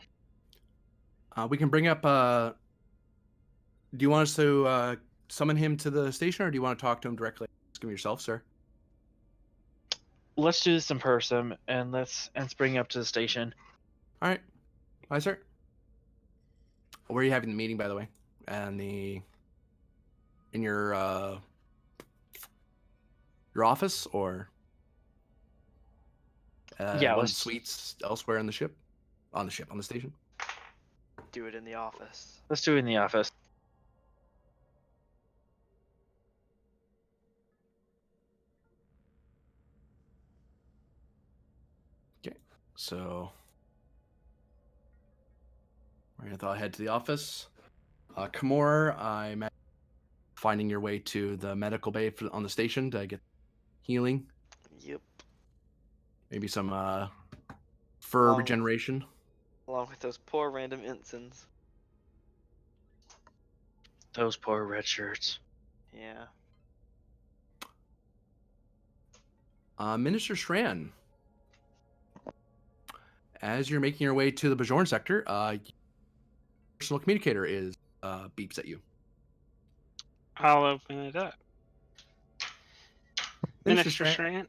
We can bring up. Do you want us to summon him to the station, or do you want to talk to him directly? Ask him yourself, sir. Let's do this in person, and let's bring him up to the station. All right. Aye, sir. Where are you having the meeting, by the way? And in your office, or Yeah, one of let's the suites elsewhere on the ship, on the station? Do it in the office. do it in the office. Okay. So we're gonna head to the office. Kamor, I'm finding your way to the medical bay on the station to get healing. Yep. Maybe some fur Along- regeneration. Along with those poor random ensigns. Those poor red shirts. Yeah. Minister Shran, as you're making your way to the Bajorn sector, personal communicator is beeps at you. I'll open it up. Minister Shran. Strand?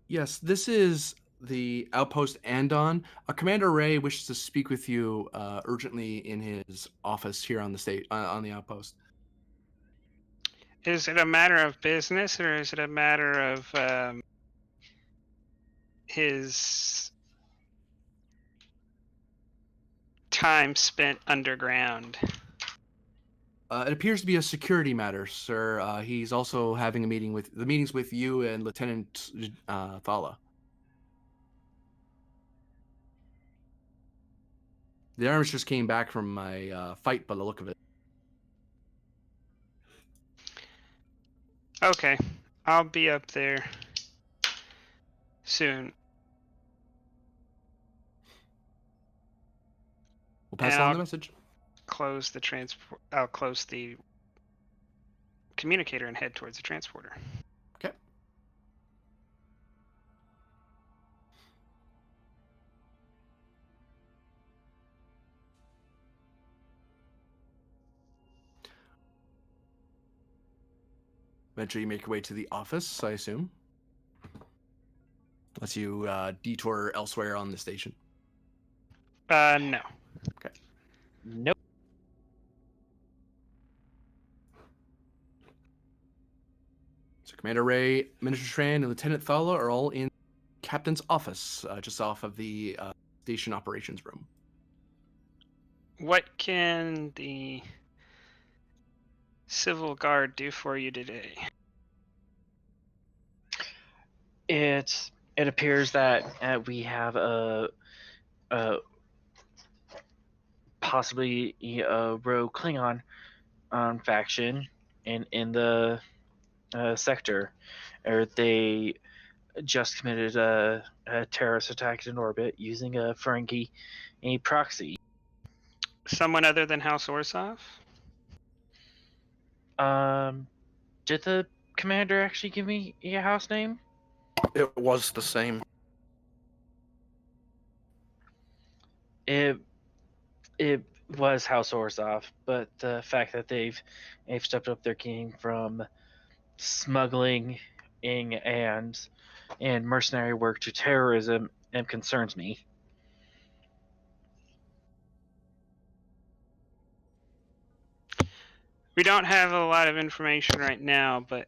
Yes, this is the outpost Andon. Commander Ray wishes to speak with you urgently in his office here on the on the outpost. Is it a matter of business or is it a matter of his time spent underground? It appears to be a security matter, sir. He's also having a meetings with you and Lieutenant Thala. The Artemis just came back from a fight by the look of it. Okay, I'll be up there soon. We'll pass And along I'll the message. close the transport. I'll close the communicator and head towards the transporter. Okay. Eventually, you make your way to the office, I assume. Unless you detour elsewhere on the station. No. Okay. Nope. So Commander Ray, Minister Shran, and Lieutenant Thala are all in Captain's office, just off of the station operations room. What can the Civil Guard do for you today? It appears that we have a possibly a rogue Klingon faction in the sector, or they just committed a terrorist attack in orbit using a Ferengi proxy. Someone other than House Orsov? Did the commander actually give me a house name? It was the same. It was House Orzov, but the fact that they've stepped up their game from smuggling and mercenary work to terrorism concerns me. We don't have a lot of information right now, but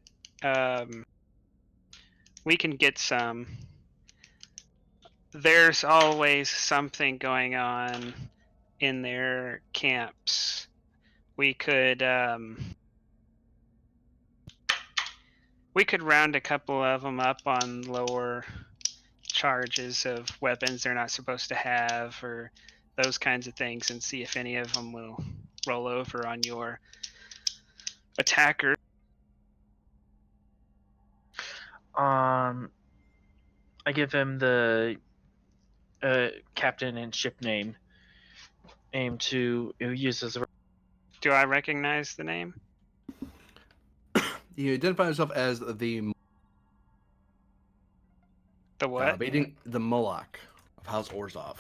we can get some. There's always something going on in their camps. We could round a couple of them up on lower charges of weapons they're not supposed to have, or those kinds of things, and see if any of them will roll over on your attacker. I give him the captain and ship name to use as a. Do I recognize the name? You identify yourself as the The what? the Moloch of House Orzhov.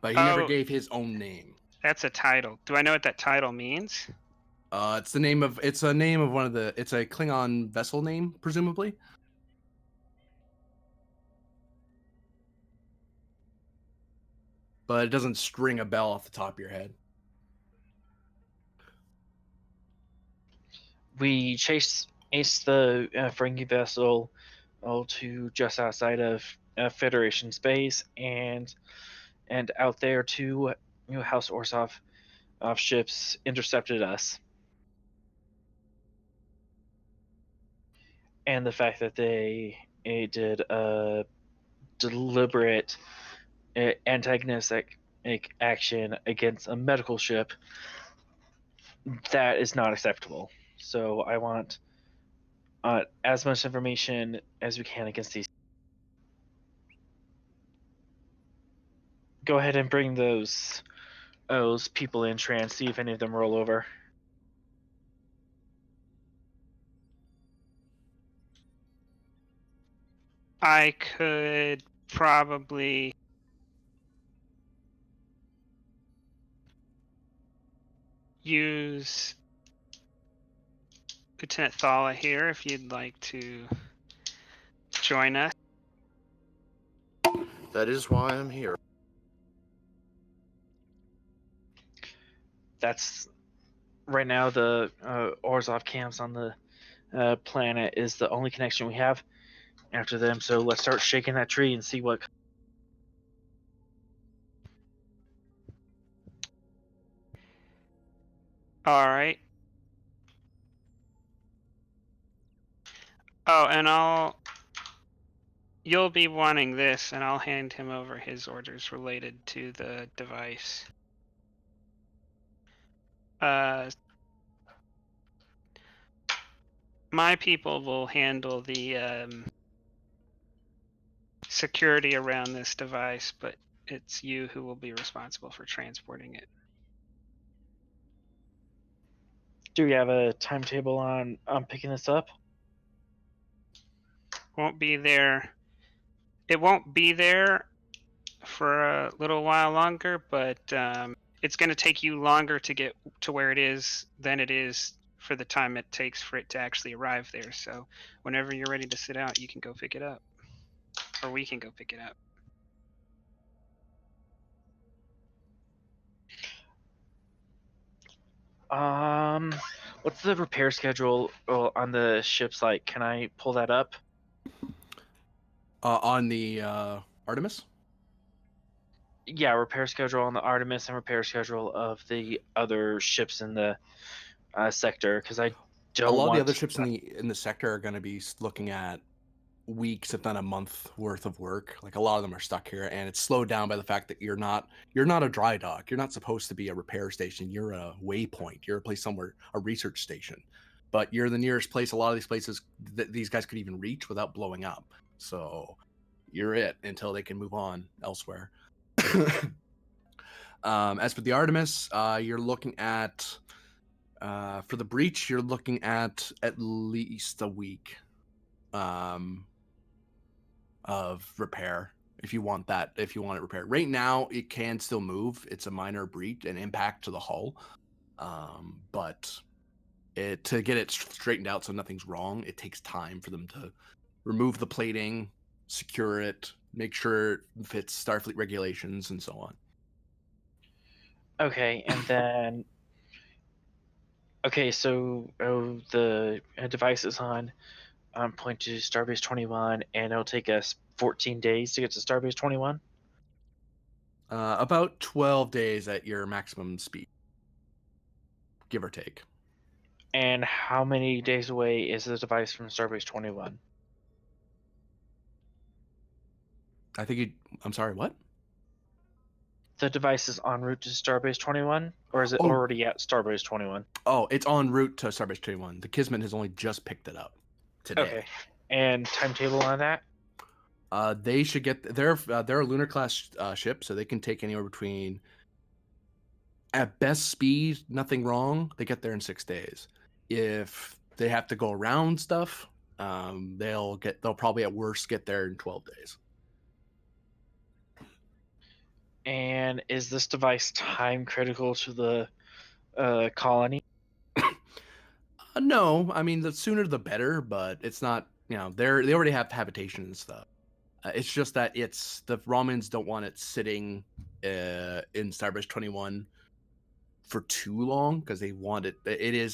But he never Oh. gave his own name. That's a title. Do I know what that title means? It's a name of one of the. It's a Klingon vessel name, presumably. But it doesn't string a bell off the top of your head. We chase the Ferengi vessel to just outside of Federation space, and out there two House Orzhov ships intercepted us. And the fact that they did a deliberate antagonistic action against a medical ship, that is not acceptable. So I want as much information as we can against these. Go ahead and bring those people in trance, see if any of them roll over. I could probably use Lieutenant Thala here if you'd like to join us. That is why I'm here. That's right now the Orzhov camps on the planet is the only connection we have after them. So let's start shaking that tree and see what. All right. Oh, and you'll be wanting this, and I'll hand him over his orders related to the device. My people will handle the security around this device, but it's you who will be responsible for transporting it. Do we have a timetable on picking this up? Won't be there. It won't be there for a little while longer, but it's going to take you longer to get to where it is than it is for the time it takes for it to actually arrive there. So whenever you're ready to sit out, you can go pick it up, or we can go pick it up. What's the repair schedule on the ships like? Can I pull that up? On the Artemis? Yeah, repair schedule on the Artemis and repair schedule of the other ships in the sector, because I don't. A lot of want the other ships in the sector are going to be looking at weeks, if not a month worth of work. Like a lot of them are stuck here, and it's slowed down by the fact that you're not a dry dock. You're not supposed to be a repair station. You're a waypoint. You're a place somewhere, a research station. But you're the nearest place a lot of these places that these guys could even reach without blowing up. So you're it until they can move on elsewhere. As for the Artemis, you're looking at for the breach, you're looking at least a week of repair if you want it repaired. Right now, it can still move. It's a minor breach and impact to the hull, but to get it straightened out so nothing's wrong, it takes time for them to remove the plating, secure it, make sure it fits Starfleet regulations, and so on. Okay, and then so the device is on point to Starbase 21, and it'll take us 14 days to get to Starbase 21. About 12 days at your maximum speed, give or take. And how many days away is the device from Starbase 21? I think I'm sorry, what? The device is en route to Starbase 21, or is it Oh. already at Starbase 21? Oh, it's en route to Starbase 21. The Kismet has only just picked it up today. Okay. And timetable on that? They should get they're a lunar class ship, so they can take anywhere between, at best speed, nothing wrong, they get there in 6 days. If they have to go around stuff, they'll probably at worst get there in 12 days. And is this device time critical to the colony? No, I mean the sooner the better, but it's not. They already have habitation and stuff. It's just that the Romans don't want it sitting in Starbase 21 for too long because they want it. They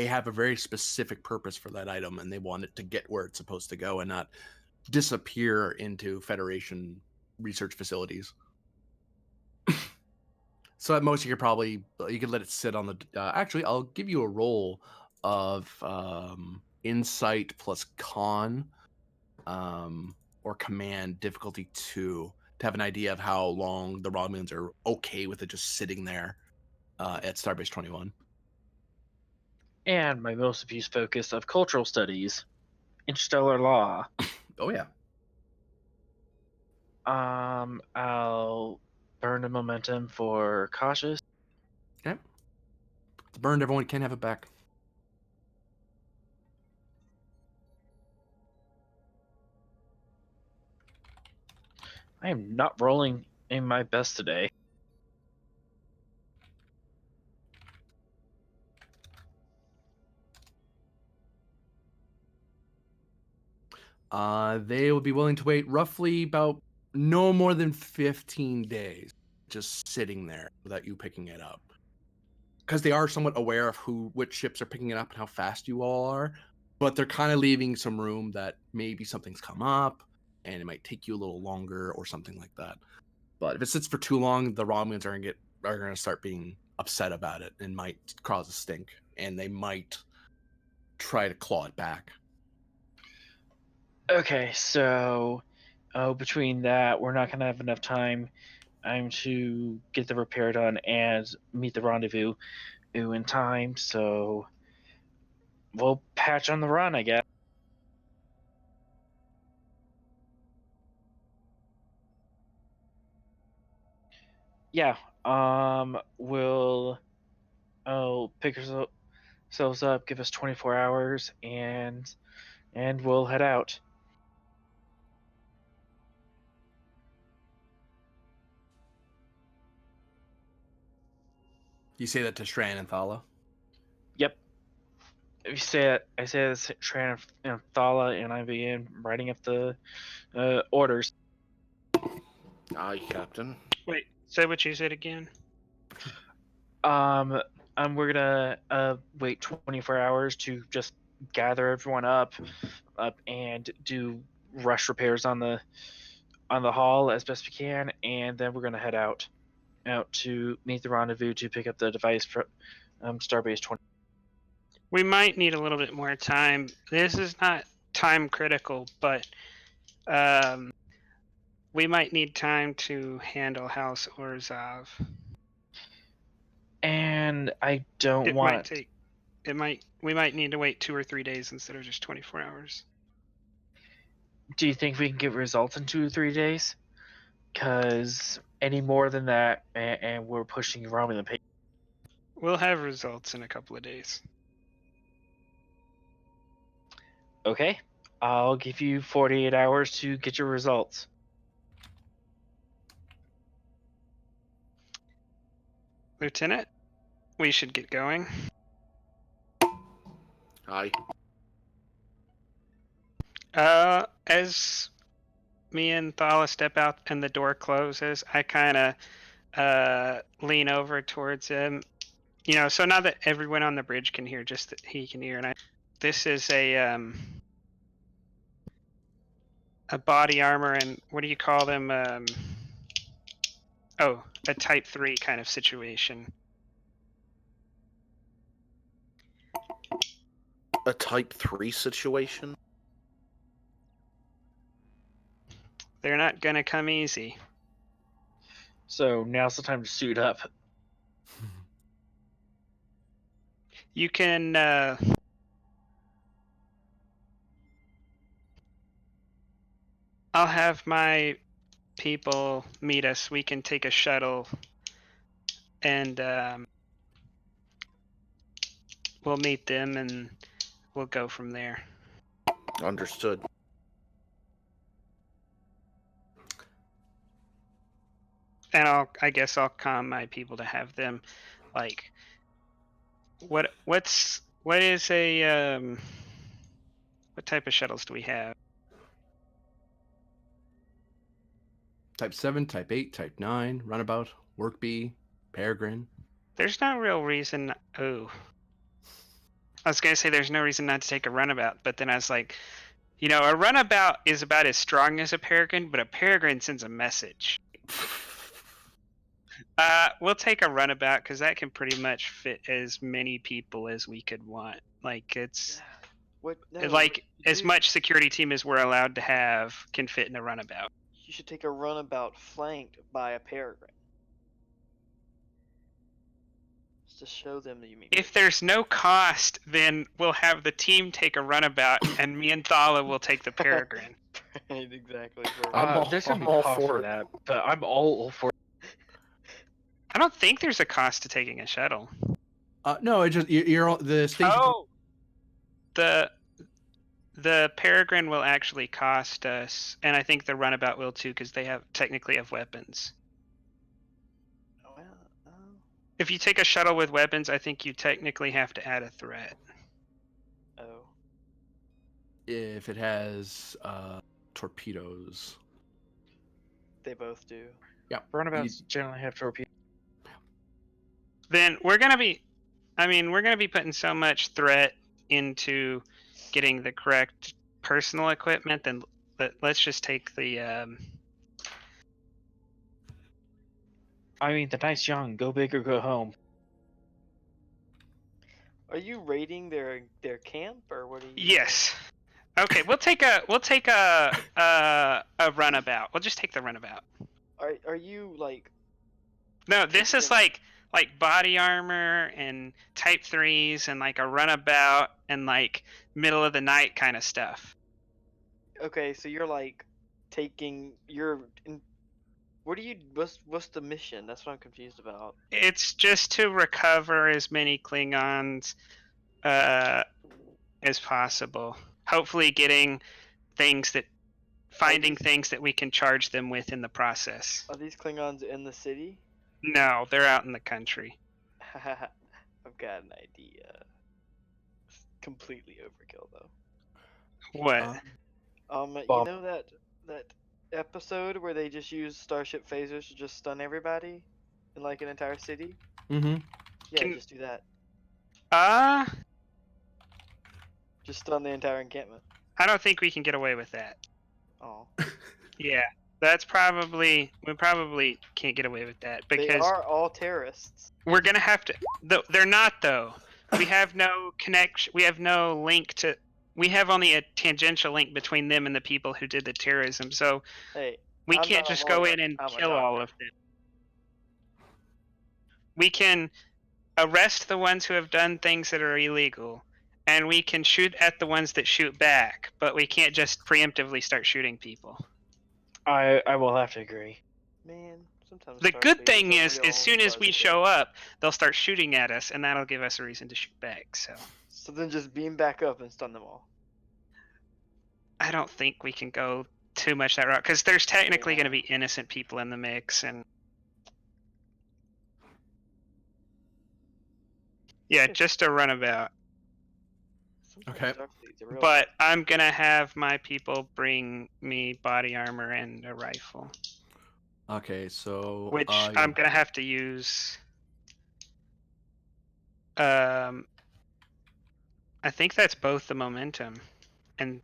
have a very specific purpose for that item, and they want it to get where it's supposed to go and not disappear into Federation research facilities. So at most you could let it sit on the. Actually, I'll give you a roll of insight plus con, or command difficulty 2 to have an idea of how long the Romulans are okay with it just sitting there at Starbase 21. And my most abused focus of cultural studies, interstellar law. Oh yeah. I'll burn the momentum for cautious. Okay. It's burned. Everyone can have it back. I am not rolling in my best today. They will be willing to wait roughly about no more than 15 days, just sitting there without you picking it up. Because they are somewhat aware of which ships are picking it up and how fast you all are, but they're kind of leaving some room that maybe something's come up and it might take you a little longer or something like that. But if it sits for too long, the Romulans are gonna start being upset about it and might cause a stink, and they might try to claw it back. Okay, so between that, we're not going to have enough time to get the repair done and meet the rendezvous in time, so we'll patch on the run, I guess. Yeah, we'll pick ourselves up, give us 24 hours, and we'll head out. You say that to Shran and Thala? Yep. I say this, Tran and Thala, and I begin writing up the orders. Aye, Captain. Wait, say what you said again. We're gonna wait 24 hours to just gather everyone up and do rush repairs on the hull as best we can, and then we're gonna head out to meet the rendezvous to pick up the device from Starbase 20. We might need a little bit more time. This is not time critical, but we might need time to handle House Orzhov. And I don't want. We might need to wait 2 or 3 days instead of just 24 hours. Do you think we can get results in 2 or 3 days? Because any more than that, and we're pushing Romulan pace. We'll have results in a couple of days. Okay, I'll give you 48 hours to get your results. Lieutenant, we should get going. Aye. As me and Thala step out and the door closes, I kind of lean over towards him. So now that everyone on the bridge can hear, just that he can hear, and I this is a body armor and what do you call them? Oh, a Type 3 kind of situation. A Type 3 situation? They're not gonna come easy. So now's the time to suit up. You can I'll have my people meet us. We can take a shuttle and we'll meet them and we'll go from there. Understood. And I guess I'll calm my people to have them like what is a what type of shuttles do we have? Type 7, Type 8, Type 9, Runabout, Work Bee, Peregrine. There's no real reason. Oh, I was gonna say there's no reason not to take a runabout, but then I was like, you know, a runabout is about as strong as a peregrine, but a peregrine sends a message. We'll take a runabout because that can pretty much fit as many people as we could want. Like it's What? No, like as dude, much security team as we're allowed to have can fit in a runabout. You should take a runabout flanked by a peregrine. Just to show them that you mean. If there's no cost, then we'll have the team take a runabout, and me and Thala will take the peregrine. Right, exactly. Bro. There's gonna be I'm all cost for for it. that, but I'm all for it. I don't think there's a cost to taking a shuttle. No, it just you're the station. Oh, the peregrine will actually cost us, and I think the runabout will too, because they technically have weapons. Well, If you take a shuttle with weapons, I think you technically have to add a threat. oh. If it has torpedoes. They both do. Yeah. Runabouts generally have torpedoes. Then we're gonna be putting so much threat into getting the correct personal equipment. Then let's just take the. I mean, the night's young. Go big or go home. Are you raiding their camp or what are you? Yes. Okay, we'll take a runabout. We'll just take the runabout. Are you like? No, this is like body armor and Type 3s and like a runabout and like middle of the night kind of stuff. Okay, so you're like taking what do you? What's the mission? That's what I'm confused about. It's just to recover as many Klingons as possible. Hopefully finding things that we can charge them with in the process. Are these Klingons in the city? No, they're out in the country. I've got an idea. It's completely overkill though. What? You Bob. know that episode where they just use starship phasers to just stun everybody in like an entire city? Mm-hmm. Yeah, just do that. Just stun the entire encampment. I don't think we can get away with that. Oh. Yeah, we probably can't get away with that They because are all terrorists. we're gonna have to. They're not though. We have no connection. We have no link to. We have only a tangential link between them and the people who did the terrorism. So Hey, we I'm can't not a just go lawyer, in and I'm a kill all doctor. of them. We can arrest the ones who have done things that are illegal, and we can shoot at the ones that shoot back. But we can't just preemptively start shooting people. I will have to agree. Man, sometimes The Star good Phasers thing are is, real as soon as we buzzkill. show up, they'll start shooting at us, and that'll give us a reason to shoot back. So So then just beam back up and stun them all. I don't think we can go too much that route because there's technically Yeah. going to be innocent people in the mix, and yeah, just a runabout. Sometimes Okay. Starfleet's a real But I'm gonna have my people bring me body armor and a rifle, Okay, so which I'm gonna have to use. I think that's both the momentum and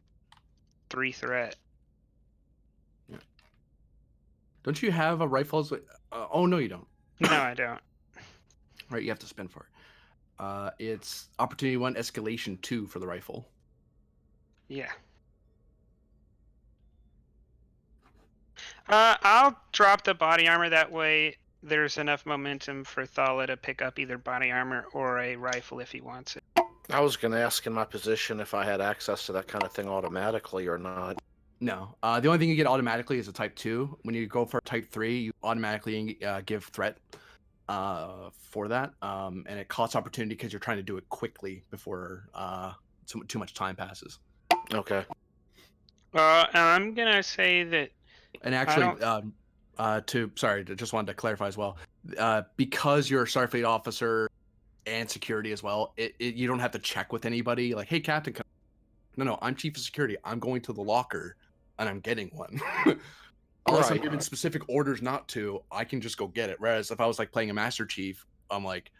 3 threat. Don't you have a rifle? Oh no, you don't. No, I don't. Right, you have to spend for it. It's opportunity 1, escalation 2 for the rifle. Yeah. I'll drop the body armor. That way there's enough momentum for Thala to pick up either body armor or a rifle if he wants it. I was going to ask in my position if I had access to that kind of thing automatically or not. No. The only thing you get automatically is a type 2. When you go for a type 3, you automatically give threat for that. And it costs opportunity because you're trying to do it quickly before too much time passes. Okay. I'm gonna say that. And actually, just wanted to clarify as well. Because you're a Starfleet officer and security as well, you don't have to check with anybody. Like, hey, Captain. No, I'm chief of security. I'm going to the locker, and I'm getting one. Unless I'm Right. given specific orders not to, I can just go get it. Whereas if I was like playing a Master Chief, I'm like,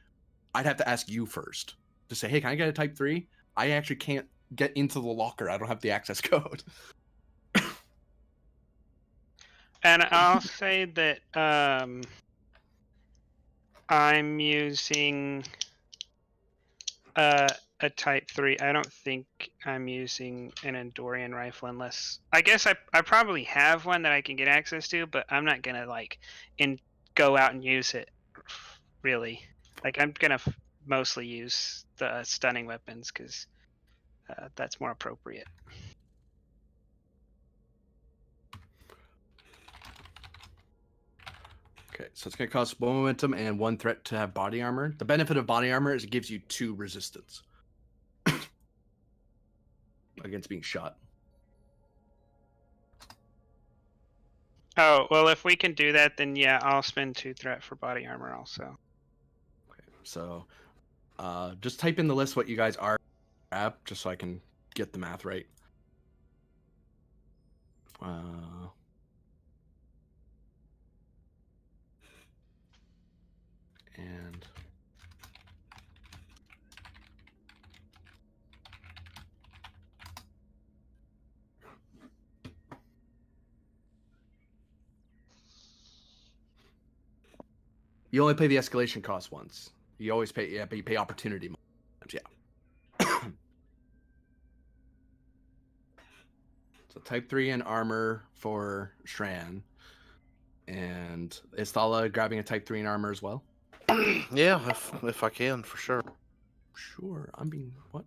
I'd have to ask you first to say, hey, can I get a Type 3? I actually can't get into the locker. I don't have the access code. And I'll say that I'm using a Type 3. I don't think I'm using an Endorian rifle unless... I guess I probably have one that I can get access to, but I'm not going to go out and use it, really. Like, I'm going to mostly use the stunning weapons because that's more appropriate. Okay, so it's going to cost 1 momentum and 1 threat to have body armor. The benefit of body armor is it gives you 2 resistance against being shot. Oh, well, if we can do that, then yeah, I'll spend 2 threat for body armor also. Okay, so just type in the list what you guys are at, just so I can get the math right. And you only pay the escalation cost once. You always pay, but you pay opportunity. Yeah. So type 3 in armor for Shran. And is Thala grabbing a type 3 in armor as well? Yeah, if I can, for sure. Sure. I'm being what?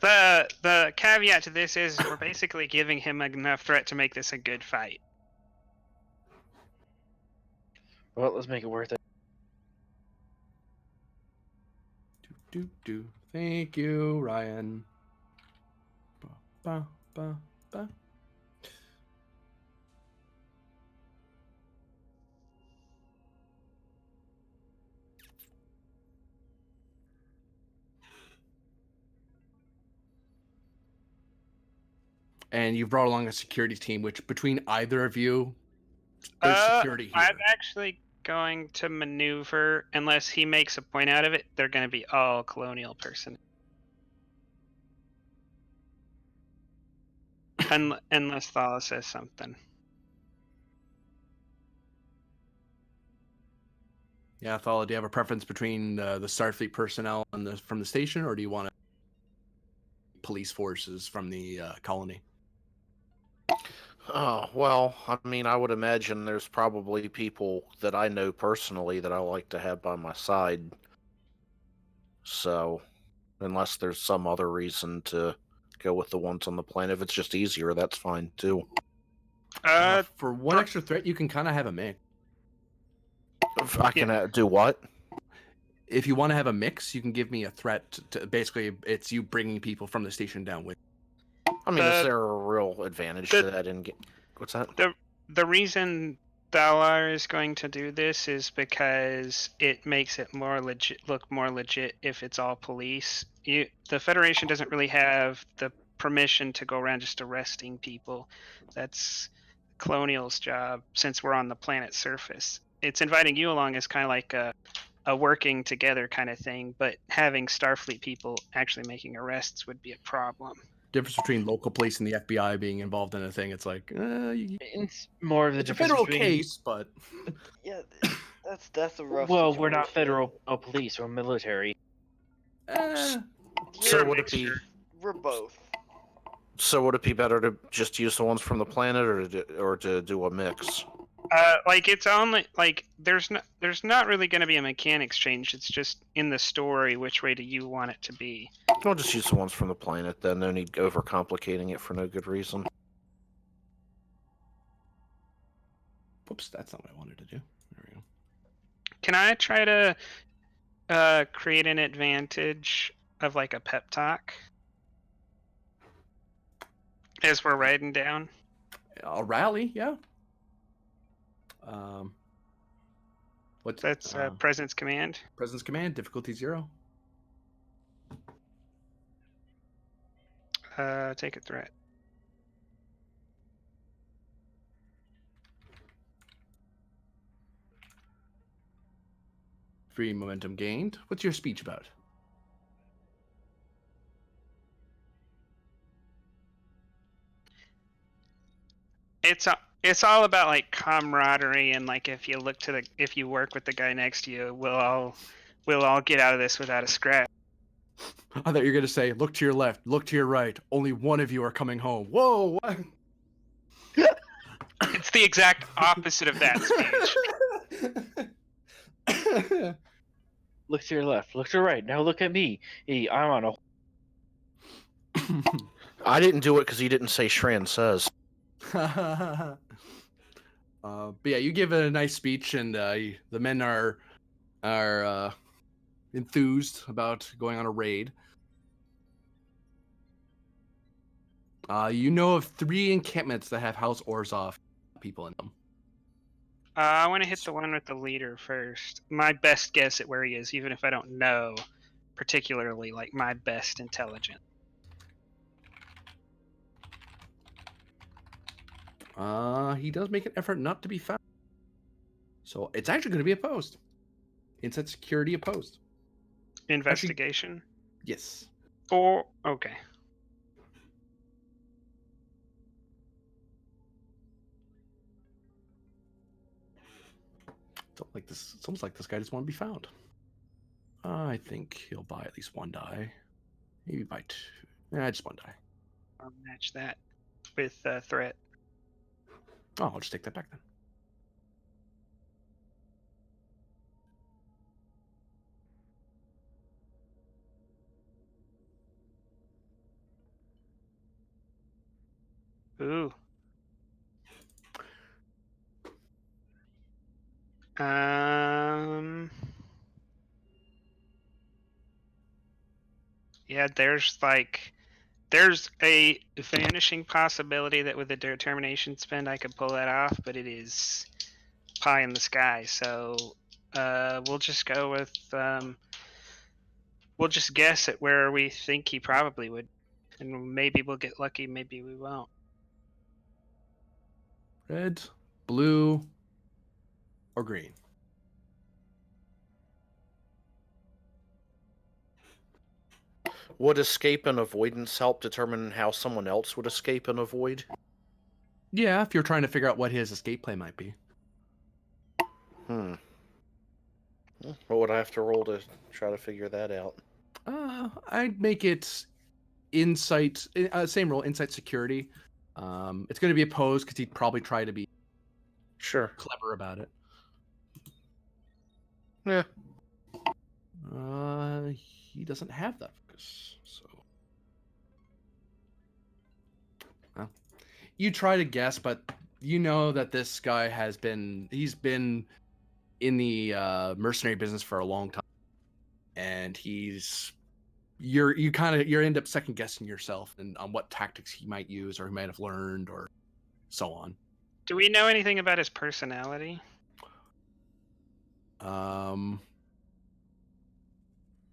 The caveat to this is we're basically giving him enough threat to make this a good fight. Well, let's make it worth it. Do. Thank you, Ryan. Ba, ba, ba. And you've brought along a security team, which between either of you, there's security here. I'm actually going to maneuver, unless he makes a point out of it, they're going to be all colonial person. Unless Thala says something. Yeah, Thala, do you have a preference between the Starfleet personnel and from the station, or do you want police forces from the colony? Oh, well, I mean, I would imagine there's probably people that I know personally that I like to have by my side. So, unless there's some other reason to go with the ones on the planet, if it's just easier, that's fine too. For 1 extra threat, you can kind of have a mix. If I can do what? If you want to have a mix, you can give me a threat. Basically, it's you bringing people from the station down with. I mean, is there a real advantage to that? What's that? The reason Thalar is going to do this is because it makes it look more legit if it's all police. The Federation doesn't really have the permission to go around just arresting people. That's Colonial's job, since we're on the planet's surface. It's inviting you along as kind of like a a working together kind of thing, but having Starfleet people actually making arrests would be a problem. Difference between local police and the FBI being involved in a thing. It's like, It's more of the it's a difference federal between. case, but Yeah, that's a rough. Well, we're not situation. federal police or military. So You're a would it be? mixture. We're both. So would it be better to just use the ones from the planet, or to do a mix? Like it's only like there's not really going to be a mechanics change. It's just in the story which way do you want it to be. I'll just use the ones from the planet. Then no need overcomplicating it for no good reason. whoops, that's not what I wanted to do. There we go. Can I try to create an advantage of like a pep talk as we're riding down? A rally, yeah. What's That's President's Command. President's Command, difficulty 0. Take a threat. Free momentum gained. What's your speech about? It's all about like camaraderie, and like if you work with the guy next to you, we'll all get out of this without a scratch. I thought you were going to say, look to your left, look to your right. Only one of you are coming home. Whoa! What? It's the exact opposite of that speech. Look to your left, look to your right. Now look at me. Hey, I'm on a. I didn't do it because he didn't say Shran says. But yeah, you give a nice speech, and the men are enthused about going on a raid. You know of 3 encampments that have House Orzhov people in them. I want to hit the one with the leader first. My best guess at where he is, even if I don't know particularly, like my best intelligence. He does make an effort not to be found. So it's actually going to be opposed. Inside security opposed. Investigation? Yes. Or okay. It's almost like this guy just want to be found. I think he'll buy at least 1 die. Maybe buy 2. Just 1 die. I'll match that with threat. Oh, I'll just take that back then. Ooh. Yeah, there's a vanishing possibility that with a determination spend I could pull that off, but it is pie in the sky. So we'll just go with we'll just guess at where we think he probably would, and maybe we'll get lucky, maybe we won't. Red, blue, or green. Would escape and avoidance help determine how someone else would escape and avoid? Yeah, if you're trying to figure out what his escape plan might be. What would I have to roll to try to figure that out? I'd make it insight, same roll, insight security. It's going to be opposed because he'd probably try to be clever about it. Yeah. He doesn't have that focus, so. Well, you try to guess, but you know that this guy he's been in the mercenary business for a long time, and you end up second guessing yourself and on what tactics he might use or he might have learned or so on. Do we know anything about his personality?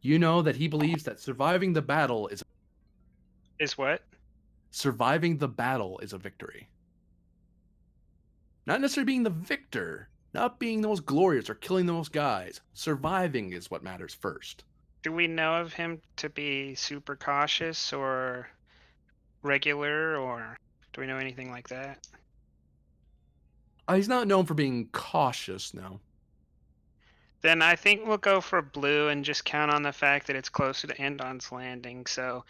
You know that he believes that surviving the battle is what? Surviving the battle is a victory. Not necessarily being the victor, Not being the most glorious or killing the most guys. Surviving is what matters first. Do we know of him to be super cautious or regular, or do we know anything like that? He's not known for being cautious, no. Then I think we'll go for blue and just count on the fact that it's closer to Endon's Landing. So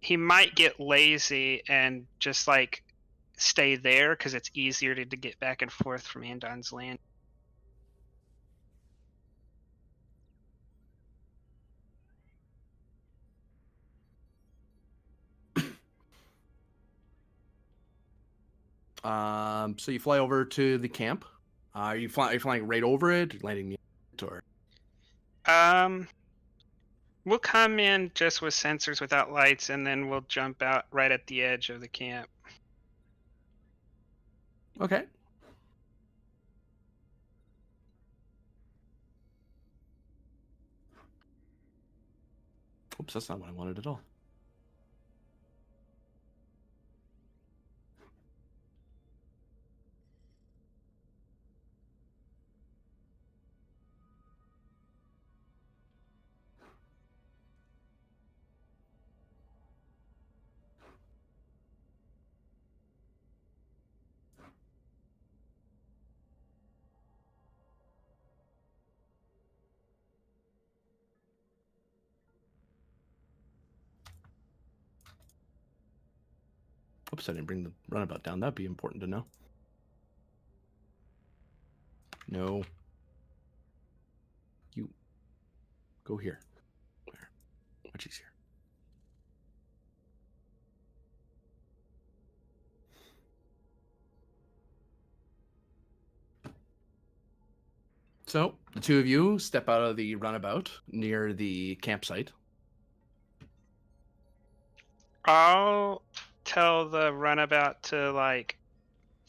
he might get lazy and just like stay there because it's easier to get back and forth from Endon's Landing. So you fly over to the camp. Are you flying right over it, landing near it, or? We'll come in just with sensors without lights, and then we'll jump out right at the edge of the camp. Okay. Oops, that's not what I wanted at all. Oops, I didn't bring the runabout down. That'd be important to know. No. You go here. Where? Much easier. So the two of you step out of the runabout near the campsite. I'll tell the runabout to like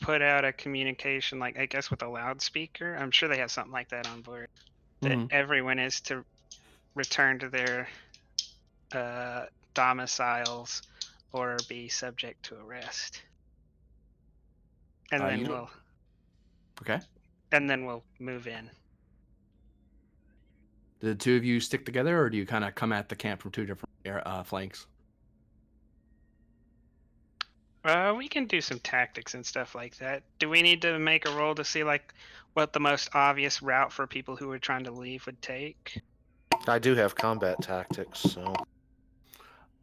put out a communication, like I guess with a loudspeaker. I'm sure they have something like that on board. That Mhm. everyone is to return to their domiciles or be subject to arrest. And then You we'll okay. and then we'll move in. Do the two of you stick together, or do you kind of come at the camp from two different flanks? We can do some tactics and stuff like that. Do we need to make a roll to see like what the most obvious route for people who are trying to leave would take? I do have combat tactics, so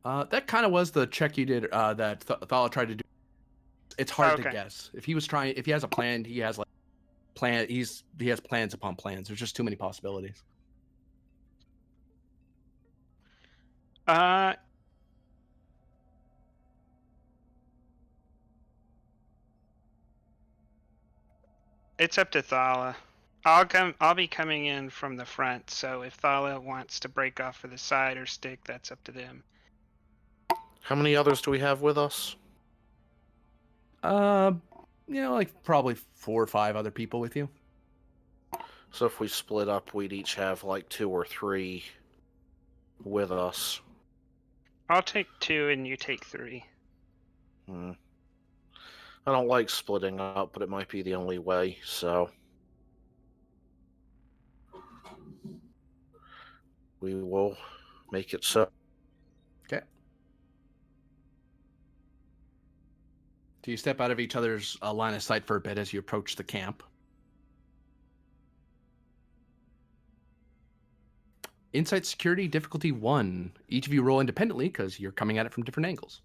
That kind of was the check you did. That Thala tried to do. It's hard to Okay. guess. If he has a plan, he has like he has plans upon plans. There's just too many possibilities. Uh, it's up to Thala. I'll be coming in from the front, so if Thala wants to break off for the side or stick, that's up to them. how many others do we have with us? Like probably 4 or 5 other people with you. So if we split up, we'd each have like 2 or 3 with us. I'll take 2 and you take 3. I don't like splitting up, but it might be the only way, so we will make it so. Okay. Do you step out of each other's line of sight for a bit as you approach the camp? Insight security difficulty 1. Each of you roll independently because you're coming at it from different angles.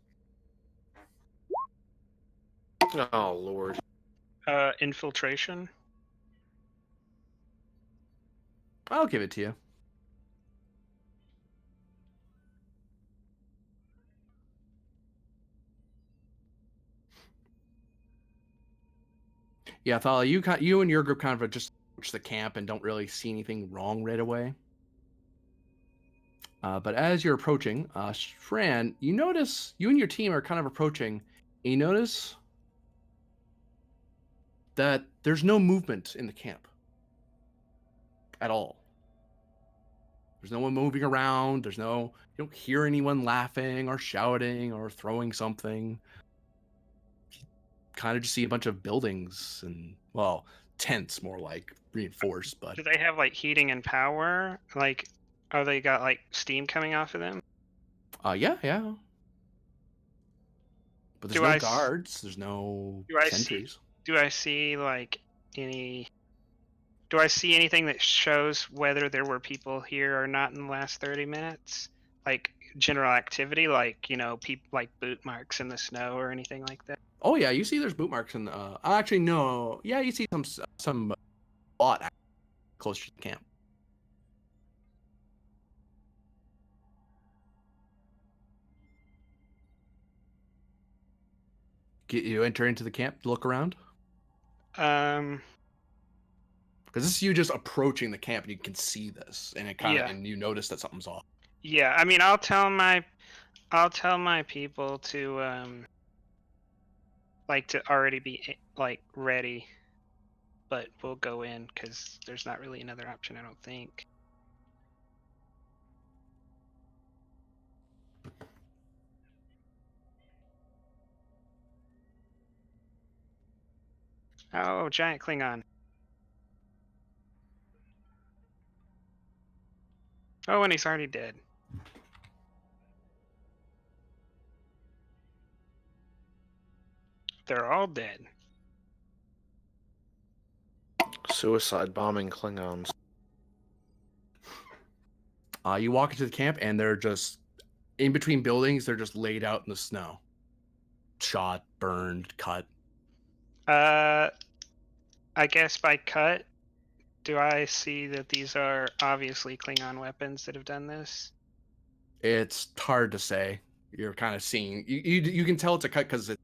Oh, Lord. Infiltration. I'll give it to you. Yeah, Thala, you and your group kind of just approach the camp and don't really see anything wrong right away. But as you're approaching, Shran, you notice you and your team are kind of approaching, and you notice that there's no movement in the camp at all. There's no one moving around. You don't hear anyone laughing or shouting or throwing something. You kind of just see a bunch of buildings and, well, tents, more like reinforced. But Do they have like heating and power? Like, are they got like steam coming off of them? yeah. But there's Do no I guards. There's no do I see sentries. do I see like any? Do I see anything that shows whether there were people here or not in the last 30 minutes? Like general activity, like people like boot marks in the snow or anything like that. Oh yeah, you see there's boot marks in. Actually no. Yeah, you see some lot closer to the camp. You enter into the camp to look around. Um, Because this is you just approaching the camp, and you can see this, and it kind of, Yeah. and you notice that something's off. yeah. I mean, I'll tell my people to like to already be like ready, but we'll go in because there's not really another option, I don't think. Oh, giant Klingon. Oh, and he's already dead. They're all dead. Suicide bombing Klingons. You walk into the camp, and they're just in between buildings. They're just laid out in the snow, shot, burned, cut. I guess by cut, do I see that these are obviously Klingon weapons that have done this? It's hard to say. You're kind of seeing. You can tell it's a cut because it's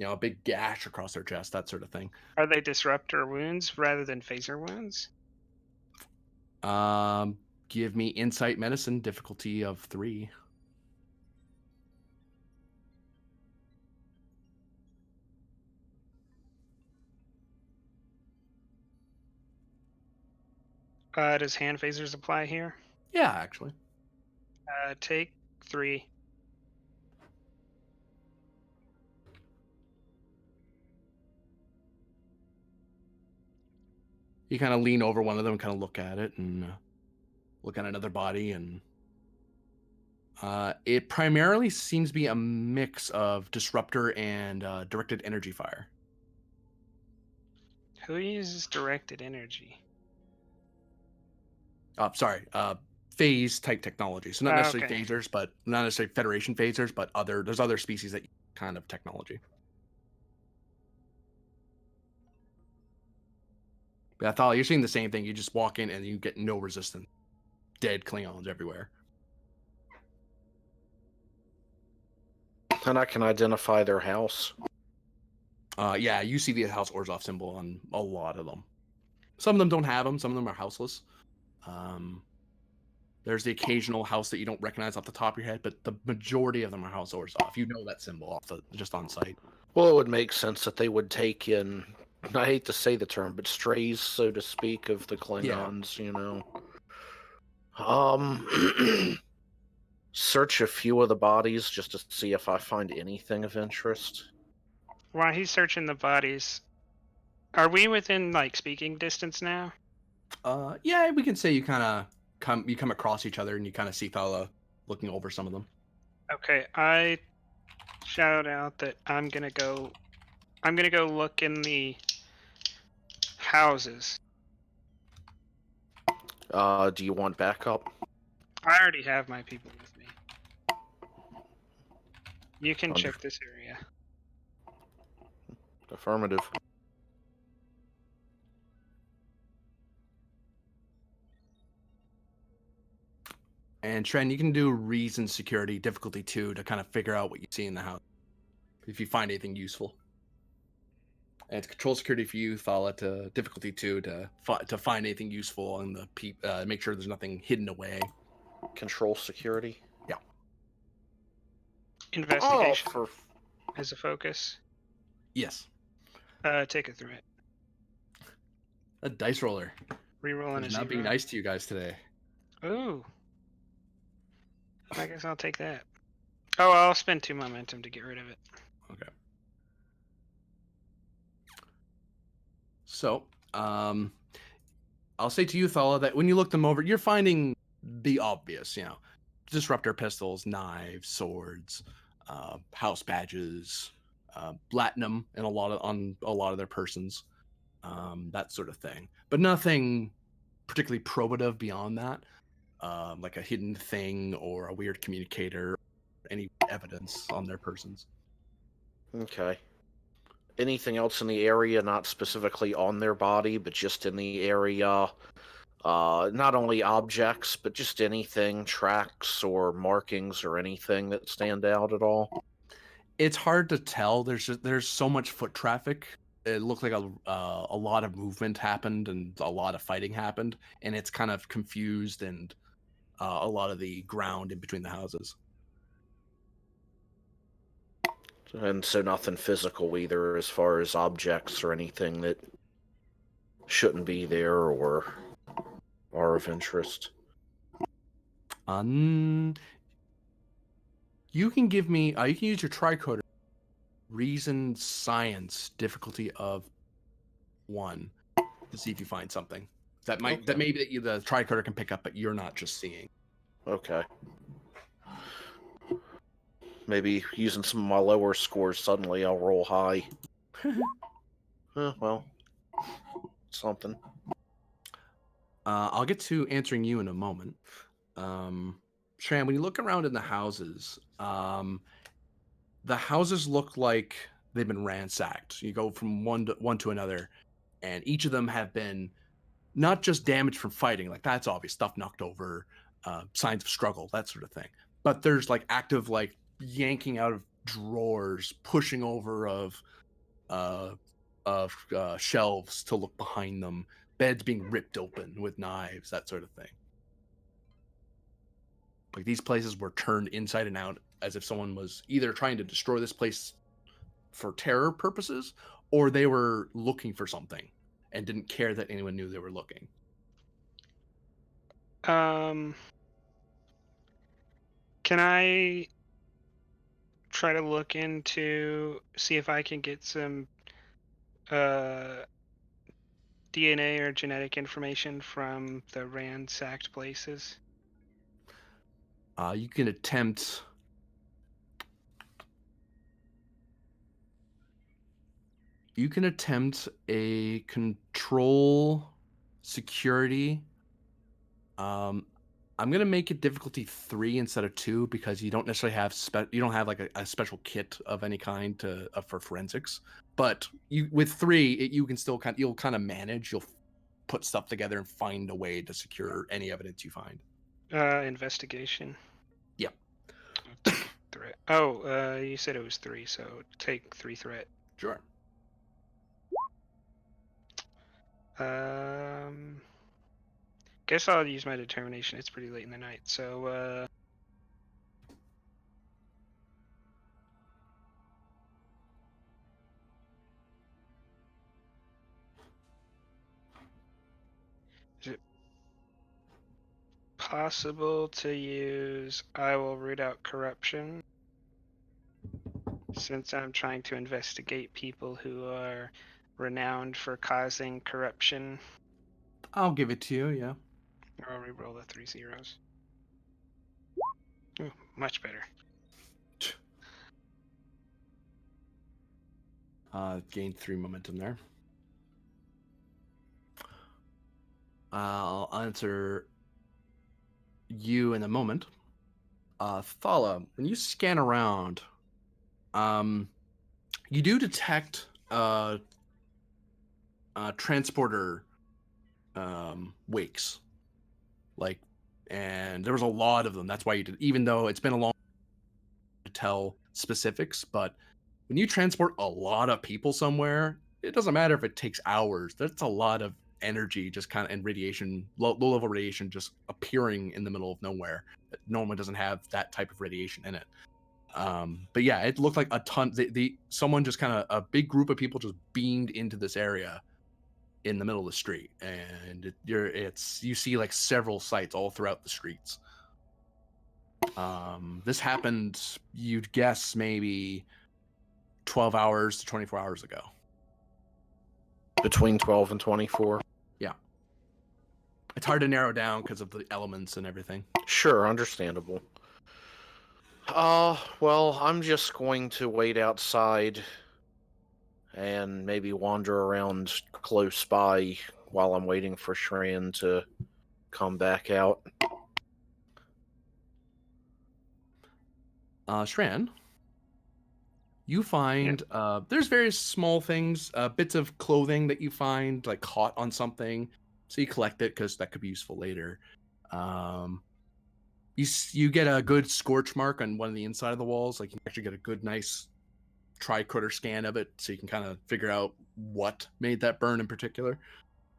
a big gash across their chest, that sort of thing. Are they disruptor wounds rather than phaser wounds? Give me insight medicine, difficulty of 3. Does hand phasers apply here? Yeah, actually. Take 3. You kind of lean over one of them and kind of look at it and look at another body, and it primarily seems to be a mix of disruptor and directed energy fire. Who uses directed energy? Sorry, phase type technology. So not necessarily Okay. phasers, but not necessarily Federation phasers, but there's other species that kind of technology. But Athal, you're seeing the same thing. You just walk in and you get no resistance. Dead Klingons everywhere. And I can identify their house. Yeah, you see the House Orzhov symbol on a lot of them. Some of them don't have them. Some of them are houseless. There's the occasional house that you don't recognize off the top of your head, but the majority of them are House Orzhov. You know that symbol just on sight. Well, it would make sense that they would take in, I hate to say the term, but strays, so to speak, of the Klingons, Search a few of the bodies just to see if I find anything of interest. While he's searching the bodies, are we within like speaking distance now? Yeah, we can say you kind of come across each other and you kind of see Thala looking over some of them. Okay, I shout out that I'm gonna go look in the houses. Do you want backup? I already have my people with me. You can check this area. Affirmative. And Tren, you can do reason security difficulty 2 to kind of figure out what you see in the house, if you find anything useful. And it's control security for you, Thala, to difficulty 2 to find anything useful and make sure there's nothing hidden away. Control security. Yeah. Investigation Oh, as a focus. Yes. Take it through it. A dice roller. Rerolling He's a 0. not being nice to you guys today. Ooh. I guess I'll take that. Oh, I'll spend 2 momentum to get rid of it. Okay. So, I'll say to you, Thala, that when you look them over, you're finding the obvious, disruptor pistols, knives, swords, house badges, platinum, and on a lot of their persons, that sort of thing. But nothing particularly probative beyond that, like a hidden thing or a weird communicator, any evidence on their persons. Okay. Anything else in the area, not specifically on their body, but just in the area? Not only objects, but just anything, tracks or markings or anything that stand out at all? It's hard to tell. There's so much foot traffic. It looked like a lot of movement happened and a lot of fighting happened, and it's kind of confused and a lot of the ground in between the houses. And so nothing physical either, as far as objects or anything that shouldn't be there or are of interest. You can give me. You can use your tricoder. Reason, science, difficulty of 1 to see if you find something that might Okay. that maybe the tricoder can pick up, but you're not just seeing. Okay. Maybe using some of my lower scores, suddenly I'll roll high. Well, something. I'll get to answering you in a moment. Shran, when you look around in the houses look like they've been ransacked. You go from one to another, and each of them have been not just damaged from fighting, like that's obvious, stuff knocked over, signs of struggle, that sort of thing. But there's like active like yanking out of drawers, pushing over of shelves to look behind them, beds being ripped open with knives, that sort of thing. Like these places were turned inside and out as if someone was either trying to destroy this place for terror purposes, or they were looking for something and didn't care that anyone knew they were looking. Can I try to look into, see if I can get some DNA or genetic information from the ransacked places? You can attempt. You can attempt a control security. I'm gonna make it difficulty 3 instead of 2 because you don't necessarily have you don't have like a special kit of any kind to for forensics. But you with 3, you can still you'll kind of manage. You'll put stuff together and find a way to secure any evidence you find. Investigation. Yep. I'll take threat. Oh, you said it was 3, so take 3 threat. Sure. Guess I'll use my determination. It's pretty late in the night, so is it possible to use I will root out corruption, since I'm trying to investigate people who are renowned for causing corruption? I'll give it to you. Yeah. I'll re-roll the 3 zeros. Ooh, much better. Gained 3 momentum there. I'll answer you in a moment. Thala, when you scan around, you do detect transporter wakes, like, and there was a lot of them. That's why you did, even though it's been a long time to tell specifics, but when you transport a lot of people somewhere, it doesn't matter if it takes hours. That's a lot of energy just kind of, and radiation, low level radiation just appearing in the middle of nowhere. That normally doesn't have that type of radiation in it. But yeah, it looked like a ton. Someone just kind of, a big group of people just beamed into this area in the middle of the street, and you see like several sites all throughout the streets. This happened, you'd guess, maybe 12 hours to 24 hours ago. Between 12 and 24. It's hard to narrow down because of the elements and everything. Sure, understandable. Well, I'm just going to wait outside and maybe wander around close by while I'm waiting for Shran to come back out. Shran, you find there's various small things, bits of clothing that you find like caught on something, so you collect it because that could be useful later. You get a good scorch mark on one of the inside of the walls. Like you can actually get a good, nice tricorder scan of it, so you can kind of figure out what made that burn in particular.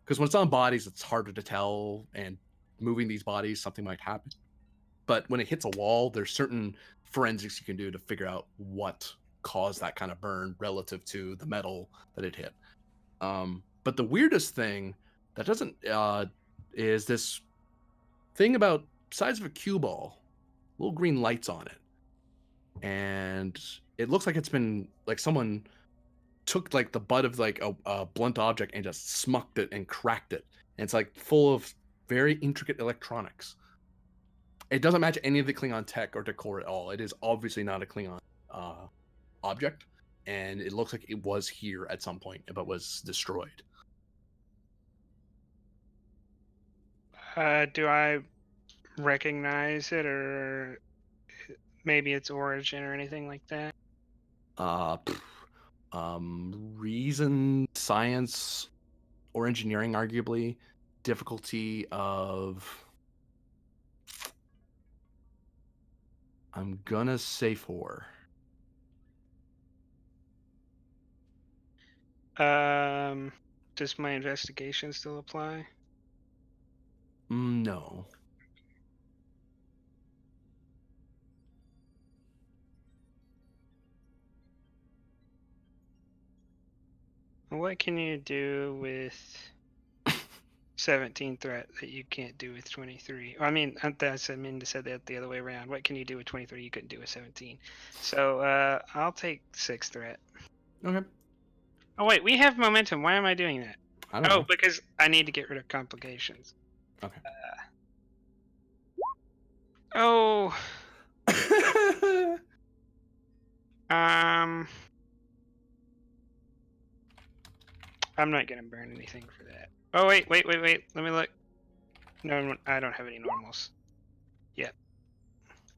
Because when it's on bodies, it's harder to tell, and moving these bodies, something might happen. But when it hits a wall, there's certain forensics you can do to figure out what caused that kind of burn relative to the metal that it hit. But the weirdest thing that doesn't is this thing about size of a cue ball, little green lights on it, and it looks like it's been like someone took like the butt of like a blunt object and just smucked it and cracked it, and it's like full of very intricate electronics. It doesn't match any of the Klingon tech or decor at all. It is obviously not a Klingon object, and it looks like it was here at some point, but was destroyed. Do I recognize it, or maybe its origin or anything like that? Reason, science, or engineering, arguably. Difficulty of, I'm gonna say 4. Does my investigation still apply? No. What can you do with 17 threat that you can't do with 23? I mean, I mean to say that the other way around. What can you do with 23 you couldn't do with 17? So I'll take 6 threat. Okay. Oh wait, we have momentum. Why am I doing that? I don't know. Because I need to get rid of complications. Okay. I'm not gonna burn anything for that. Oh wait. Let me look. No, I don't have any normals. Yep.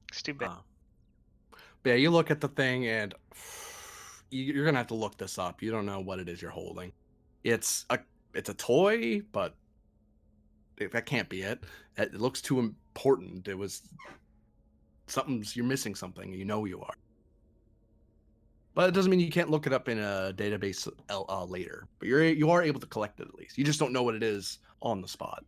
It's too bad. But yeah, you look at the thing and you're gonna have to look this up. You don't know what it is you're holding. It's a toy, but that can't be it. It looks too important. It was you're missing something. You know you are. But it doesn't mean you can't look it up in a database later. But you are able to collect it at least. You just don't know what it is on the spot.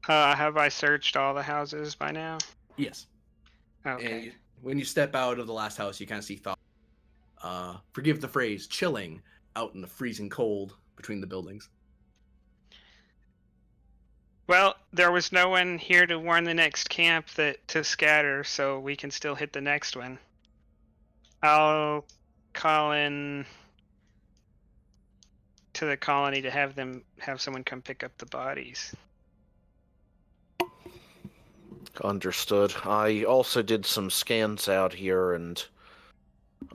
Have I searched all the houses by now? Yes. Okay. And when you step out of the last house, you kind of see forgive the phrase, chilling out in the freezing cold between the buildings. Well, there was no one here to warn the next camp to scatter, so we can still hit the next one. I'll call in to the colony to have someone come pick up the bodies. Understood. I also did some scans out here, and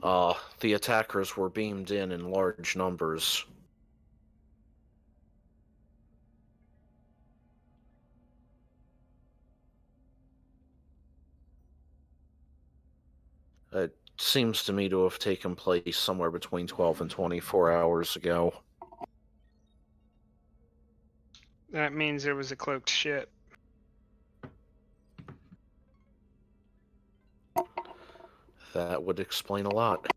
the attackers were beamed in large numbers. It seems to me to have taken place somewhere between 12 and 24 hours ago. That means there was a cloaked ship. That would explain a lot.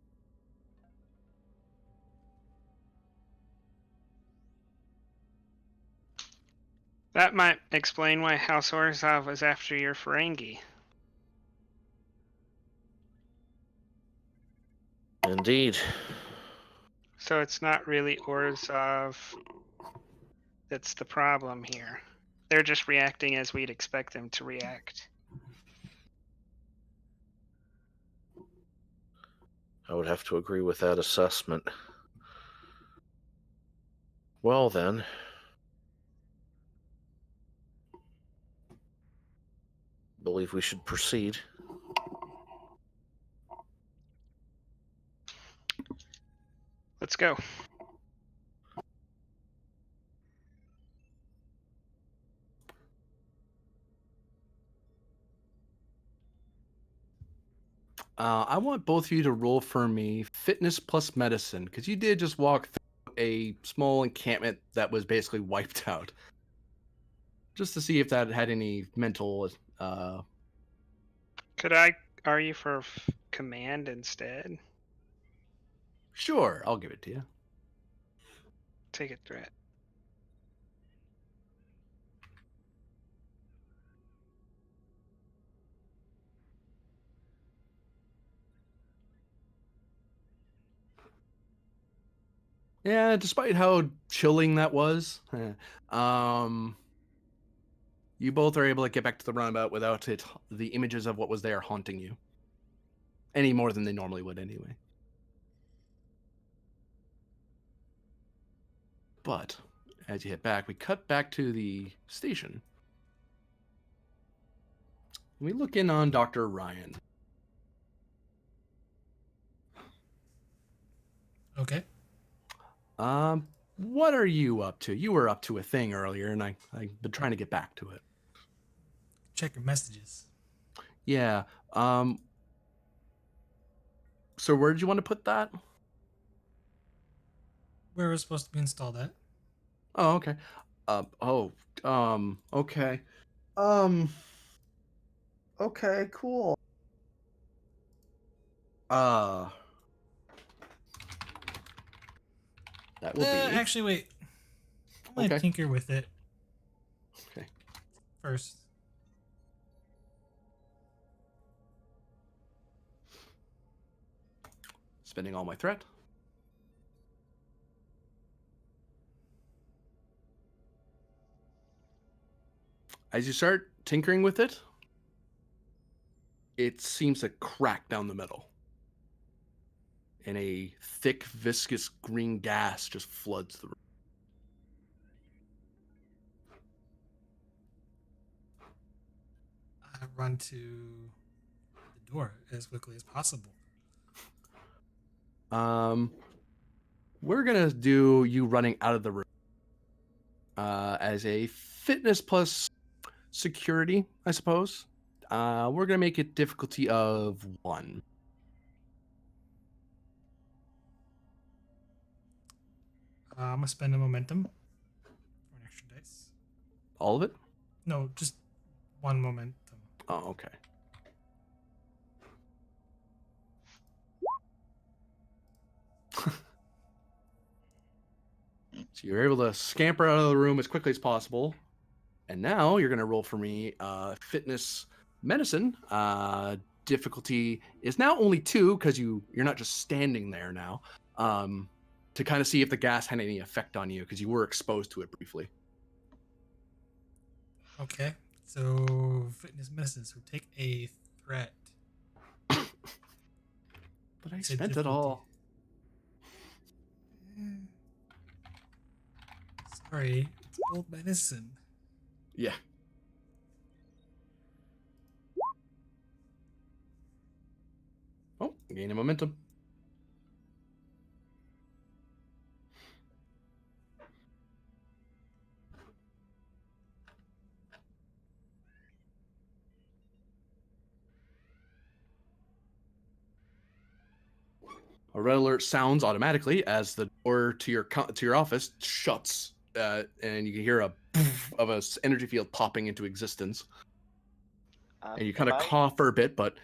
That might explain why House Orzhov was after your Ferengi. Indeed. So it's not really Orzhov that's the problem here. They're just reacting as we'd expect them to react. I would have to agree with that assessment. Well then. Believe we should proceed. Let's go. I want both of you to roll for me fitness plus medicine, because you did just walk through a small encampment that was basically wiped out. Just to see if that had any mental. Could I argue for command instead? Sure, I'll give it to you. Take a threat. Yeah, despite how chilling that was, you both are able to get back to the runabout without the images of what was there haunting you. Any more than they normally would anyway. But as you hit back, we cut back to the station. We look in on Dr. Ryan. Okay. What are you up to? You were up to a thing earlier, and I've been trying to get back to it. Check your messages. Yeah. So where did you want to put that? Where was supposed to be installed at? Oh, okay. Okay. Okay, cool. That will be. Actually, wait. I'm gonna Okay. tinker with it Okay. first. Spending all my threat. As you start tinkering with it, it seems to crack down the middle. And a thick, viscous green gas just floods the room. I run to the door as quickly as possible. We're gonna do you running out of the room as a fitness plus security, I suppose. We're gonna make it difficulty of 1. I'm gonna spend a momentum for an extra dice. All of it? No, just one momentum. Oh, okay. So you're able to scamper out of the room as quickly as possible. And now you're going to roll for me fitness medicine. Difficulty is now only 2 because you're not just standing there now. To kind of see if the gas had any effect on you because you were exposed to it briefly. Okay, so fitness medicine. So take a threat. But I You said spent it difficulty. all. Sorry, it's old medicine. Yeah. Oh, gaining momentum. A red alert sounds automatically as the door to your office shuts, and you can hear a poof of a energy field popping into existence. And you kind of cough for a bit, but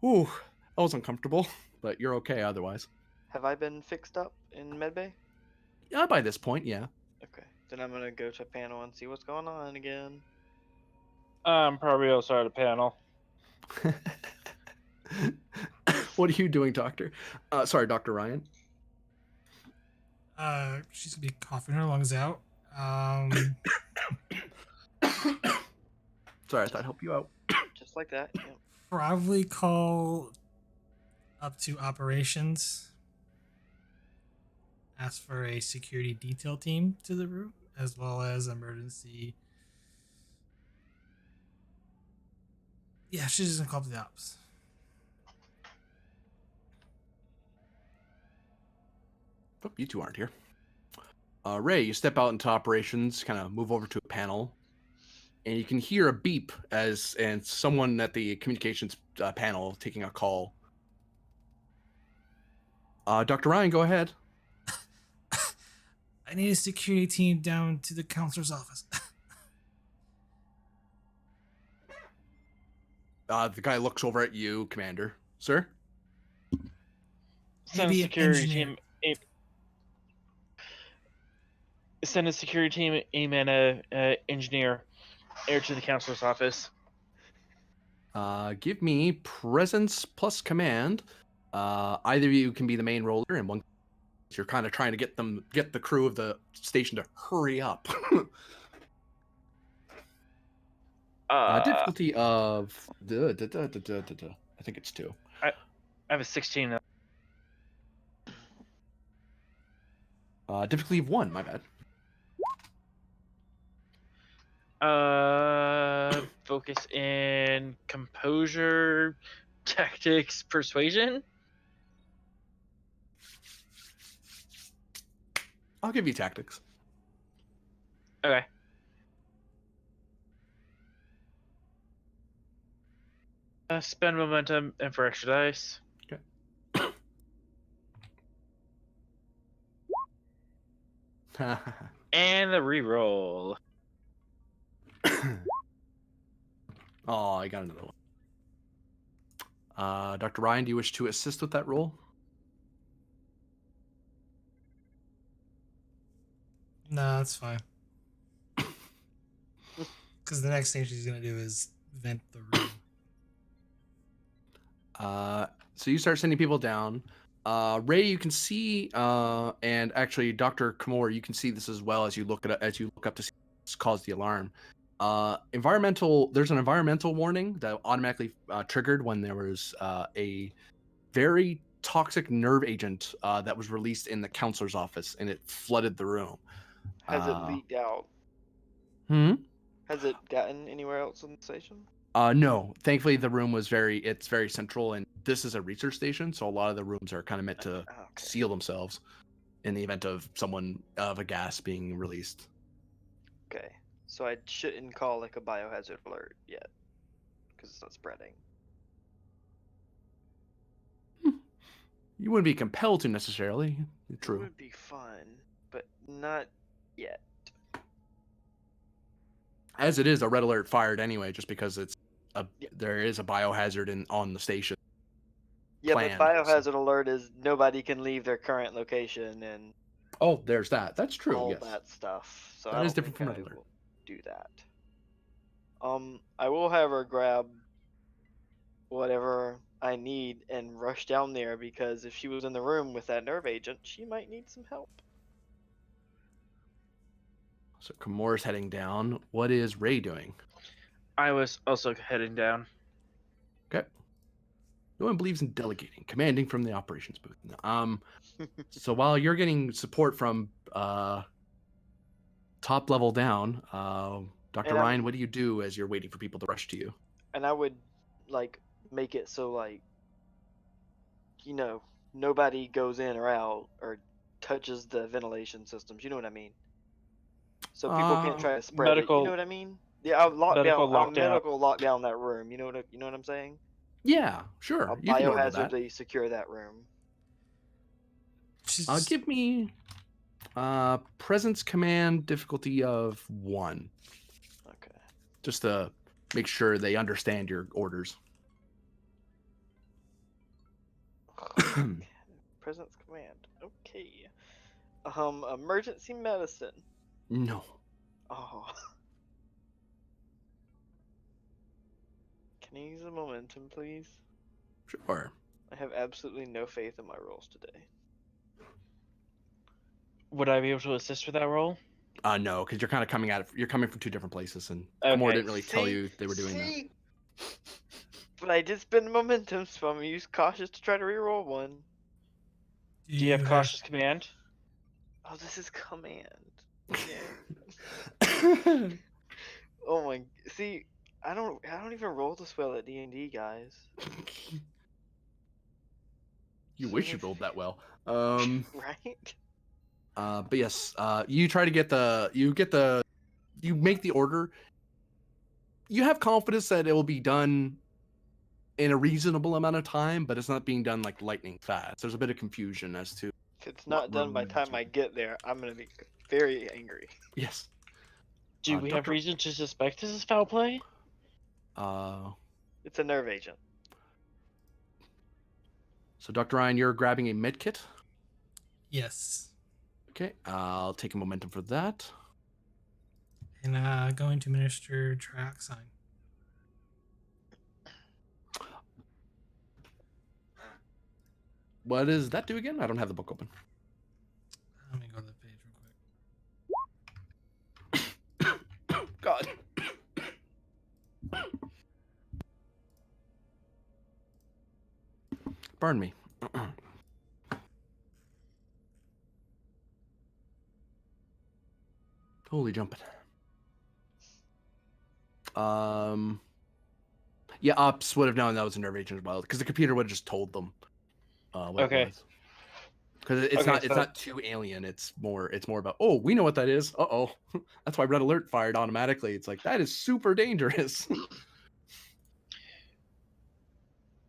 whew, that was uncomfortable. But you're okay otherwise. Have I been fixed up in medbay? Yeah, by this point, yeah. Okay, then I'm gonna go to panel and see what's going on again. Probably also at a panel. What are you doing, Doctor? Sorry, Dr. Ryan. She's gonna be coughing her lungs out. Sorry, I thought I'd help you out. Just like that. Yep. Probably call up to operations. Ask for a security detail team to the room, as well as emergency. Yeah, she's just gonna call up the ops. Oh, you two aren't here. Ray, you step out into operations, kind of move over to a panel, and you can hear a beep and someone at the communications panel taking a call. Dr. Ryan, go ahead. I need a security team down to the counselor's office. The guy looks over at you, Commander. Sir? Send a Maybe an security engineer. team. Send a security team, aim at a engineer, air to the counselor's office. Give me presence plus command. Either of you can be the main roller, and one you're kind of trying to get the crew of the station to hurry up. Difficulty of I think it's 2. I have a 16. Difficulty of 1. My bad. Focus in composure, tactics, persuasion. I'll give you tactics. Okay. Spend momentum and for extra dice. Okay. And the reroll. Oh, I got another one. Dr. Ryan, do you wish to assist with that roll? No, that's fine. Because the next thing she's gonna do is vent the room. So you start sending people down. Ray, you can see, and actually, Dr. Kamor, you can see this as well as you look up to see what's caused the alarm. There's an environmental warning that automatically triggered when there was a very toxic nerve agent that was released in the counselor's office, and it flooded the room. Has it leaked out? Has it gotten anywhere else in the station? No, thankfully the room was very central, and this is a research station, so a lot of the rooms are kind of meant to seal themselves in the event of a gas being released. Okay, so I shouldn't call like a biohazard alert yet, because it's not spreading. You wouldn't be compelled to necessarily. True. It would be fun, but not yet. As it is, a red alert fired anyway, just because there is a biohazard on the station. Yeah, planned, but biohazard alert is nobody can leave their current location and Oh, there's that. That's true. all Yes. that stuff. So That I is don't different think from red I alert. will do that. I will have her grab whatever I need and rush down there, because if she was in the room with that nerve agent, she might need some help. So Kamor's heading down. What is Ray doing? I was also heading down. Okay. No one believes in delegating, commanding from the operations booth. So while you're getting support from top level down, Dr. And Ryan, what do you do as you're waiting for people to rush to you? And I would like make it so nobody goes in or out or touches the ventilation systems. You know what I mean? So people can't try to spread it. You medical- know what I mean? Yeah, I'll lock medical down. I'll lockdown. medical lock down that room. You know what I'm saying? Yeah, sure. I'll You can order that. biohazardly secure that room. Give me presence command difficulty of 1. Okay. Just to make sure they understand your orders. Presence command. Okay. Emergency medicine. No. Oh. Can I use a momentum, please? Sure. I have absolutely no faith in my rolls today. Would I be able to assist with that roll? No, because you're kind of coming from 2 different places, and Okay. Kamor didn't really tell you they were doing that. But I did spend momentum, so I'm use cautious to try to reroll one. Do you have cautious command? Oh, this is command. Oh my. See, I don't even roll this well at D&D, guys. You So wish it you makes- rolled that well. Right? But yes, you try to get you make the order. You have confidence that it will be done in a reasonable amount of time, but it's not being done like lightning fast. There's a bit of confusion as to If it's what not done by room the time I get there, I'm gonna be very angry. Yes. Do we have Doctor- reason to suspect this is foul play? It's a nerve agent. So Dr. Ryan, you're grabbing a med kit. Yes. Okay, I'll take a momentum for that. And going to administer trioxine. What does that do again? I don't have the book open. Let me go to the page real quick. God. Burn me. Holy jumping. Yeah, Ops would have known that was a nerve agent as well, because the computer would have just told them what Okay. it was. Because it's Okay, not so- not too alien. It's more about, oh, we know what that is. Uh-oh. That's why red alert fired automatically. It's like, that is super dangerous.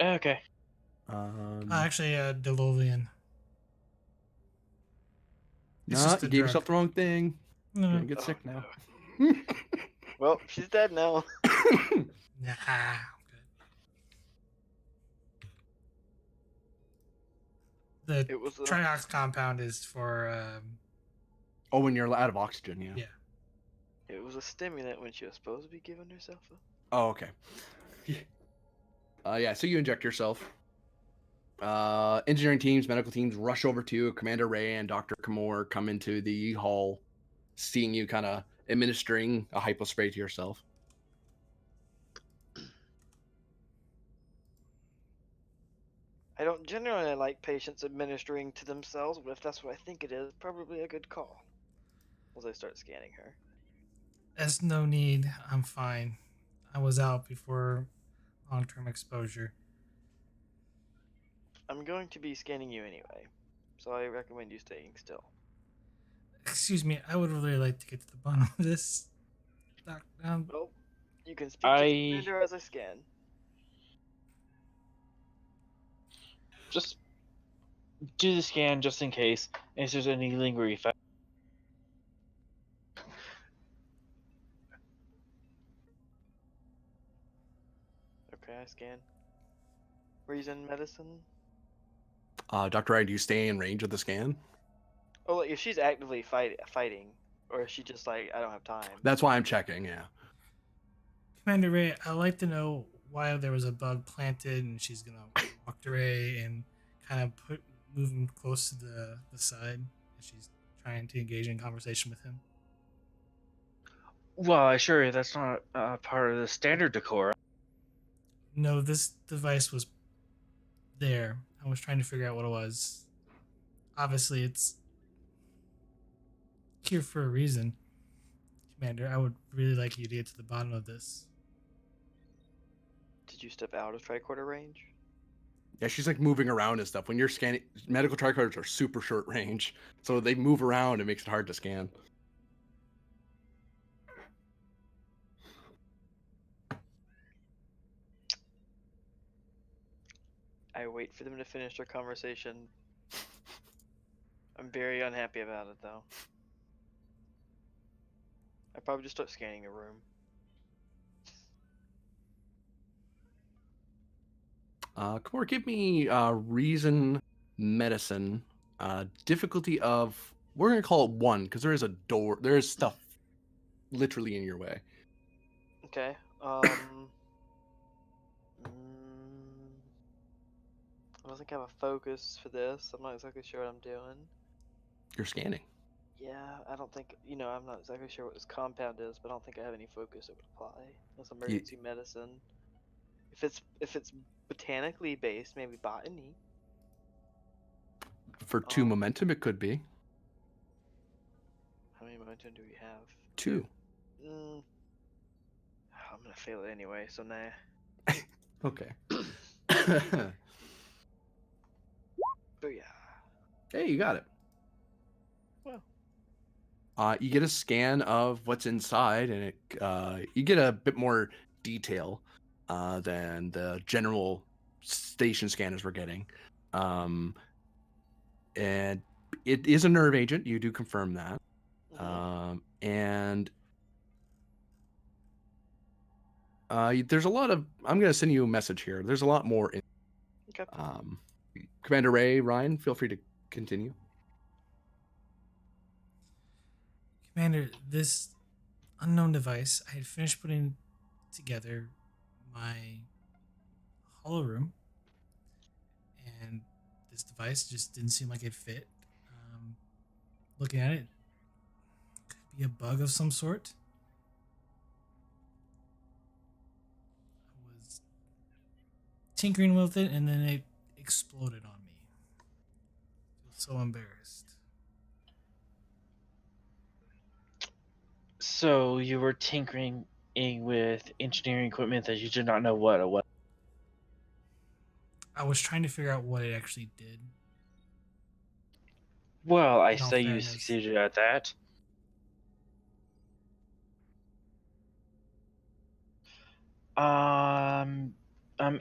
Okay. Actually, Delovian. It's Nah, just you a gave drug. yourself the wrong thing. You're No, gonna get sick now. Well, she's dead now. nah, I'm good. The It was a triox compound is for Oh, when you're out of oxygen, yeah. Yeah. it was a stimulant when she was supposed to be giving herself a. Oh, okay. Yeah, so you inject yourself. Engineering teams, medical teams rush over to you. Commander Ray and Dr. Kamor come into the hall, seeing you kind of administering a hypo spray to yourself. I don't generally like patients administering to themselves, but if that's what I think it is, probably a good call. As I start scanning her. There's no need. I'm fine. I was out before long-term exposure. I'm going to be scanning you anyway, so I recommend you staying still. Excuse me, I would really like to get to the bottom of this. Well, you can speak to the commander as I scan. Just do the scan just in case there's any lingering effect. Okay, I scan. Reason medicine. Dr. Ryan, do you stay in range of the scan? Oh, like if she's actively fighting, or is she just like, I don't have time? That's why I'm checking, yeah. Commander Ray, I'd like to know why there was a bug planted, and she's gonna walk to Ray and kind of move him close to the side as she's trying to engage in conversation with him. Well, I assure you that's not part of the standard decor. No, this device was there. I was trying to figure out what it was. Obviously, it's here for a reason. Commander, I would really like you to get to the bottom of this. Did you step out of tricorder range? Yeah, she's like moving around and stuff. When you're scanning, medical tricorders are super short range, so they move around. It makes it hard to scan. I wait for them to finish their conversation. I'm very unhappy about it, though. I probably just start scanning the room. Kamor, give me reason medicine. Difficulty of, we're gonna call it 1 because there is a door. There is stuff literally in your way. Okay. I don't think I have a focus for this. I'm not exactly sure what I'm doing. You're scanning. Yeah, I don't think, I'm not exactly sure what this compound is, but I don't think I have any focus that would apply. Unless emergency medicine. If it's botanically based, maybe botany. For 2 momentum, it could be. How many momentum do we have? 2. I'm gonna fail it anyway, so nah. Okay. Booyah. Hey, you got it. Well. You get a scan of what's inside, and you get a bit more detail than the general station scanners we're getting. And it is a nerve agent. You do confirm that. And there's a lot of. I'm going to send you a message here. There's a lot more. Okay. Commander Ray, Ryan, feel free to continue. Commander, this unknown device, I had finished putting together my hollow room, and this device just didn't seem like it fit. Looking at it, could be a bug of some sort. I was tinkering with it, and then it exploded on me. I feel so embarrassed. So you were tinkering with engineering equipment that you did not know what it was. I was trying to figure out what it actually did. Well, I In all say you fairness. succeeded at that.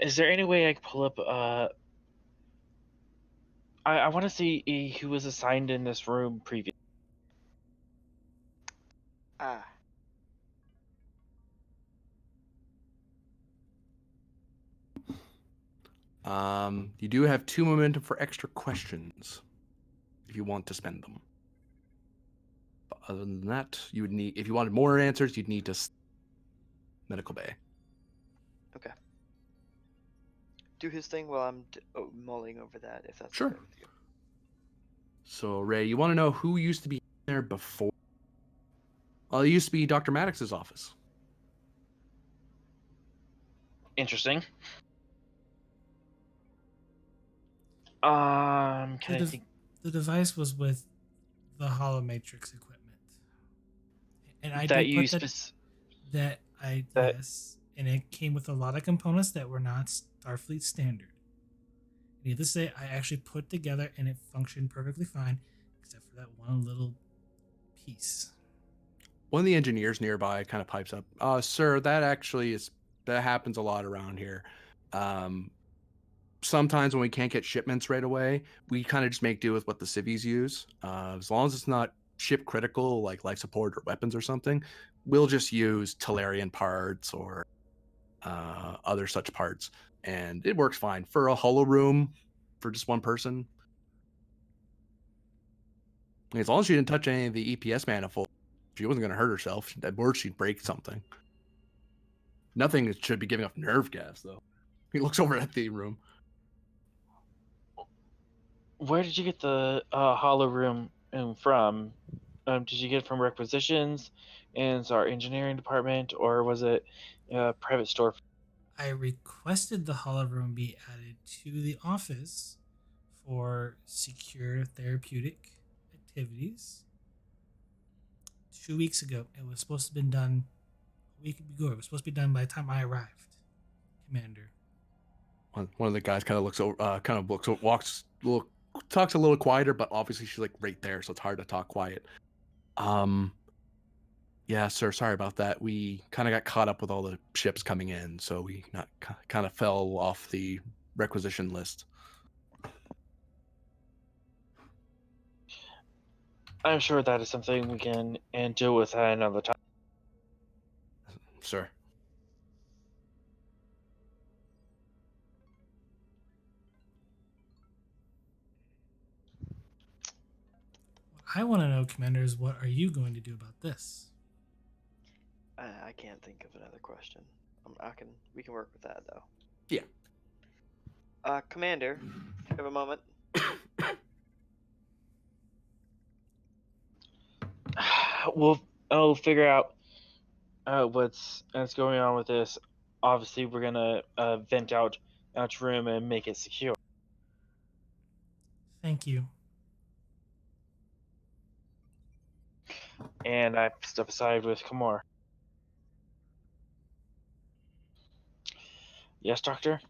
Is there any way I could pull up? I want to see who was assigned in this room previously. You do have 2 momentum for extra questions if you want to spend them. But other than that, you would need, if you wanted more answers, you'd need to medical bay. Okay. Do his thing while I'm mulling over that, if that's Sure. okay with you. So, Ray, you want to know who used to be there before? Well, it used to be Dr. Maddox's office. Interesting. Can I think? The device was with the Holomatrix equipment, and I That did you put yes, and it came with a lot of components that were not Starfleet standard. Needless to say, I actually put together, and it functioned perfectly fine, except for that one little piece. One of the engineers nearby kind of pipes up. Sir, that happens a lot around here. Sometimes when we can't get shipments right away, we kind of just make do with what the civvies use. As long as it's not ship critical, like life support or weapons or something, we'll just use Talarian parts or other such parts, and it works fine for a hollow room for just one person. As long as she didn't touch any of the EPS manifold, she wasn't going to hurt herself. At worst, she'd break something. Nothing should be giving off nerve gas, though. He looks over at the room. Where did you get the hollow room from? Did you get it from requisitions and our engineering department, or was it a private store? I requested the hollow room be added to the office for secure therapeutic activities. 2 weeks ago, it was supposed to have been done a week ago. It was supposed to be done by the time I arrived, Commander. One of the guys kind of looks over, talks a little quieter, but obviously she's like right there, so it's hard to talk quiet. Yeah, sir, sorry about that. We kind of got caught up with all the ships coming in, so we kind of fell off the requisition list. I'm sure that is something we can deal with at another time. Sir. What I want to know, Commander, is what are you going to do about this? I can't think of another question. We can work with that though. Yeah. Commander, if you have a moment. I'll figure out what's going on with this. obviously we're gonna vent out room and make it secure. Thank you. And I step aside with Kamar. Yes, Doctor?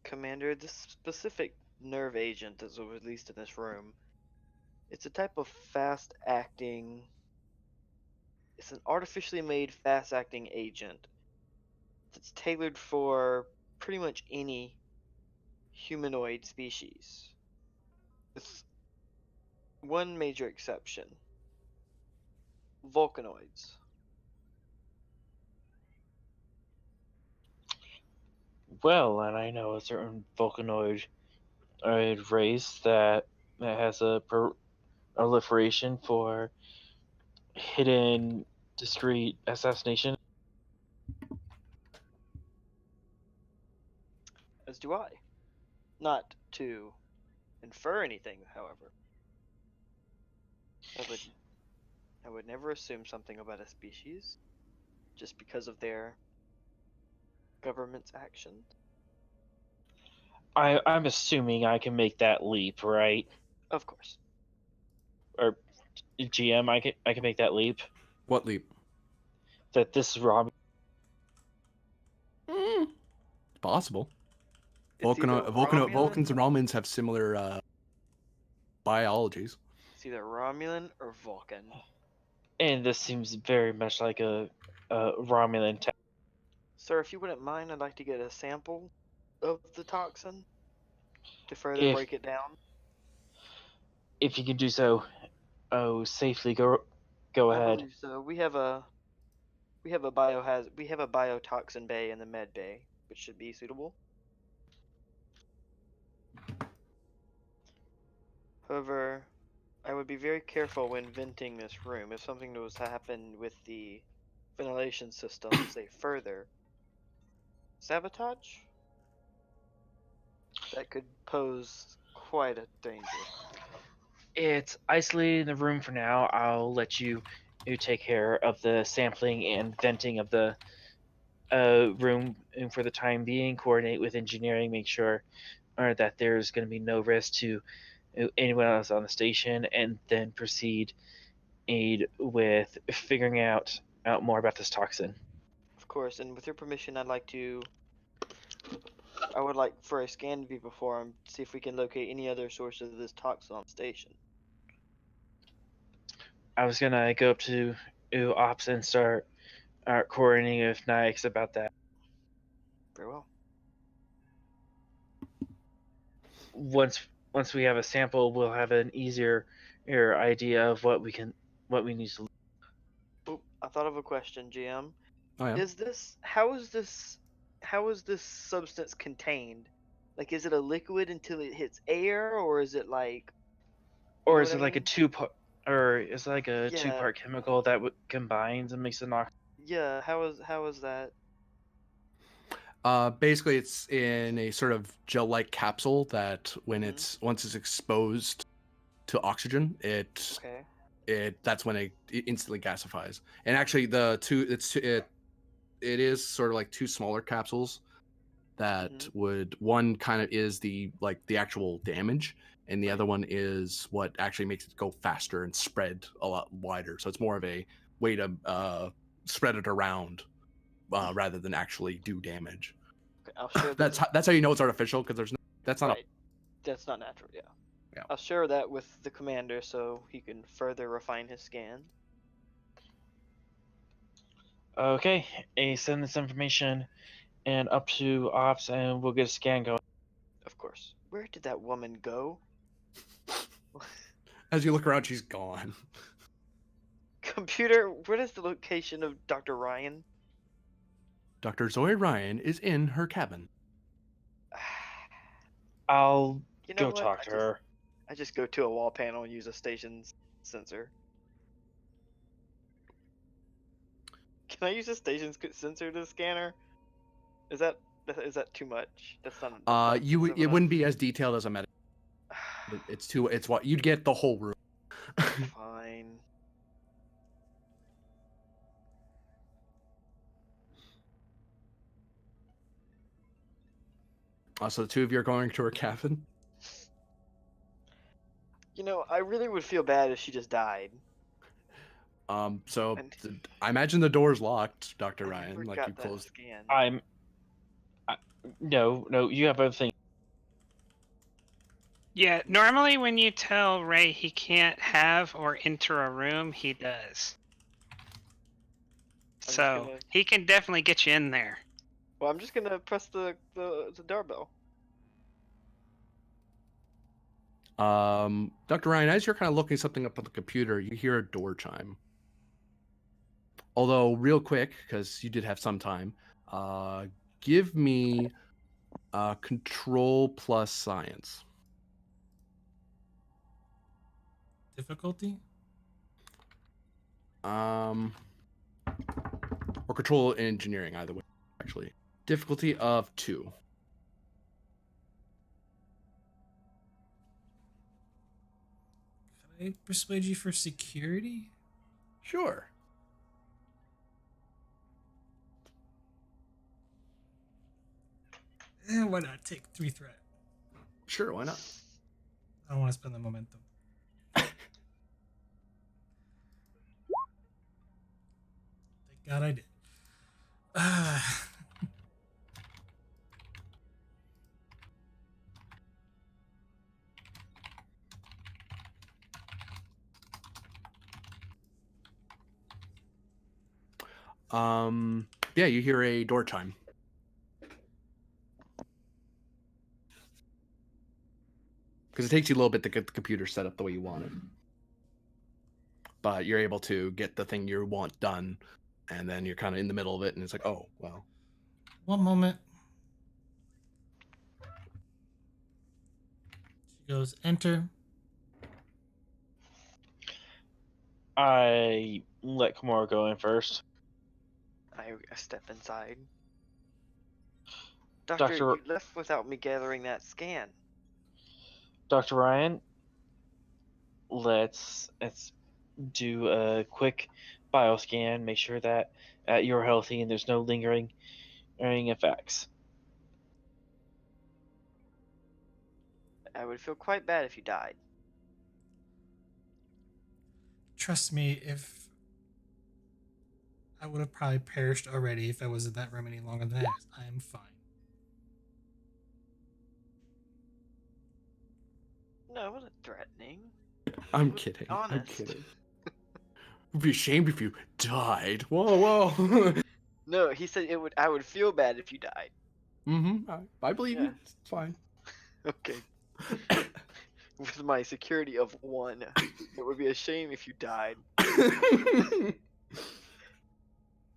Commander, this specific nerve agent that was released in this room, it's a type of fast-acting. It's an artificially made fast-acting agent that's tailored for pretty much any humanoid species, with one major exception: Vulcanoids. Well, and I know a certain Vulcanoid race that has a proliferation for hidden, discreet assassination. As do I. Not to infer anything, however. I would never assume something about a species just because of their government's actions. I'm assuming I can make that leap, right? Of course. Or GM, I can make that leap. What leap? That this is Rob. It's possible. It's either Romulan, Vulcans and Romans have similar biologies. It's either Romulan or Vulcan. And this seems very much like a Romulan tech. Sir, if you wouldn't mind, I'd like to get a sample of the toxin to further break it down. If you can do so, safely, go I ahead. believe so. We have a biotoxin bay in the med bay, which should be suitable. However, I would be very careful when venting this room. If something was to happen with the ventilation system, say further sabotage, that could pose quite a danger. It's isolated in the room for now. I'll let you take care of the sampling and venting of the room for the time being. Coordinate with engineering, make sure that there's going to be no risk to anyone else on the station, and then proceed with figuring out more about this toxin. Of course, and with your permission, I would like for a scan to be performed, see if we can locate any other source of this toxin on the station. I was gonna go up to Ops and start coordinating with Nix about that. Very well. Once we have a sample, we'll have an easier idea of what we need to. Oop, I thought of a question, GM. Oh yeah. How is this substance contained? Like, is it a liquid until it hits air, or is it like? Or is it like a two-part? Or is it like a Yeah. two-part chemical that combines and makes an oxygen? Yeah. How is that? Basically, it's in a sort of gel-like capsule that when Mhm. once it's exposed to oxygen, Okay. that's when it instantly gasifies. And actually, it is sort of like two smaller capsules that Mhm. one kind of is the actual damage, and the Right. other one is what actually makes it go faster and spread a lot wider. So it's more of a way to spread it around rather than actually do damage. Okay, I'll share this. That's how you know it's artificial, because that's not Right. That's not natural. Yeah. Yeah. I'll share that with the commander so he can further refine his scan. Okay, send this information and up to Ops, and we'll get a scan going. Of course. Where did that woman go? As you look around, she's gone. Computer, what is the location of Dr. Ryan? Dr. Zoe Ryan is in her cabin. I'll You know go what? talk to her. I just go to a wall panel and use a station's sensor. Can I use a station's sensor to scan her? Is that too much? That's not. It wouldn't be as detailed as a medic. It's what you'd get the whole room. Fine. So the two of you are going to her cabin. You know, I really would feel bad if she just died. So And- I imagine the door's locked, Dr. I Ryan. never Like got you that closed. scan. No, you have everything. Yeah, normally when you tell Ray he can't have or enter a room, he does. I'm just So gonna- he can definitely get you in there. Well, I'm just gonna press the doorbell. Dr. Ryan, as you're kind of looking something up on the computer, you hear a door chime. Although, real quick, because you did have some time, give me control plus science. Difficulty? Or control engineering, either way, actually. Difficulty of 2. Can I persuade you for security? Sure. Why not take 3 threat? Sure, why not? I don't want to spend the momentum. Thank God I did. Yeah, you hear a door chime. Because it takes you a little bit to get the computer set up the way you want it. But you're able to get the thing you want done, and then you're kind of in the middle of it, and it's like, oh, well. One moment. She goes, enter. I let Kimura go in first. I step inside. Doctor, you left without me gathering that scan. Dr. Ryan, let's do a quick bioscan, make sure that you're healthy and there's no lingering effects. I would feel quite bad if you died. Trust me, if I would have probably perished already if I was in that room any longer than that. I am fine. No, it wasn't threatening. I'm kidding. Honest. I'm kidding. It'd be ashamed if you died. Whoa, whoa. No, he said it would. I would feel bad if you died. I believe Yeah. you. It's fine. Okay. With my security of 1, it would be a shame if you died.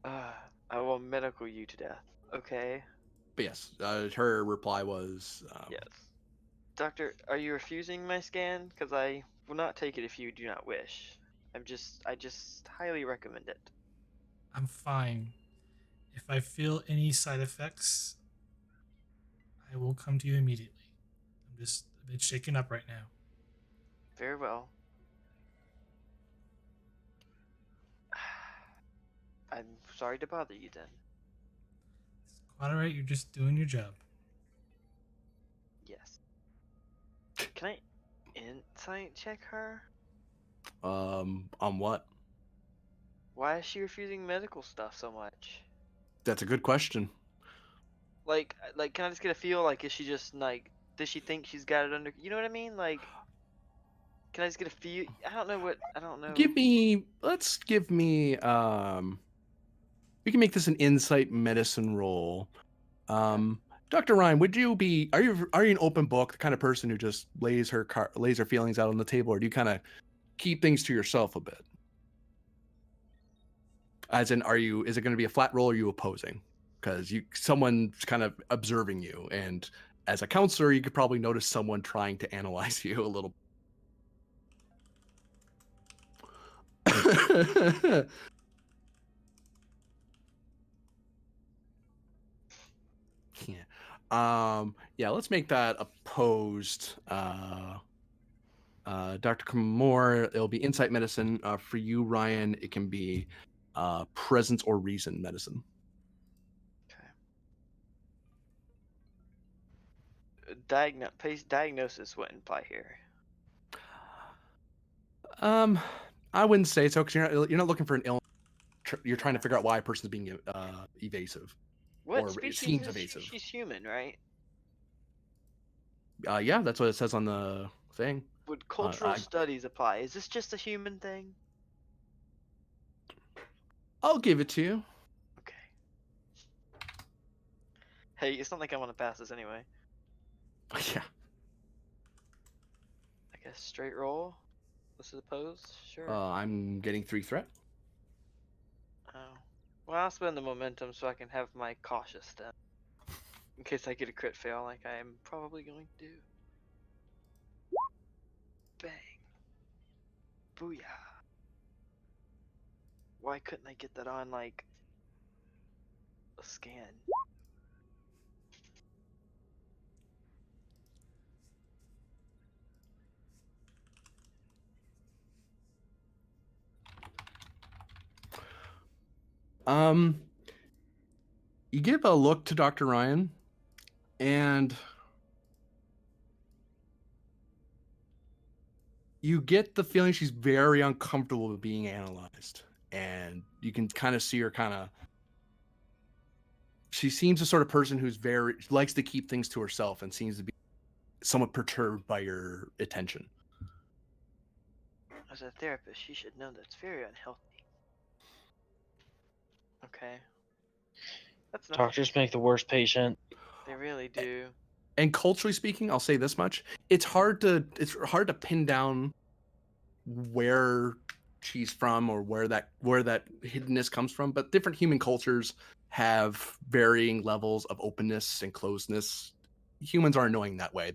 I will medical you to death. Okay. But yes, her reply was Yes. Doctor, are you refusing my scan? Because I will not take it if you do not wish. I just highly recommend it. I'm fine. If I feel any side effects, I will come to you immediately. I'm just a bit shaken up right now. Very well. I'm sorry to bother you then. It's quite alright, you're just doing your job. Yes. Can I insight check her? on what? Why is she refusing medical stuff so much? That's a good question. Like, can I just get a feel? Like, is she just like, does she think she's got it under? You know what I mean? Like, can I just get a feel? I don't know. Let's give me we can make this an insight medicine roll. Dr. Ryan, are you an open book, the kind of person who just lays her feelings out on the table, or do you kind of keep things to yourself a bit? As in, is it going to be a flat roll, or are you opposing? Because someone's kind of observing you, and as a counselor, you could probably notice someone trying to analyze you a little. Yeah, let's make that opposed. Dr. Kamor, it'll be insight medicine. For you, Ryan, it can be presence or reason medicine. Okay. diagnosis wouldn't apply here. I wouldn't say so, because you're not looking for an illness. You're trying to figure out why a person's being evasive. What Or it species seems is she? evasive. She's human, right? Yeah, that's what it says on the thing. Would cultural I- studies apply? Is this just a human thing? I'll give it to you. Okay. Hey, it's not like I want to pass this anyway. Yeah. I guess straight roll. This is opposed. Sure. I'm getting 3 threat. Oh. Well, I'll spend the momentum so I can have my cautious step. In case I get a crit fail like I am probably going to do. Bang. Booyah. Why couldn't I get that on, like, a scan? You give a look to Dr. Ryan, and you get the feeling she's very uncomfortable with being analyzed. And you can kind of see her she seems the sort of person who's likes to keep things to herself and seems to be somewhat perturbed by your attention. As a therapist, she should know that's very unhealthy. Okay. That's not. Doctors make the worst patient. They really do. And culturally speaking, I'll say this much: it's hard to pin down where she's from or where that hiddenness comes from. But different human cultures have varying levels of openness and closeness. Humans are annoying that way.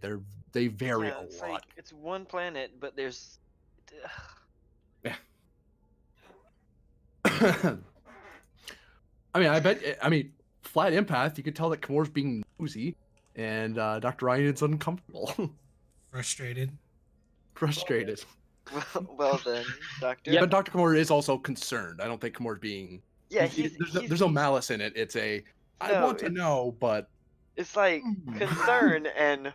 They vary Yeah, a it's lot. like it's one planet, but there's. I mean, flat empath, you could tell that Kamor's being nosy, and Dr. Ryan is uncomfortable. Frustrated. Frustrated. Well then, Doctor. Yep. But Dr. Kamor is also concerned. I don't think Kamor's being... Yeah, there's no malice in it. It's I No, want to know, but... It's like Hmm. concern and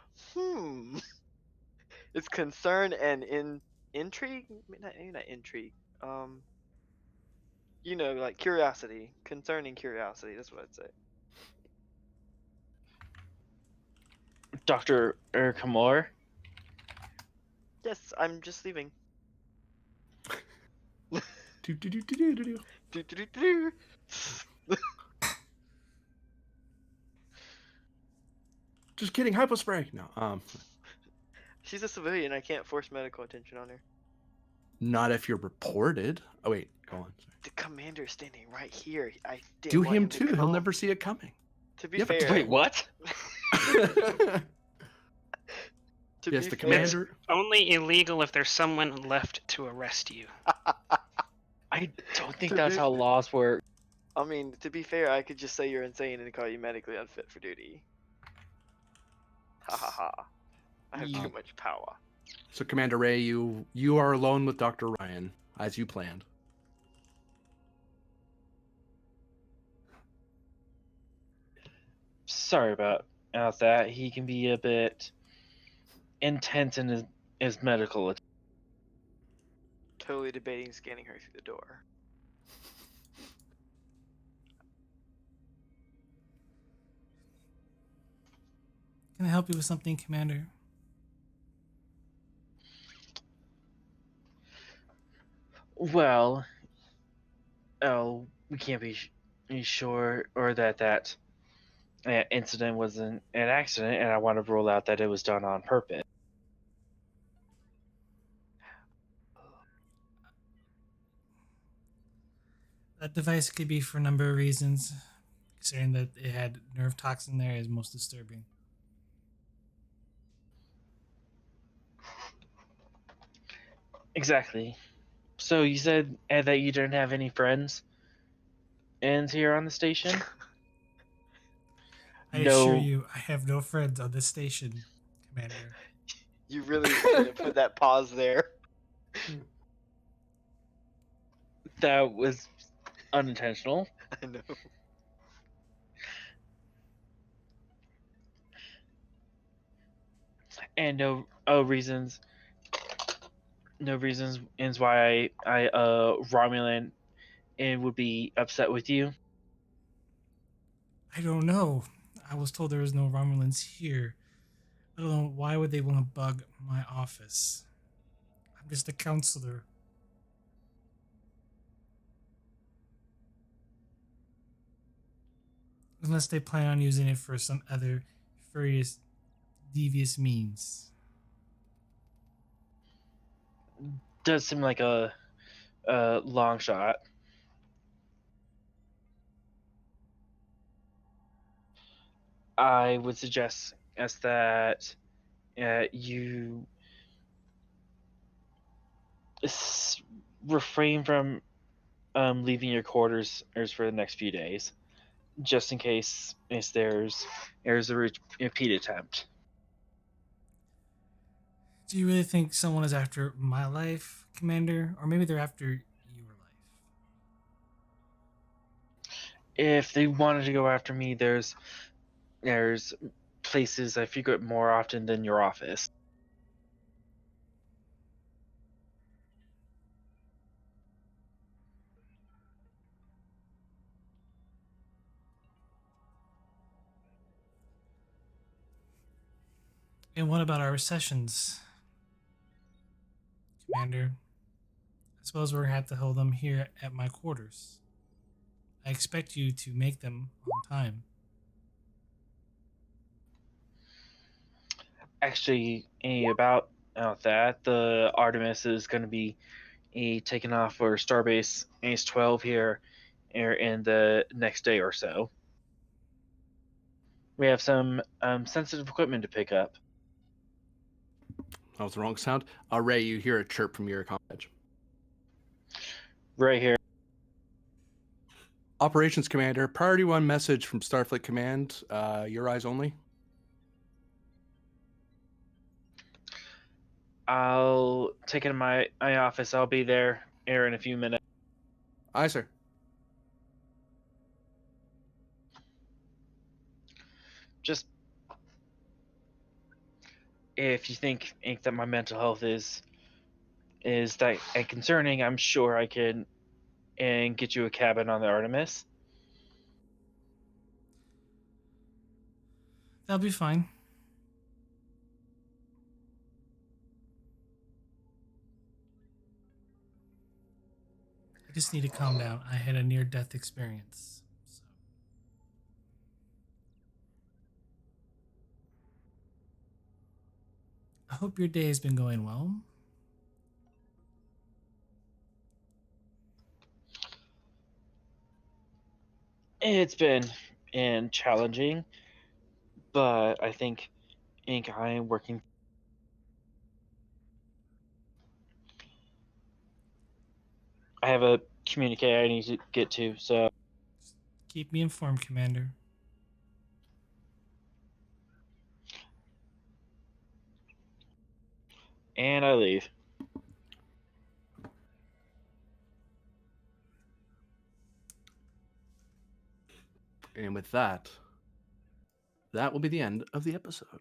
It's concern and intrigue. Maybe not intrigue. Like curiosity, concern and curiosity. That's what I'd say. Dr. Kamor. Yes, I'm just leaving. Do-do-do-do-do-do. Do-do-do-do. Just kidding, hypospray. No, She's a civilian. I can't force medical attention on her. not if you're reported. Oh wait, go on. Sorry. The commander is standing right here. I didn't Do want him to too. He'll come. never see it coming. To be Yeah, but fair. Wait, what? To Yes, be the fair, commander. Only illegal if there's someone left to arrest you. I don't think To that's be how fair- laws work. I mean, to be fair, I could just say you're insane and call you medically unfit for duty. Ha ha ha. I have too much power. So Commander Ray, you are alone with Dr. Ryan, as you planned. Sorry about that. He can be a bit intense in his medical attention. Totally debating scanning her through the door. Can I help you with something, Commander? Well, we can't be sure, or that incident was an accident, and I want to rule out that it was done on purpose. That device could be for a number of reasons. Considering that it had nerve toxin there is most disturbing. Exactly. So you said that you didn't have any friends and here on the station? I assure you, I have no friends on this station, Commander. You really should have put that pause there. That was unintentional. I know. And no reasons is why I Romulan and would be upset with you. I don't know. I was told there was no Romulans here. I don't know why would they want to bug my office. I'm just a counselor. Unless they plan on using it for some other furious, devious means. Does seem like a long shot. I would suggest as that you refrain from leaving your quarters for the next few days, just in case if there's a repeat attempt. Do you really think someone is after my life, Commander? Or maybe they're after your life? If they wanted to go after me, there's places I frequent more often than your office. And what about our sessions, Commander? I suppose we're going to have to hold them here at my quarters. I expect you to make them on time. Actually, about that, the Artemis is going to be taken off for Starbase Ace 12 here in the next day or so. We have some sensitive equipment to pick up. That was the wrong sound. Ray, you hear a chirp from your comm edge. Right here. Operations Commander, Priority 1 message from Starfleet Command. Your eyes only. I'll take it to my office. I'll be there in a few minutes. Aye, sir. Just if you think that my mental health is that concerning, I'm sure I can and get you a cabin on the Artemis. That'll be fine. I just need to calm down. I had a near-death experience. So. I hope your day has been going well. It's been challenging, but I think I am working. I have a communique I need to get to, so Keep me informed, Commander. and I leave. And with that, that will be the end of the episode.